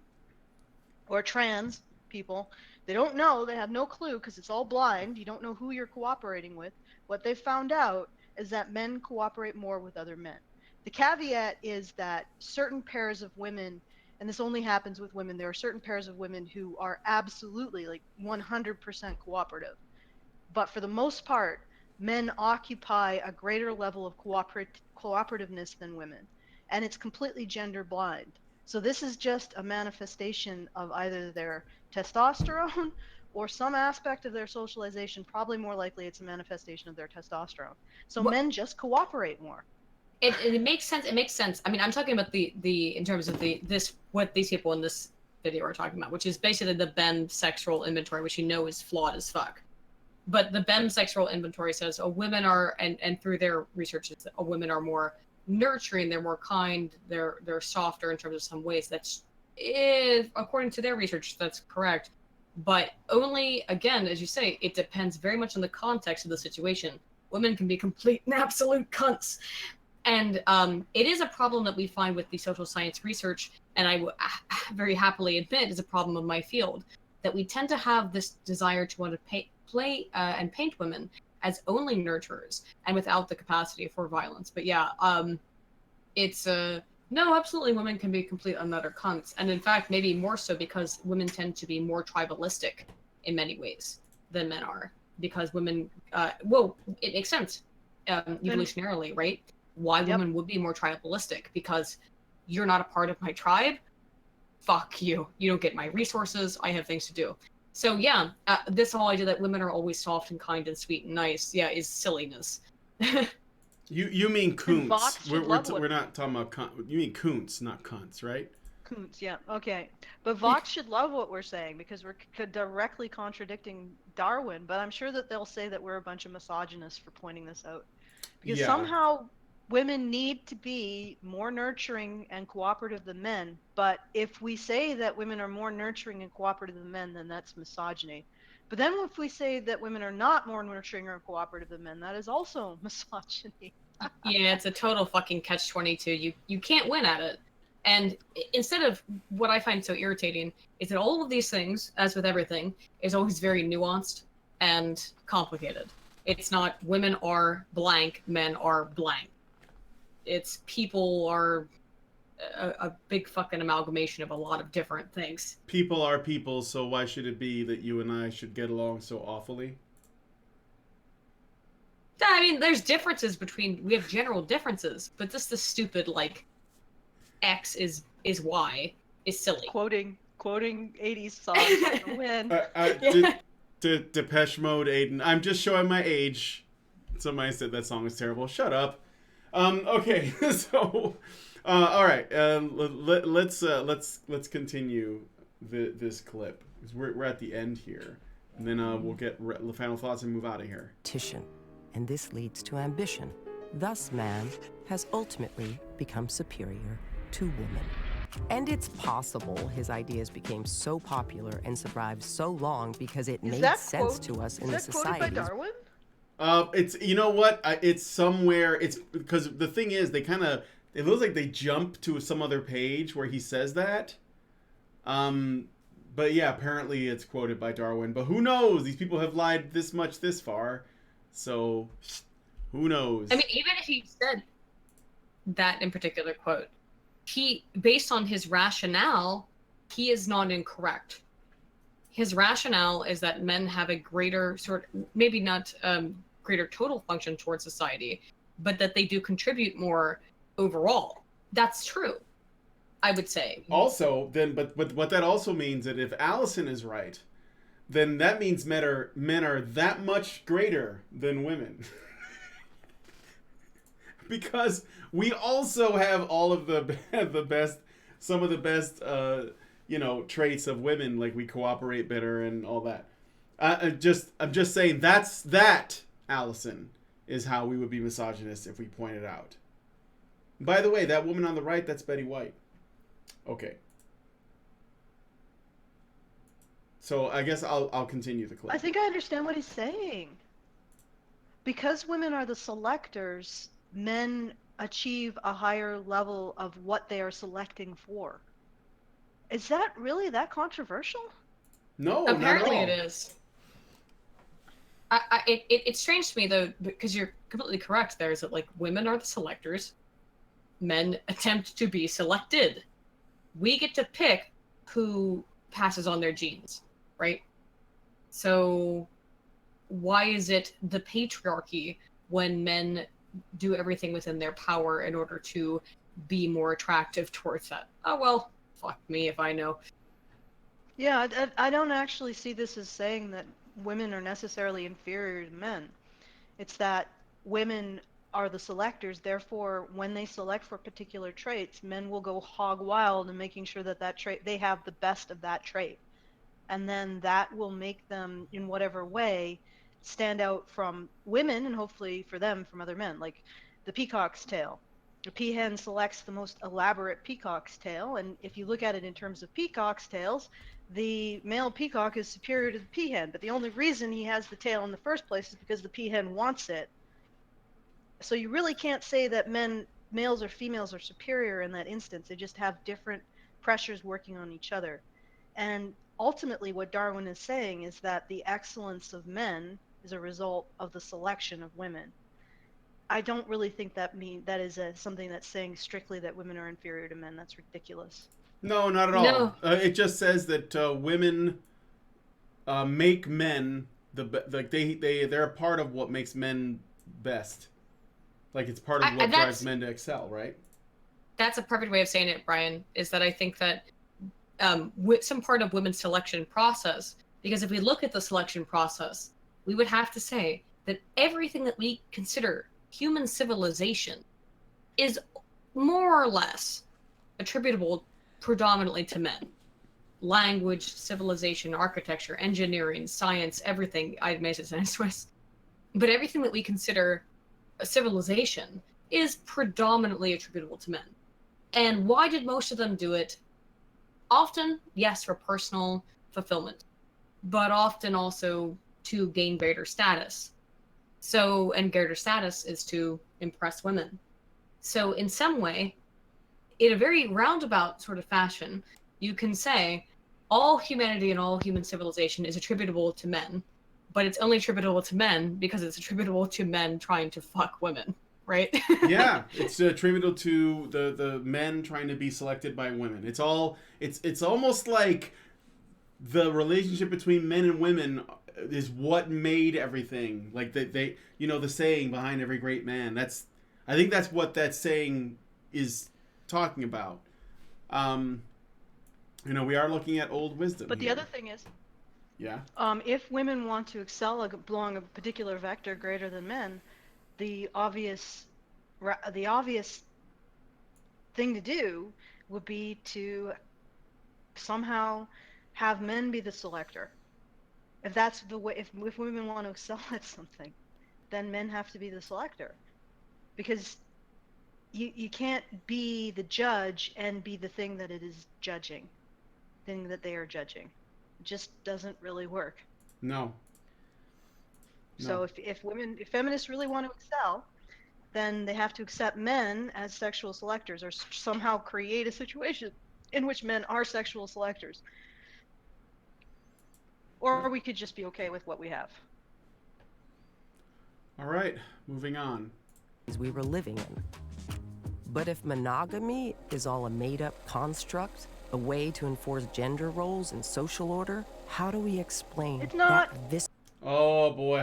or trans people. They don't know, they have no clue, because it's all blind. You don't know who you're cooperating with. What they've found out is that men cooperate more with other men. The caveat is that certain pairs of women, and this only happens with women, there are certain pairs of women who are absolutely like 100% cooperative. But for the most part, men occupy a greater level of cooperativeness than women. And it's completely gender blind. So this is just a manifestation of either their testosterone or some aspect of their socialization. Probably more likely it's a manifestation of their testosterone. So men just cooperate more. It makes sense. It makes sense. I mean, I'm talking about the in terms of what these people in this video are talking about, which is basically the BEM sexual inventory, which you know is flawed as fuck. But the BEM sexual inventory says women are, and through their research, women are more nurturing, they're more kind, they're softer in terms of some ways. That's if according to their research, that's correct. But only, again, as you say, it depends very much on the context of the situation. Women can be complete and absolute cunts. And it is a problem that we find with the social science research, and I very happily admit is a problem of my field, that we tend to have this desire to want to play and paint women as only nurturers and without the capacity for violence. But yeah, it's no, absolutely, women can be complete and utter cunts, and in fact, maybe more so because women tend to be more tribalistic in many ways than men are. Because women, well, it makes sense evolutionarily, right? Why women would be more tribalistic, because you're not a part of my tribe. Fuck you. You don't get my resources. I have things to do. So yeah, this whole idea that women are always soft and kind and sweet and nice, yeah, is silliness. You mean And Vox coons? should love what- We're not talking about you mean coons, not cunts, right? Kuntz, yeah, okay. But Vox should love what we're saying because we're directly contradicting Darwin, but I'm sure that they'll say that we're a bunch of misogynists for pointing this out. Because somehow women need to be more nurturing and cooperative than men, but if we say that women are more nurturing and cooperative than men, then that's misogyny. But then if we say that women are not more nurturing or cooperative than men, that is also misogyny. Yeah, it's a total fucking catch-22. You can't win at it. And instead of what I find so irritating is that all of these things, as with everything, is always very nuanced and complicated. It's not women are blank, men are blank. It's people are a big fucking amalgamation of a lot of different things. People are people, so why should it be that you and I should get along so awfully? Yeah, I mean, there's differences we have general differences, but just the stupid, like, X is Y is silly. Quoting 80s songs to win. Depeche Mode, Aydin. I'm just showing my age. Somebody said that song is terrible. Shut up. Okay, so all right. Let's continue this clip. We're at the end here, and then we'll get final thoughts and move out of here. And this leads to ambition. Thus, man has ultimately become superior to woman. And it's possible his ideas became so popular and survived so long because it made sense to us in the society. Is that quoted by Darwin? It's, you know what? It's somewhere. It's because the thing is, it looks like they jump to some other page where he says that. But yeah, apparently it's quoted by Darwin. But who knows? These people have lied this much this far. So, who knows? I mean, even if he said that in particular quote, based on his rationale, he is not incorrect. His rationale is that men have a greater maybe not greater total function towards society, but that they do contribute more overall. That's true, I would say. Also, but what that also means that if Allison is right, then that means men are that much greater than women. Because we also have all of some of the best traits of women, like we cooperate better and all that. I'm just saying that Allison is how we would be misogynist if we pointed out. By the way, that woman on the right, that's Betty White. Okay. So I guess I'll continue the clip. I think I understand what he's saying. Because women are the selectors, men achieve a higher level of what they are selecting for. Is that really that controversial? No, apparently not at all. It is. It's strange to me though, because you're completely correct. There is that like women are the selectors, men attempt to be selected. We get to pick who passes on their genes, right? So why is it the patriarchy when men do everything within their power in order to be more attractive towards that? Oh well, fuck me if I know. Yeah, I don't actually see this as saying that women are necessarily inferior to men. It's that women are the selectors, therefore when they select for particular traits, men will go hog wild in making sure that trait, they have the best of that trait. And then that will make them, in whatever way, stand out from women and hopefully for them from other men, like the peacock's tail. The peahen selects the most elaborate peacock's tail, and if you look at it in terms of peacock's tails, the male peacock is superior to the peahen, but the only reason he has the tail in the first place is because the peahen wants it. So you really can't say that males or females are superior in that instance. They just have different pressures working on each other. And ultimately what Darwin is saying is that the excellence of men is a result of the selection of women. I don't really think that is something that's saying strictly that women are inferior to men. That's ridiculous. No, not at all. It just says that women make men they're a part of what makes men best. Like it's part of what drives men to excel, right? That's a perfect way of saying it, Brian. Is that I think that some part of women's selection process, because if we look at the selection process, we would have to say that everything that we consider human civilization is more or less attributable predominantly to men. Language, civilization, architecture, engineering, science, everything. I made it sound Swiss. But everything that we consider a civilization is predominantly attributable to men. And why did most of them do it? Often, yes, for personal fulfillment, but often also to gain greater status. So, and greater status is to impress women. So in some way, in a very roundabout sort of fashion, you can say all humanity and all human civilization is attributable to men, but it's only attributable to men because it's attributable to men trying to fuck women, right? Yeah, it's attributable to the men trying to be selected by women. It's almost like the relationship between men and women is what made everything. Like they the saying behind every great man. I think that's what that saying is talking about. We are looking at old wisdom. But the other thing is, if women want to excel along a particular vector greater than men, the obvious thing to do would be to somehow have men be the selector. If that's the way, if women want to excel at something, then men have to be the selector, because you can't be the judge and be the thing that it is judging, thing that they are judging. It just doesn't really work. No. So if feminists really want to excel, then they have to accept men as sexual selectors, or somehow create a situation in which men are sexual selectors. Or we could just be okay with what we have. All right, moving on. We were living in. But if monogamy is all a made-up construct, a way to enforce gender roles and social order, how do we explain it's not that this? Oh boy,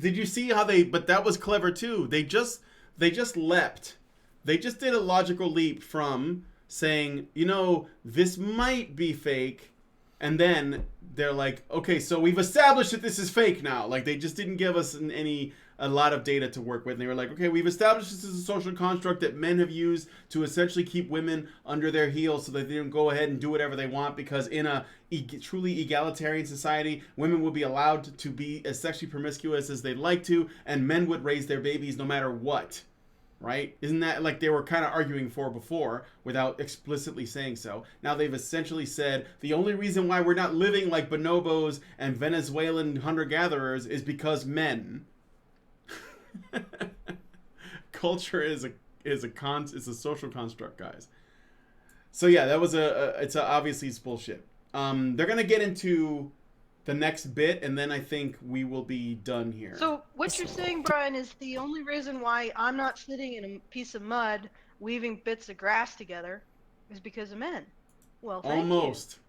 did you see how but that was clever too. They just leapt. They just did a logical leap from saying, this might be fake, and then they're like, okay, so we've established that this is fake now. Like, they just didn't give us a lot of data to work with. And they were like, okay, we've established this is a social construct that men have used to essentially keep women under their heels so that they don't go ahead and do whatever they want, because in a truly egalitarian society, women would be allowed to be as sexually promiscuous as they'd like to, and men would raise their babies no matter what. Right? Isn't that like they were kind of arguing for before without explicitly saying so? Now they've essentially said the only reason why we're not living like bonobos and Venezuelan hunter-gatherers is because men. Culture is a social construct, guys. So yeah, that was obviously it's bullshit. They're gonna get into the next bit, and then I think we will be done here. So what you're saying, Brian, is the only reason why I'm not sitting in a piece of mud weaving bits of grass together is because of men. Well, thank almost.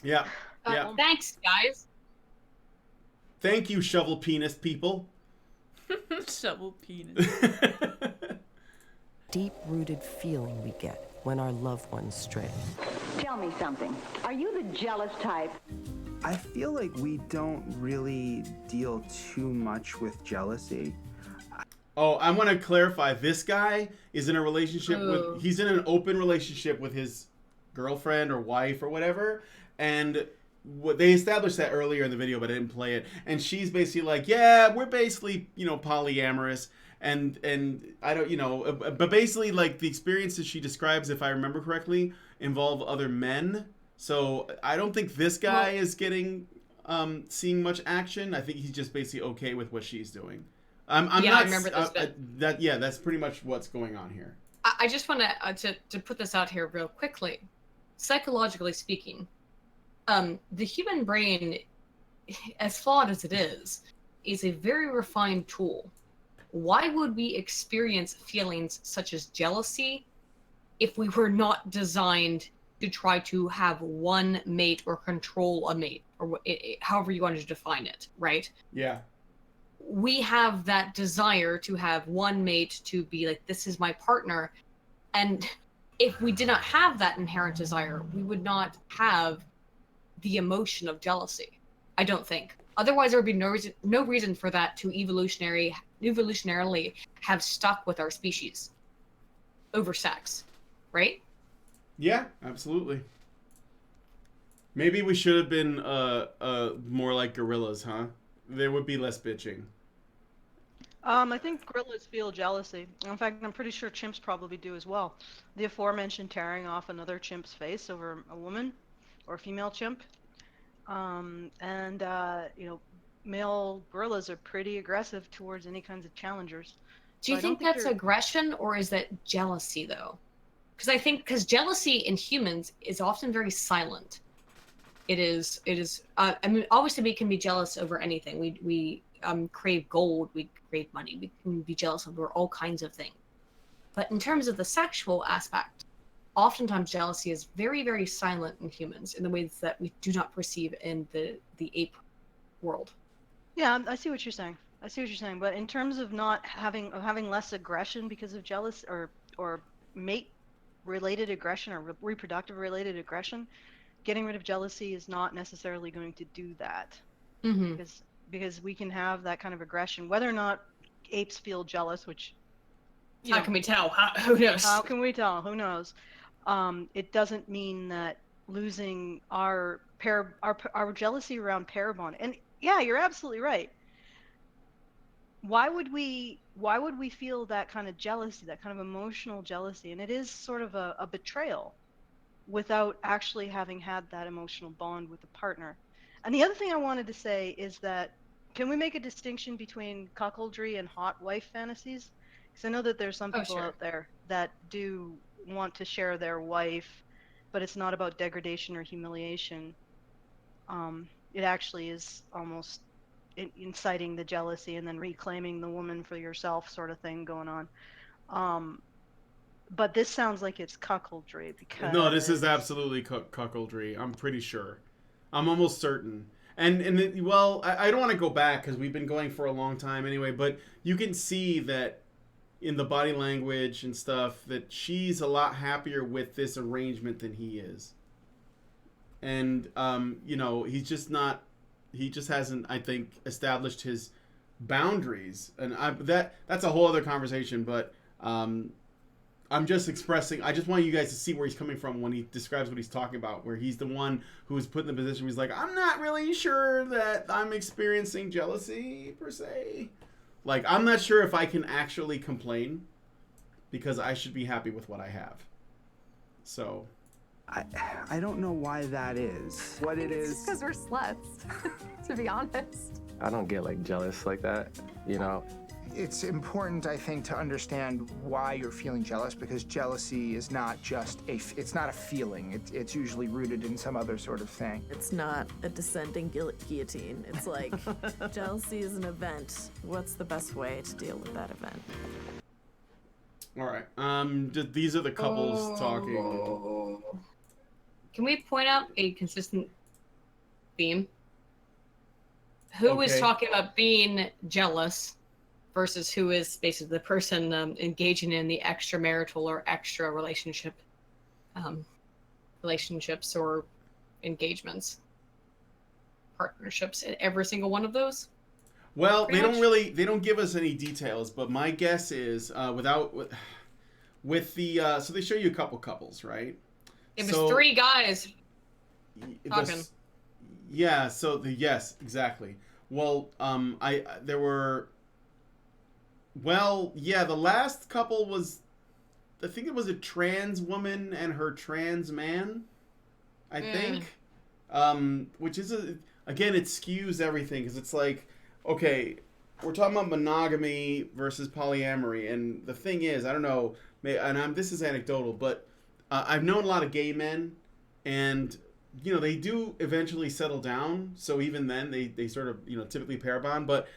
You. Yeah. Yeah. Thanks, guys. Thank you, shovel penis people. Shovel penis. Deep-rooted feeling we get when our loved ones stray. Tell me something. Are you the jealous type? I feel like we don't really deal too much with jealousy. Oh, I want to clarify. This guy is in a relationship he's in an open relationship with his girlfriend or wife or whatever. And what they established that earlier in the video, but I didn't play it. And she's basically like, yeah, we're basically, polyamorous. And I don't, but basically, like, the experiences she describes, if I remember correctly, involve other men. So I don't think this guy is getting, seeing much action. I think he's just basically okay with what she's doing. I'm not, I remember this bit. That's pretty much what's going on here. I just want to put this out here real quickly. Psychologically speaking, the human brain, as flawed as it is a very refined tool. Why would we experience feelings such as jealousy if we were not designed to try to have one mate or control a mate, or however you wanted to define it, right? Yeah. We have that desire to have one mate, to be like, this is my partner. And if we did not have that inherent desire, we would not have the emotion of jealousy, I don't think. Otherwise, there would be no reason for that to evolutionarily have stuck with our species over sex, right? Yeah, absolutely. Maybe we should have been more like gorillas, huh? There would be less bitching. I think gorillas feel jealousy. In fact, I'm pretty sure chimps probably do as well. The aforementioned tearing off another chimp's face over a woman or a female chimp. Male gorillas are pretty aggressive towards any kinds of challengers. Do you think that's aggression, or is that jealousy, though? Because jealousy in humans is often very silent. It is. Obviously we can be jealous over anything. We crave gold, we crave money, we can be jealous over all kinds of things. But in terms of the sexual aspect, oftentimes jealousy is very, very silent in humans in the ways that we do not perceive in the ape world. Yeah, I see what you're saying. But in terms of not having less aggression because of jealous or mate related aggression or reproductive related aggression, getting rid of jealousy is not necessarily going to do that. Mm-hmm. Because we can have that kind of aggression, whether or not apes feel jealous, which how can we tell? Who knows? How can we tell? Who knows? It doesn't mean that losing our jealousy around pair bond. And yeah, you're absolutely right. Why would we feel that kind of jealousy, that kind of emotional jealousy? And it is sort of a betrayal without actually having had that emotional bond with the partner. And the other thing I wanted to say is that, can we make a distinction between cuckoldry and hot wife fantasies? Because I know that there's some people out there that do want to share their wife, but it's not about degradation or humiliation. It actually is almost inciting the jealousy and then reclaiming the woman for yourself sort of thing going on. But this sounds like it's cuckoldry because... No, this is absolutely cuckoldry. I'm pretty sure. I'm almost certain. And I don't want to go back because we've been going for a long time anyway, but you can see that in the body language and stuff that she's a lot happier with this arrangement than he is. And, he's just not... He just hasn't, I think, established his boundaries. And that's a whole other conversation, but... I'm just expressing, I just want you guys to see where he's coming from when he describes what he's talking about, where he's the one who's put in the position where he's like, I'm not really sure that I'm experiencing jealousy, per se. Like, I'm not sure if I can actually complain, because I should be happy with what I have. So... I don't know why that is. What it is... It's because we're sluts, to be honest. I don't get, jealous like that, It's important, I think, to understand why you're feeling jealous, because jealousy is not just it's not a feeling. It's usually rooted in some other sort of thing. It's not a descending guillotine. It's like, jealousy is an event. What's the best way to deal with that event? All right. These are the couples talking. Can we point out a consistent theme? Who is talking about being jealous versus who is basically the person engaging in the extramarital or extra relationships or engagements, partnerships in every single one of those? Well, they don't give us any details, but my guess is so they show you a couple couples, right? It was 3 guys talking. Yeah. So yes, exactly. Well, there were. Well, yeah, the last couple was, I think it was a trans woman and her trans man. I think, which is again, it skews everything because it's like, okay, we're talking about monogamy versus polyamory, and the thing is, I don't know, this is anecdotal, but I've known a lot of gay men, and they do eventually settle down. So even then, they sort of typically pair bond, but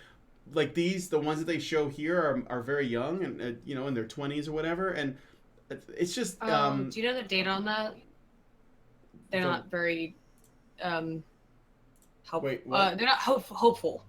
like the ones that they show here are very young and in their 20s or whatever, and it's just. Do you know the data on that? They're not very. Wait, what? They're not hopeful.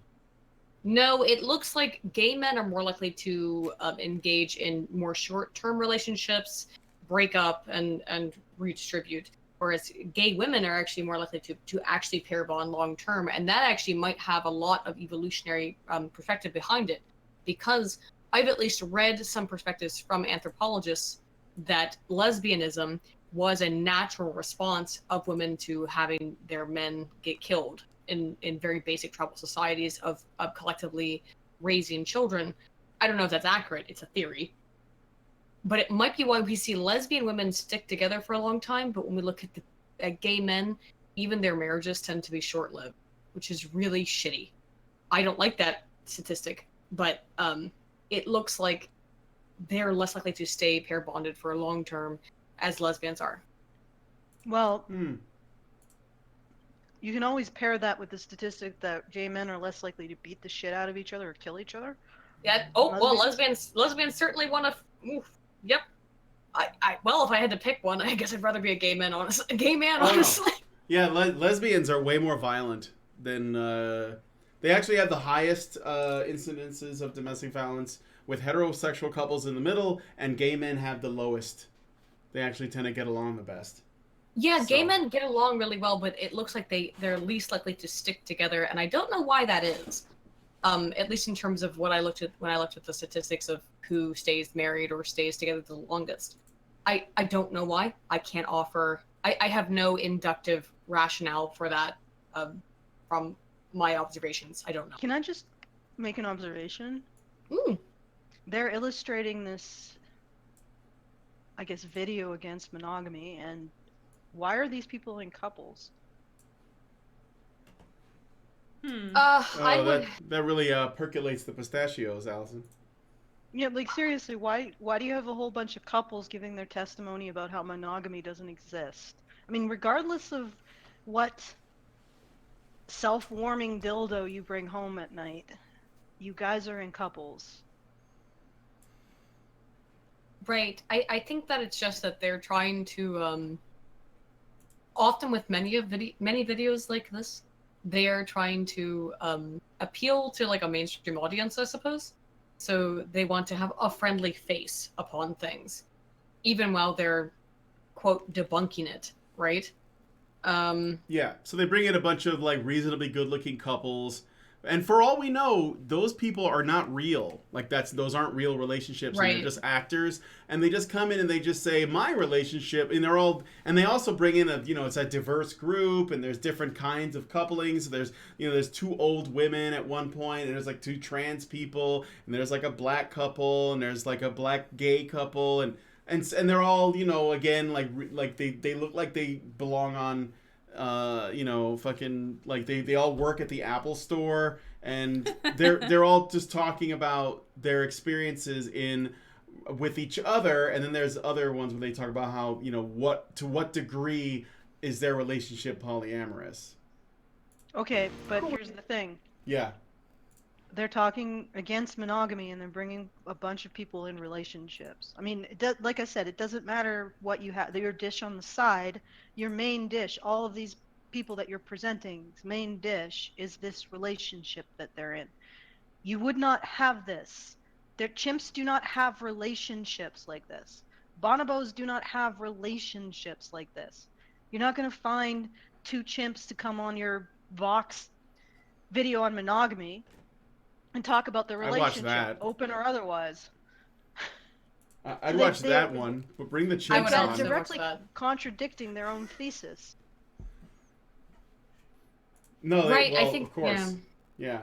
No, it looks like gay men are more likely to engage in more short-term relationships, break up, and redistribute. Whereas gay women are actually more likely to actually pair bond long-term, and that actually might have a lot of evolutionary perspective behind it, because I've at least read some perspectives from anthropologists that lesbianism was a natural response of women to having their men get killed in very basic tribal societies of collectively raising children. I don't know if that's accurate. It's a theory. But it might be why we see lesbian women stick together for a long time, but when we look at gay men, even their marriages tend to be short-lived, which is really shitty. I don't like that statistic, but it looks like they're less likely to stay pair bonded for a long term as lesbians are. Well, you can always pair that with the statistic that gay men are less likely to beat the shit out of each other or kill each other. Yeah. Oh, well, lesbians certainly want to. Yep. Well, if I had to pick one, I guess I'd rather be a gay man, honestly. A gay man, honestly. Yeah, lesbians are way more violent than. They actually have the highest incidences of domestic violence, with heterosexual couples in the middle, and gay men have the lowest. They actually tend to get along the best. Yeah, gay men get along really well, but it looks like they're least likely to stick together, and I don't know why that is. At least in terms of what I looked at when I looked at the statistics of who stays married or stays together the longest. I don't know why. I can't offer. I have no inductive rationale for that from my observations. I don't know. Can I just make an observation? They're illustrating this, I guess, video against monogamy, and why are these people in couples? That really percolates the pistachios, Allison. Yeah, like seriously, why do you have a whole bunch of couples giving their testimony about how monogamy doesn't exist? I mean, regardless of what self-warming dildo you bring home at night, you guys are in couples. Right. I think that it's just that they're trying to often with many videos like this, they are trying to appeal to like a mainstream audience, I suppose. So they want to have a friendly face upon things, even while they're, quote, debunking it, right? Yeah, so they bring in a bunch of like reasonably good-looking couples, and for all we know, those people are not real. Like those aren't real relationships. Right. And they're just actors, and they just come in and they just say my relationship, and they also bring in it's a diverse group, and there's different kinds of couplings. So there's two old women at one point, and there's like two trans people, and there's like a black couple, and there's like a black gay couple, and they're all again like they look like they belong on fucking like they all work at the Apple store, and they're all just talking about their experiences with each other, and then there's other ones where they talk about how to what degree is their relationship polyamorous. Okay, but here's the thing. Yeah. They're talking against monogamy, and they're bringing a bunch of people in relationships. I mean, like I said, it doesn't matter what you have, your dish on the side, your main dish, all of these people that you're presenting's main dish is this relationship that they're in. You would not have this. Their chimps do not have relationships like this. Bonobos do not have relationships like this. You're not going to find two chimps to come on your Vox video on monogamy and talk about the relationship, open or otherwise. I'd watch that one, but bring the chimps on. Directly contradicting their own thesis. No, Right, I well, think, of course. Yeah.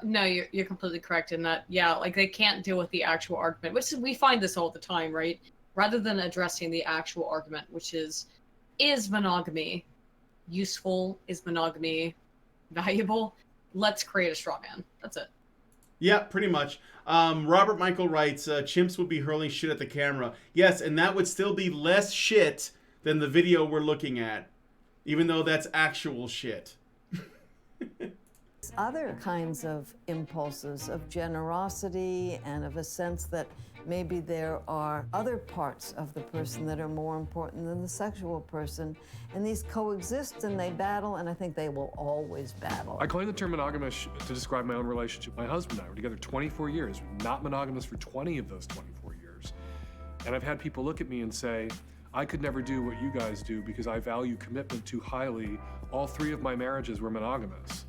No, you're completely correct in that. Yeah, like they can't deal with the actual argument, which is, we find this all the time, right? Rather than addressing the actual argument, which is monogamy useful? Is monogamy valuable? Let's create a straw man. That's it. Yeah, pretty much. Robert Michael writes, chimps would be hurling shit at the camera. Yes, and that would still be less shit than the video we're looking at, even though that's actual shit. Other kinds of impulses of generosity and of a sense that maybe there are other parts of the person that are more important than the sexual person, and these coexist and they battle, and I think they will always battle. I coined the term monogamous to describe my own relationship. My husband and I were together 24 years, not monogamous for 20 of those 24 years. And I've had people look at me and say, I could never do what you guys do because I value commitment too highly. All 3 of my marriages were monogamous.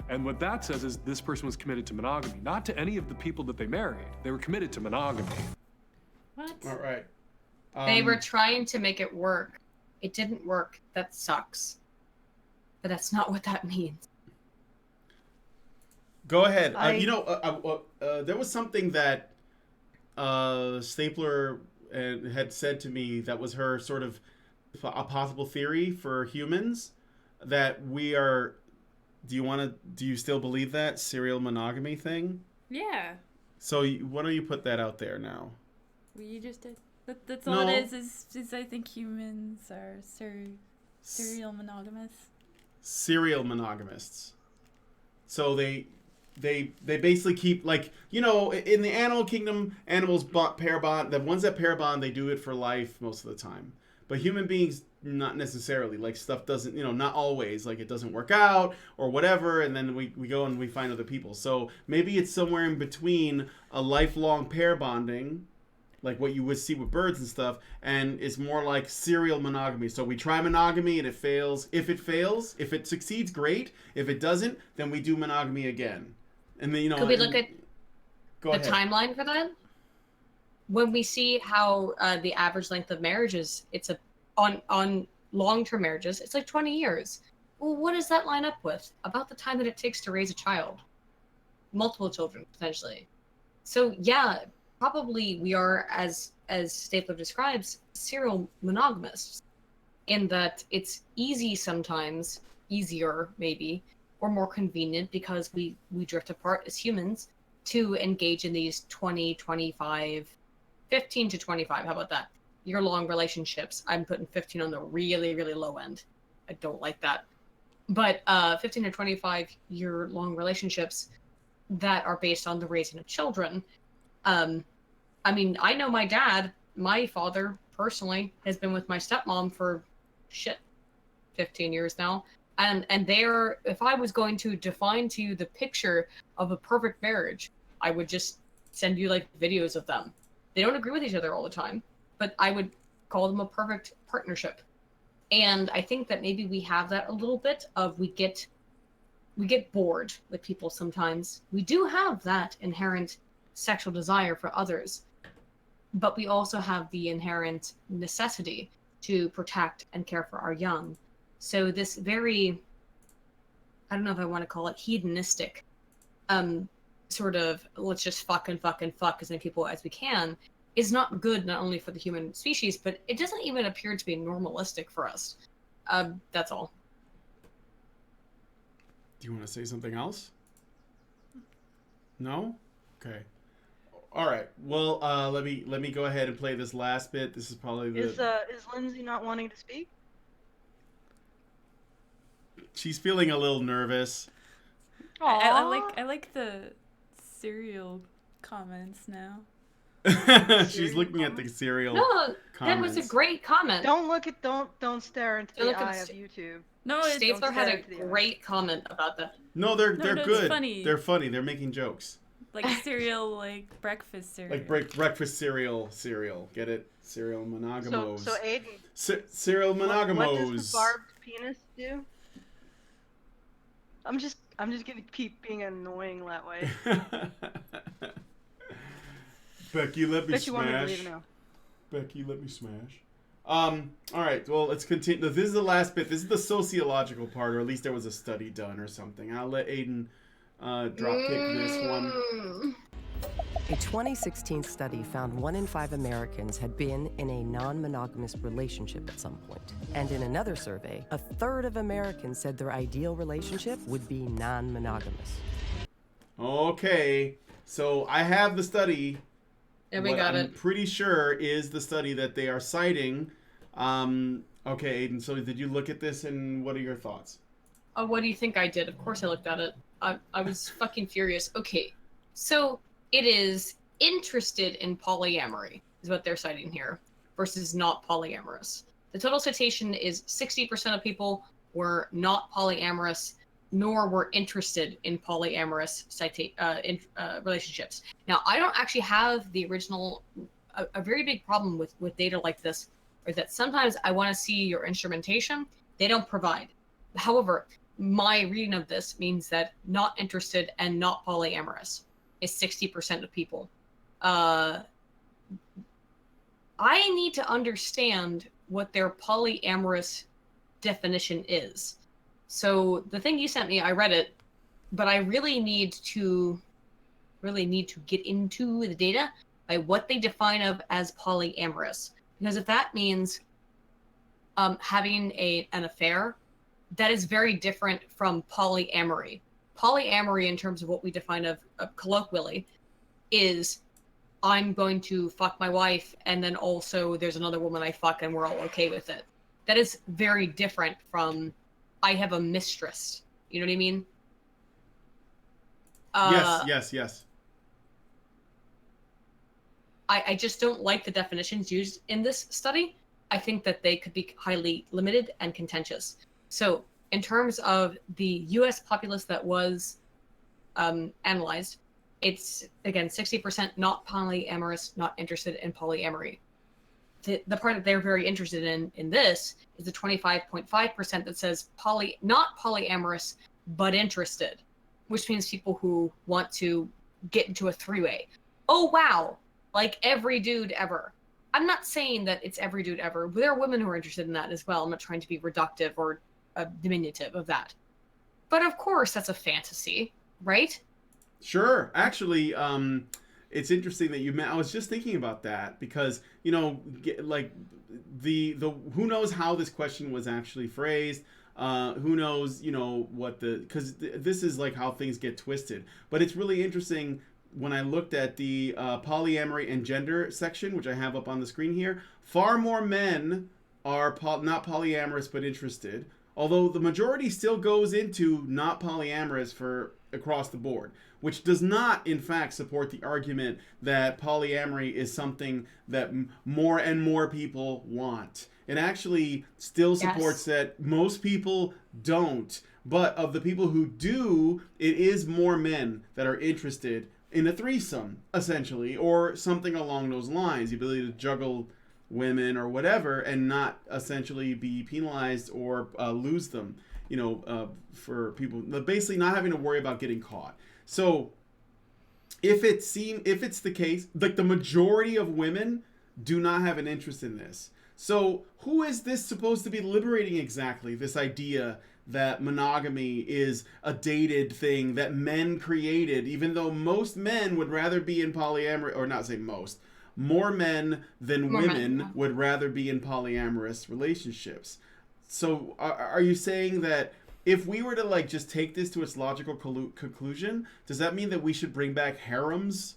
And what that says is this person was committed to monogamy, not to any of the people that they married. They were committed to monogamy. What? All right. They were trying to make it work. It didn't work. That sucks. But that's not what that means. Go ahead. There was something that Stapler had said to me that was her sort of a possible theory for humans, that we are... Do you still believe that serial monogamy thing? Yeah. So why don't you put that out there now? Well, you just did. That's all it is I think humans are serial monogamous. Serial monogamists. So they basically keep, like, you know, in the animal kingdom, animals pair bond. The ones that pair bond, they do it for life most of the time. But human beings, not necessarily. Like, stuff doesn't, you know, not always. Like, it doesn't work out or whatever, and then we go and we find other people. So maybe it's somewhere in between a lifelong pair bonding, like what you would see with birds and stuff, and it's more like serial monogamy. So we try monogamy and it fails. If it succeeds, great. If it doesn't, then we do monogamy again. And then, you know... Could we look at the ahead. timeline for that? When we see how the average length of marriage is, it's on long-term marriages, it's like 20 years. Well, what does that line up with? About the time that it takes to raise a child. Multiple children, potentially. So, yeah, probably we are, as Stapler describes, serial monogamists, in that it's easy sometimes, easier maybe, or more convenient because we drift apart as humans to engage in these 20, 25, 15 to 25, how about that? Year-long relationships. I'm putting 15 on the really, really low end. I don't like that. But 15 to 25 year-long relationships that are based on the raising of children. I mean, I know my dad, my father, personally, has been with my stepmom for, 15 years now. And they're, if I was going to define to you the picture of a perfect marriage, I would just send you, like, videos of them. They don't agree with each other all the time, but I would call them a perfect partnership. And I think that maybe we have that a little bit of we get bored with people sometimes. We do have that inherent sexual desire for others, but we also have the inherent necessity to protect and care for our young. So this very, I don't know if I want to call it hedonistic, sort of let's just fuck as many people as we can, is not good not only for the human species, but it doesn't even appear to be normalistic for us. That's all. Do you want to say something else? No? Okay. All right. Well, let me go ahead and play this last bit. This is probably the... Is Lindsay not wanting to speak? She's feeling a little nervous. I like the serial comments now. She's looking at the serial No, comments. that was a great comment. Don't stare into the eye of YouTube. No, Stapler had a great comment about that. No, they're good. It's funny. They're funny. They're making jokes. Like cereal, like breakfast cereal. Like breakfast cereal. Get it? Serial monogamos. So Aydin. Serial monogamos. What does the barbed penis do? I'm just gonna keep being annoying that way. Becky, let me Bet you want me to smash. leave now. Becky, let me smash. All right. Well, let's continue. This is the last bit. This is the sociological part, or at least there was a study done or something. I'll let Aydin drop kick this one. A 2016 study found 1 in 5 Americans had been in a non-monogamous relationship at some point. And in another survey, a third of Americans said their ideal relationship would be non-monogamous. Okay, so I have the study. Yeah, we got I'm it. pretty sure is the study that they are citing. Okay, Aydin, so did you look at this and what are your thoughts? What do you think I did? Of course I looked at it. I was fucking furious. Okay, so it is interested in polyamory, is what they're citing here, versus not polyamorous. The total citation is 60% of people were not polyamorous, nor were interested in polyamorous relationships. Now, I don't actually have the original. A very big problem with data like this is that sometimes I want to see your instrumentation. They don't provide. However, my reading of this means that not interested and not polyamorous is 60% of people. I need to understand what their polyamorous definition is. So the thing you sent me, I read it, but I really need to get into the data by what they define as polyamorous. Because if that means having an affair, that is very different from polyamory. Polyamory, in terms of what we define of colloquially, is I'm going to fuck my wife and then also there's another woman I fuck and we're all okay with it. That is very different from I have a mistress. You know what I mean? Yes. I just don't like the definitions used in this study. I think that they could be highly limited and contentious. So in terms of the U.S. populace that was analyzed, it's, again, 60% not polyamorous, not interested in polyamory. The part that they're very interested in this is the 25.5% that says not polyamorous, but interested, which means people who want to get into a three-way. Oh, wow. Like every dude ever. I'm not saying that it's every dude ever. There are women who are interested in that as well. I'm not trying to be reductive or diminutive of that. But of course, that's a fantasy, right? Sure. Actually, it's interesting that I was just thinking about that because, like the who knows how this question was actually phrased. Who knows, because this is like how things get twisted. But it's really interesting when I looked at the polyamory and gender section, which I have up on the screen here. Far more men are not polyamorous but interested, although the majority still goes into not polyamorous for across the board, which does not, in fact, support the argument that polyamory is something that more and more people want. It actually still supports that most people don't, but of the people who do, it is more men that are interested in a threesome, essentially, or something along those lines, the ability to juggle women or whatever and not essentially be penalized or lose them, for people, basically not having to worry about getting caught. So if it's the case, like the majority of women do not have an interest in this. So who is this supposed to be liberating exactly? This idea that monogamy is a dated thing that men created, even though most men would rather be in polyamory, or not say most, more men than women would rather be in polyamorous relationships. So are you saying that if we were to just take this to its logical conclusion, does that mean that we should bring back harems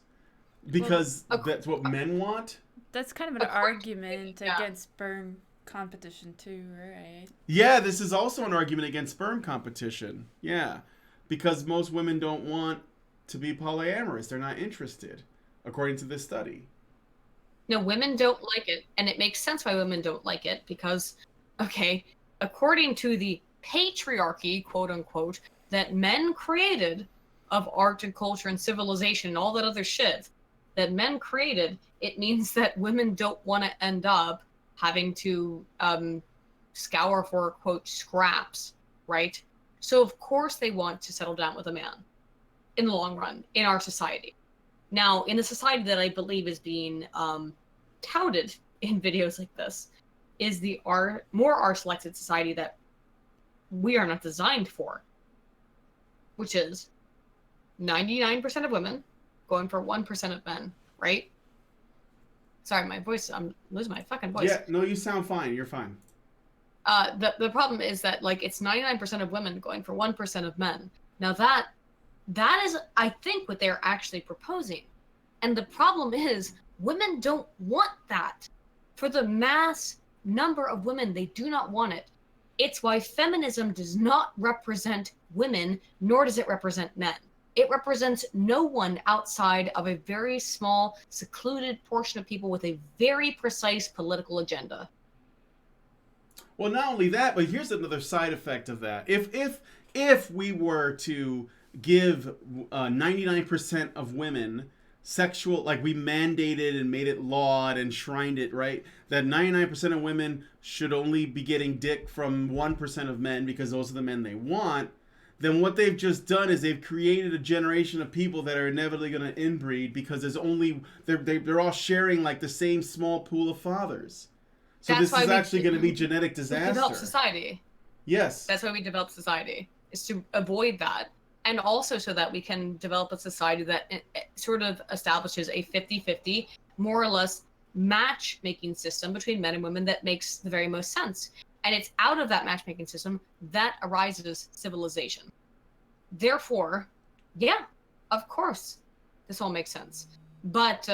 because that's what men want? That's kind of an argument against sperm competition too, right? Yeah, this is also an argument against sperm competition. Yeah, because most women don't want to be polyamorous. They're not interested, according to this study. No, women don't like it, and it makes sense why women don't like it because, according to the patriarchy, quote unquote, that men created of art and culture and civilization and all that other shit that men created, it means that women don't want to end up having to scour for, quote, scraps, right? So of course they want to settle down with a man in the long run in our society. Now, in the society that I believe is being touted in videos like this, is the more R-selected society that we are not designed for, which is 99% of women going for 1% of men, right? Sorry, my voice, I'm losing my fucking voice. Yeah, no, you sound fine. You're fine. The problem is that, like, it's 99% of women going for 1% of men. Now that is, I think, what they're actually proposing. And the problem is, women don't want that. For the mass number of women, they do not want it. It's why feminism does not represent women, nor does it represent men. It represents no one outside of a very small, secluded portion of people with a very precise political agenda. Well, not only that, but here's another side effect of that. If we were to give 99% of women sexual, like we mandated and made it law and enshrined it, right? That 99% of women should only be getting dick from 1% of men because those are the men they want, then what they've just done is they've created a generation of people that are inevitably going to inbreed because there's only, they're all sharing like the same small pool of fathers. So That's this is actually going to be genetic disaster. Develop society. Yes. That's why we develop society, is to avoid that. And also so that we can develop a society that sort of establishes a 50-50, more or less, matchmaking system between men and women that makes the very most sense. And it's out of that matchmaking system that arises civilization. Therefore, yeah, of course, this all makes sense. But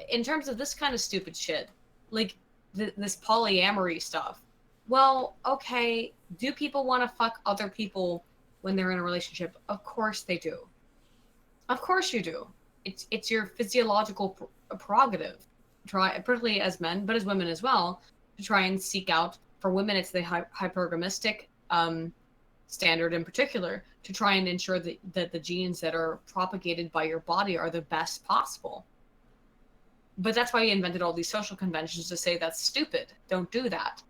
in terms of this kind of stupid shit, like this polyamory stuff, well, okay, do people want to fuck other people when they're in a relationship? Of course they do. Of course you do. It's your physiological prerogative, particularly as men, but as women as well, to try and seek out. For women, it's the hypergamistic standard in particular, to try and ensure that the genes that are propagated by your body are the best possible. But that's why we invented all these social conventions to say that's stupid. Don't do that.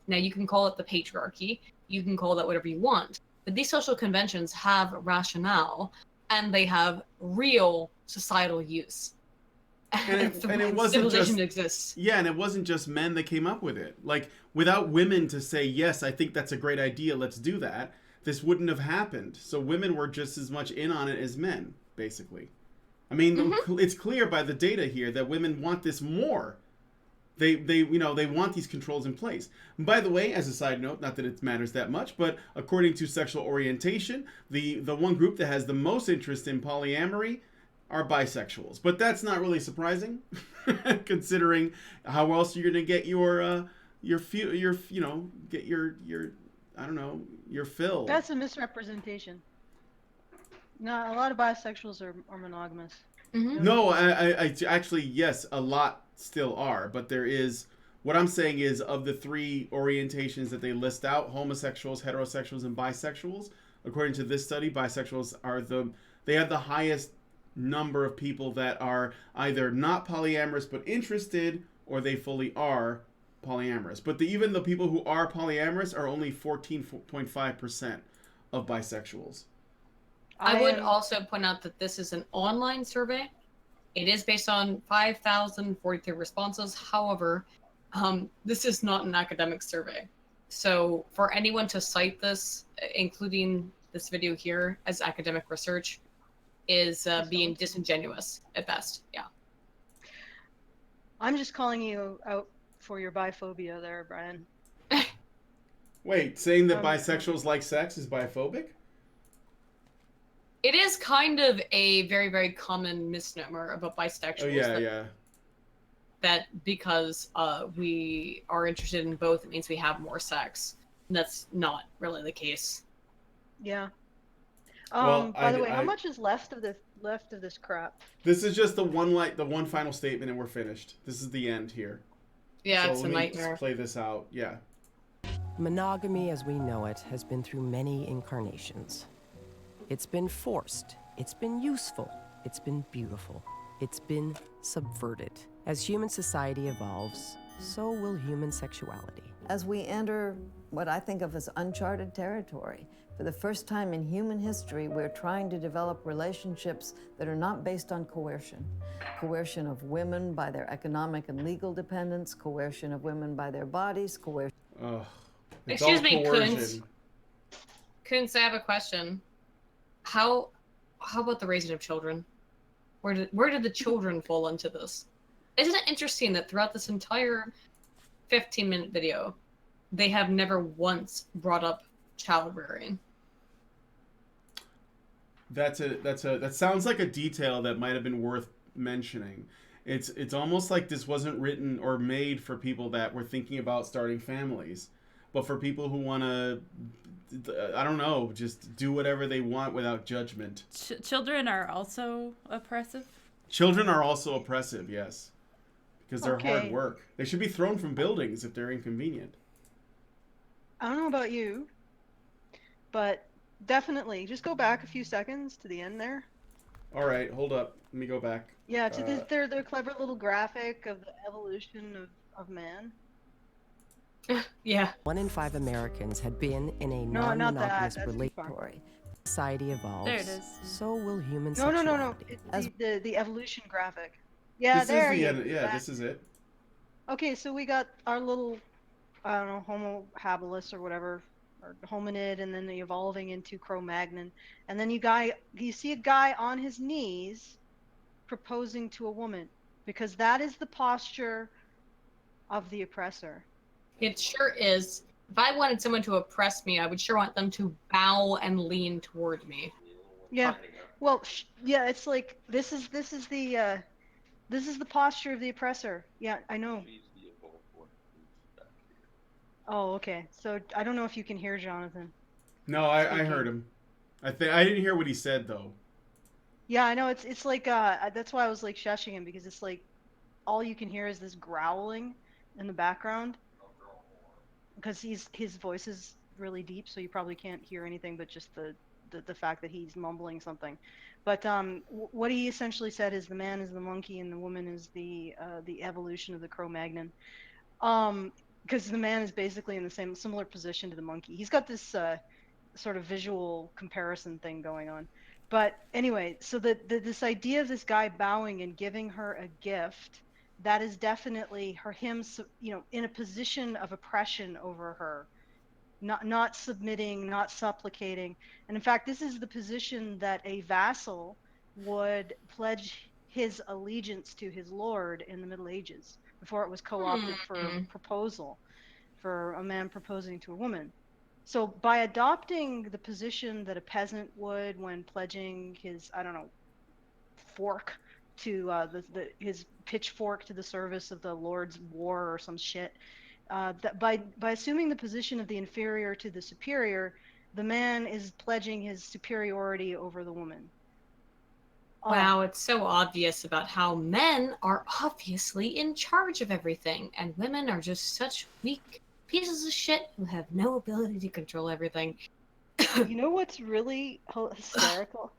Now, you can call it the patriarchy. You can call that whatever you want. But these social conventions have rationale, and they have real societal use. And it wasn't civilization just, exists. Yeah, and it wasn't just men that came up with it. Like, without women to say, yes, I think that's a great idea, let's do that, this wouldn't have happened. So women were just as much in on it as men, basically. I mean, It's clear by the data here that women want this more. They want these controls in place. And by the way, as a side note, not that it matters that much, but according to sexual orientation, the one group that has the most interest in polyamory are bisexuals. But that's not really surprising, considering how else you're gonna get your fill. That's a misrepresentation. No, a lot of bisexuals are monogamous. No, I actually, yes, a lot still are, but there is, what I'm saying is, of the three orientations that they list out, homosexuals, heterosexuals, and bisexuals, according to this study, bisexuals they have the highest number of people that are either not polyamorous but interested, or they fully are polyamorous. But even the people who are polyamorous are only 14.5% of bisexuals. I would also point out that this is an online survey. It is based on 5,043 responses. However, this is not an academic survey. So for anyone to cite this, including this video here, as academic research, is being disingenuous at best. Yeah. I'm just calling you out for your biphobia there, Brian. Wait, saying that bisexuals like sex is biphobic? It is kind of a very, very common misnomer about bisexuals. Oh, yeah. That because we are interested in both, it means we have more sex. And that's not really the case. Yeah. Well, by the way, how much is left of this crap? This is just the one final statement, and we're finished. This is the end here. Yeah, so it's a nightmare. Just play this out. Yeah. Monogamy as we know it has been through many incarnations. It's been forced, it's been useful, it's been beautiful, it's been subverted. As human society evolves, so will human sexuality. As we enter what I think of as uncharted territory. For the first time in human history, we're trying to develop relationships that are not based on coercion. Coercion of women by their economic and legal dependence, coercion of women by their bodies, coercion. It's Excuse all me, coercion. Kuntz, I have a question. How about the raising of children? Where did the children fall into this? Isn't it interesting that throughout this entire 15-minute video, they have never once brought up child rearing? That sounds like a detail that might have been worth mentioning. It's almost like this wasn't written or made for people that were thinking about starting families, but for people who want to, I don't know, just do whatever they want without judgment. Children are also oppressive? Children are also oppressive, yes. Because they're hard Okay. work. They should be thrown from buildings if they're inconvenient. I don't know about you, but definitely just go back a few seconds to the end there. All right, hold up. Let me go back. Yeah, to their clever little graphic of the evolution of man. Yeah. 1 in 5 Americans had been in a No, not that. non-monogamous That's too far. relationship. Society evolves. There it is. So will human No. sexuality. It's the evolution graphic. Yeah, This there is you the end. Yeah, this is it. Okay, so we got our little, I don't know, Homo habilis or whatever, or hominid, and then the evolving into Cro-Magnon, and then you see a guy on his knees proposing to a woman, because that is the posture of the oppressor. It sure is. If I wanted someone to oppress me, I would sure want them to bow and lean toward me. Yeah. Well, yeah, it's like this is the posture of the oppressor. Yeah, I know. Oh, okay. So I don't know if you can hear Jonathan. No, I heard him. I didn't hear what he said though. Yeah, I know. It's like that's why I was like shushing him, because it's like all you can hear is this growling in the background. Because his voice is really deep, so you probably can't hear anything but just the fact that he's mumbling something. But what he essentially said is the man is the monkey and the woman is the evolution of the Cro-Magnon. Because the man is basically in the similar position to the monkey. He's got this sort of visual comparison thing going on. But anyway, so this idea of this guy bowing and giving her a gift, that is definitely him, in a position of oppression over her, not submitting, not supplicating. And in fact, this is the position that a vassal would pledge his allegiance to his lord in the Middle Ages, before it was co-opted for proposal, for a man proposing to a woman. So by adopting the position that a peasant would when pledging his, I don't know, fork to his pitchfork to the service of the Lord's war or some shit, that by assuming the position of the inferior to the superior, the man is pledging his superiority over the woman. Wow, it's so obvious about how men are obviously in charge of everything, and women are just such weak pieces of shit who have no ability to control everything. You know what's really hysterical?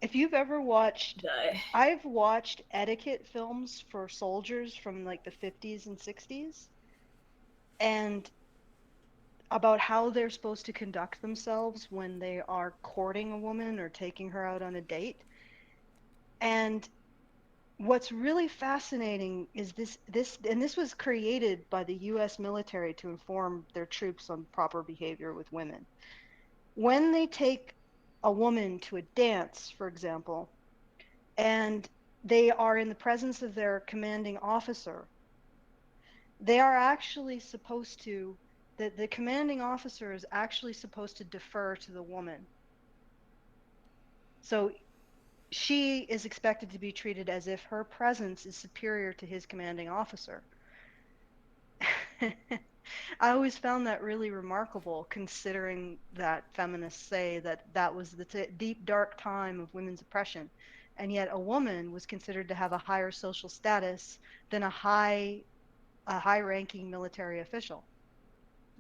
If you've ever watched, I've watched etiquette films for soldiers from like the 50s and 60s, and about how they're supposed to conduct themselves when they are courting a woman or taking her out on a date. And what's really fascinating is this was created by the US military to inform their troops on proper behavior with women. When they take a woman to a dance, for example, and they are in the presence of their commanding officer, they are actually supposed to, the commanding officer is actually supposed to defer to the woman. So she is expected to be treated as if her presence is superior to his commanding officer. I always found that really remarkable, considering that feminists say that was the deep, dark time of women's oppression. And yet a woman was considered to have a higher social status than a high-ranking military official.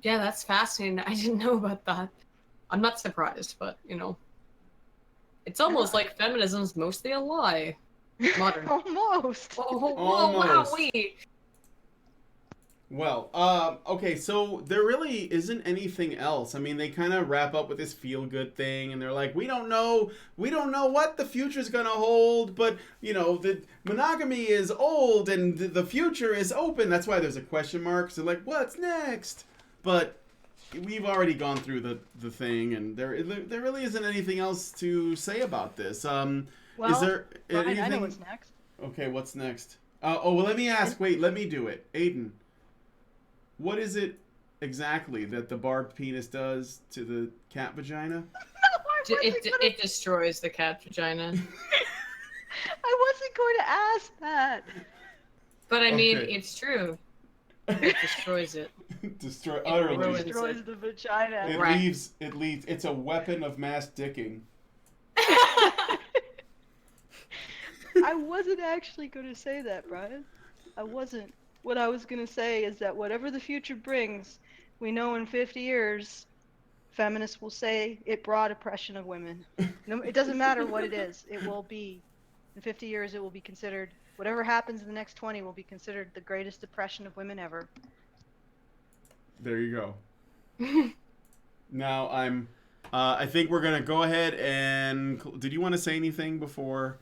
Yeah, that's fascinating. I didn't know about that. I'm not surprised, but, it's almost like feminism's mostly a lie. Modern. Almost. Oh, wow, wait. Well, okay, so there really isn't anything else. I mean, they kind of wrap up with this feel-good thing, and they're like, we don't know what the future's gonna hold, but, the monogamy is old, and the future is open. That's why there's a question mark. So, like, what's next? But we've already gone through the thing, and there really isn't anything else to say about this. Is there anything? I know what's next. Okay, what's next? Well, let me ask. Wait, let me do it. Aydin, what is it exactly that the barbed penis does to the cat vagina? It destroys the cat vagina. I wasn't going to ask that. But I mean, Okay. it's true. It destroys it. Utterly. It destroys the vagina. It leaves. It's a weapon of mass dicking. I wasn't actually going to say that, Brian. I wasn't. What I was going to say is that whatever the future brings, we know in 50 years, feminists will say it brought oppression of women. No, it doesn't matter what it is. It will be, in 50 years, it will be considered, whatever happens in the next 20 will be considered the greatest oppression of women ever. There you go. Now I think we're gonna go ahead and. Did you want to say anything before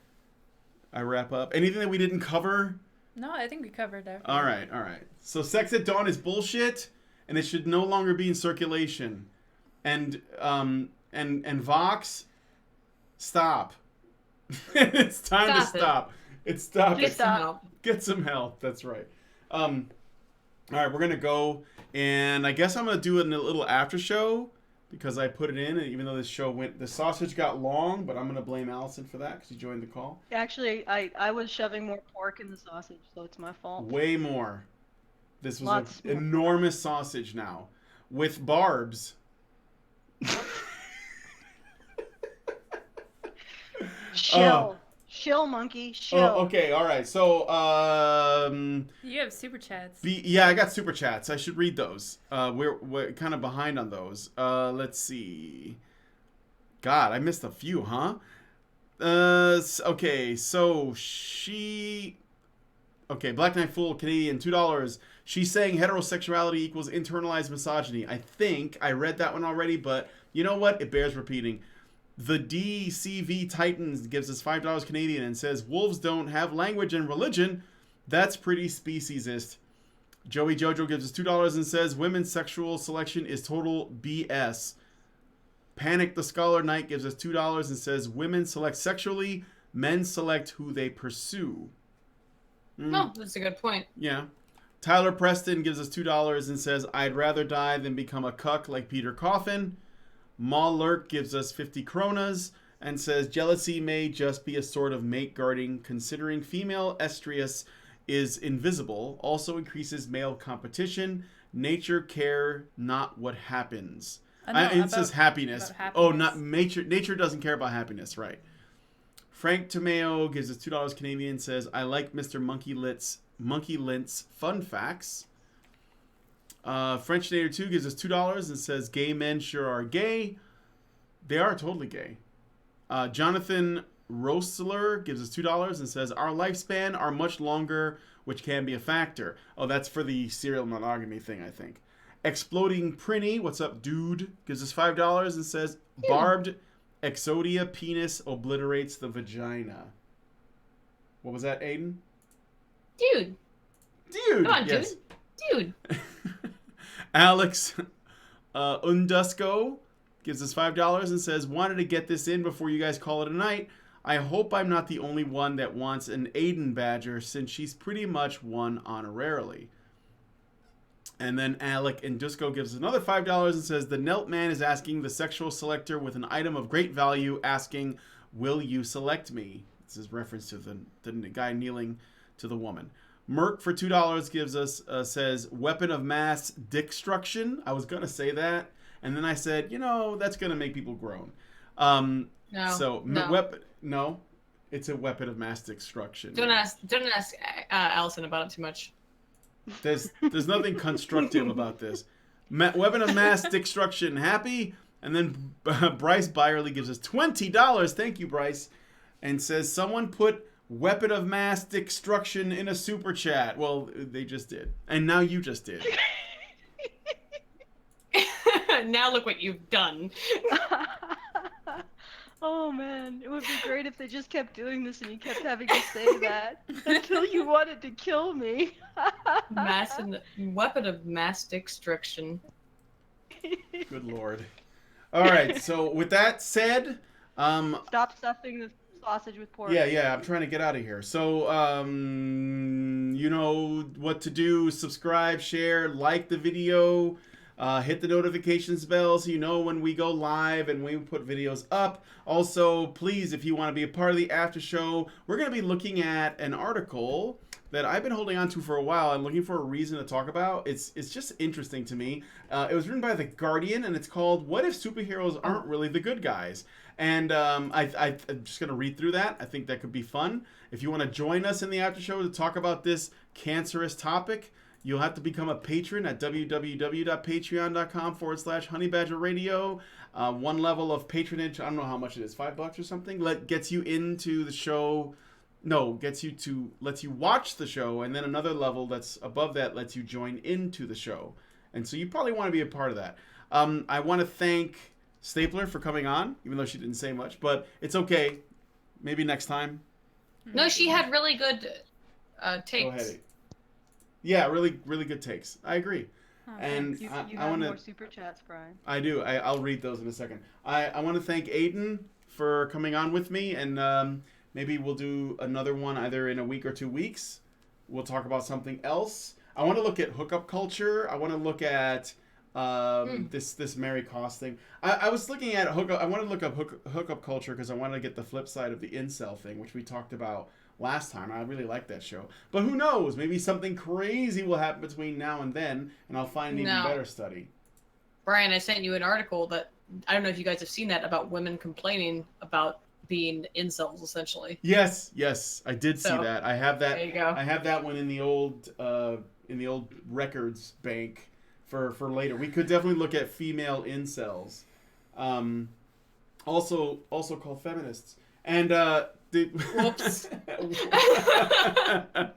I wrap up? Anything that we didn't cover? No, I think we covered everything. All right. So Sex at Dawn is bullshit, and it should no longer be in circulation. And Vox, stop. It's time to stop. Get some help. That's right. All right, we're gonna go, and I guess I'm gonna do it in a little after show because I put it in, and even though the sausage got long, but I'm gonna blame Allison for that because she joined the call. Actually, I was shoving more pork in the sausage, so it's my fault. Way more. This was Lots an enormous sausage now with barbs. Shill, monkey, shill. Oh, okay, all right. So, you have super chats. Yeah, I got super chats. I should read those. We're kind of behind on those. Let's see. God, I missed a few, huh? Okay, so Black Knight Fool, Canadian, $2. She's saying heterosexuality equals internalized misogyny. I think I read that one already, but you know what? It bears repeating. The DCV Titans gives us $5 Canadian and says, wolves don't have language and religion. That's pretty speciesist. Joey Jojo gives us $2 and says, women's sexual selection is total BS. Panic the Scholar Knight gives us $2 and says, women select sexually, men select who they pursue. No, that's a good point. Yeah. Tyler Preston gives us $2 and says, I'd rather die than become a cuck like Peter Coffin. Maul Lurk gives us 50 kronas and says, jealousy may just be a sort of mate guarding, considering female estrus is invisible, also increases male competition, nature care, not what happens. It says happiness. Oh, not nature. Nature doesn't care about happiness, right? Frank Tomeo gives us $2 Canadian, says, I like Mr. Monkey Lint's fun facts. French Nader 2 gives us $2 and says, gay men sure are gay. They are totally gay. Jonathan Rosler gives us $2 and says, our lifespan are much longer, which can be a factor. Oh, that's for the serial monogamy thing, I think. Exploding Prinny, what's up, dude? Gives us $5 and says, barbed Exodia penis obliterates the vagina. What was that, Aydin? Dude. Come on, yes. Dude. Alex Undusco gives us $5 and says, wanted to get this in before you guys call it a night. I hope I'm not the only one that wants an Aydin badger since she's pretty much won honorarily. And then Alec Indusco gives another $5 and says, the Nelt Man is asking the sexual selector with an item of great value, asking, will you select me? This is reference to the guy kneeling to the woman. Merc for $2 gives us, says, weapon of mass destruction. I was going to say that. And then I said, that's going to make people groan. No. No, it's a weapon of mass destruction. Don't ask Allison about it too much. There's nothing constructive about this. Weapon of mass destruction. Happy? And then Bryce Byerly gives us $20. Thank you, Bryce. And says, someone put weapon of mass destruction in a super chat. Well, they just did. And now you just did. Now look what you've done. Oh man, it would be great if they just kept doing this and you kept having to say that until you wanted to kill me. Weapon of mass destruction. Good lord. All right, so with that said, stop stuffing the sausage with pork. Yeah, I'm trying to get out of here. So, you know what to do. Subscribe, share, like the video. Hit the notifications bell so you know when we go live and when we put videos up. Also, please, if you want to be a part of the after show, we're going to be looking at an article that I've been holding on to for a while. I'm looking for a reason to talk about. It's just interesting to me. It was written by The Guardian, and it's called "What If Superheroes Aren't Really the Good Guys?" And I'm just going to read through that. I think that could be fun. If you want to join us in the after show to talk about this cancerous topic, you'll have to become a patron at www.patreon.com/honeybadgerradio. One level of patronage, I don't know how much it is, $5 or something, gets you into the show. No, lets you watch the show, and then another level that's above that lets you join into the show. And so you probably want to be a part of that. I want to thank Stapler for coming on, even though she didn't say much, but it's okay. Maybe next time. No, she had really good takes. Go ahead. Yeah, really, really good takes. I agree. And you I have want more to. super chats, Brian. I do. I'll read those in a second. I want to thank Aydin for coming on with me, and maybe we'll do another one either in a week or 2 weeks. We'll talk about something else. I want to look at hookup culture. I want to look at this Mary Koss thing. I was looking at hookup. I want to look up hookup culture because I wanted to get the flip side of the incel thing, which we talked about last time. I really liked that show. But who knows? Maybe something crazy will happen between now and then, and I'll find an even better study. Brian, I sent you an article that, I don't know if you guys have seen that, about women complaining about being incels, essentially. Yes, I did see that. I have that. There you go. I have that one in the old records bank for later. We could definitely look at female incels, also called feminists. And whoops.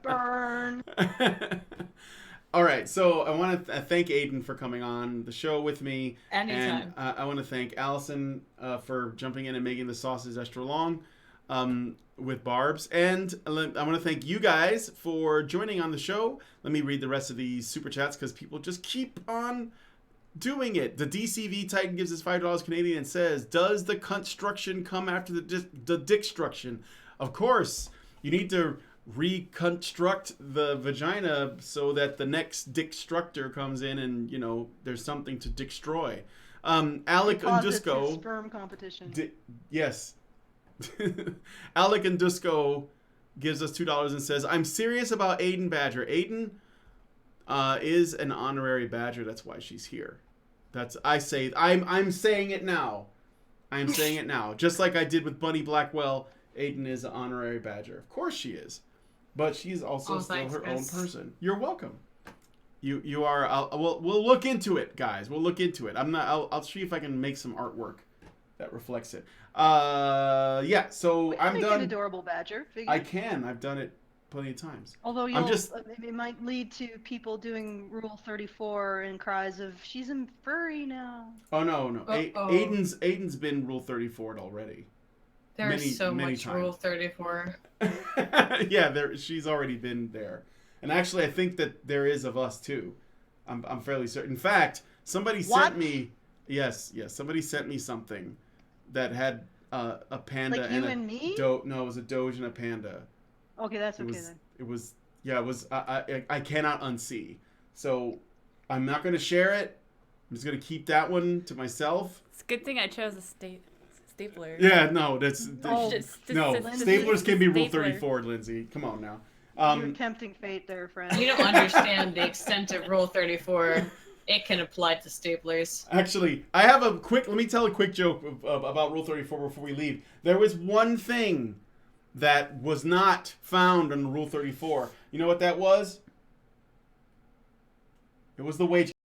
Burn. All right, so I want to thank Aydin for coming on the show with me. Anytime. And I want to thank Allison for jumping in and making the sauces extra long with barbs. And I want to thank you guys for joining on the show. Let me read the rest of these super chats because people just keep on doing it. The DCV Titan gives us $5 Canadian and says, "Does the construction come after the dickstruction?" Of course, you need to reconstruct the vagina so that the next dickstructor comes in and, you know, there's something to destroy. Alec Undusco. Sperm competition. Yes. Alec Undusco gives us $2 and says, "I'm serious about Aydin Badger. Aydin is an honorary Badger. That's why she's here." I'm saying it now. I'm saying it now. Just like I did with Bunny Blackwell, Aydin is an honorary Badger. Of course she is. But she's also still her own person. You're welcome. You are. We'll look into it, guys. We'll look into it. I'll see if I can make some artwork that reflects it. Yeah. So I'm done. An adorable badger figure. I can. I've done it plenty of times. Although it might lead to people doing Rule 34 and cries of "she's a furry now." Oh no. Aydin's been Rule 34'd already. There's so much times. Rule 34. Yeah, she's already been there. And actually, I think that there is of us, too. I'm fairly certain. In fact, somebody sent me... Yes, somebody sent me something that had a panda like and you and me? No, it was a Doge and a panda. Okay, that's okay then. It was... I cannot unsee. So, I'm not going to share it. I'm just going to keep that one to myself. It's a good thing I chose a stapler. Yeah, no, staplers can be Rule 34, Lindsay. Come on now. You're tempting fate there, friend. You don't understand the extent of Rule 34. It can apply to staplers. Actually, I have let me tell a quick joke about Rule 34 before we leave. There was one thing that was not found on Rule 34. You know what that was? It was the wage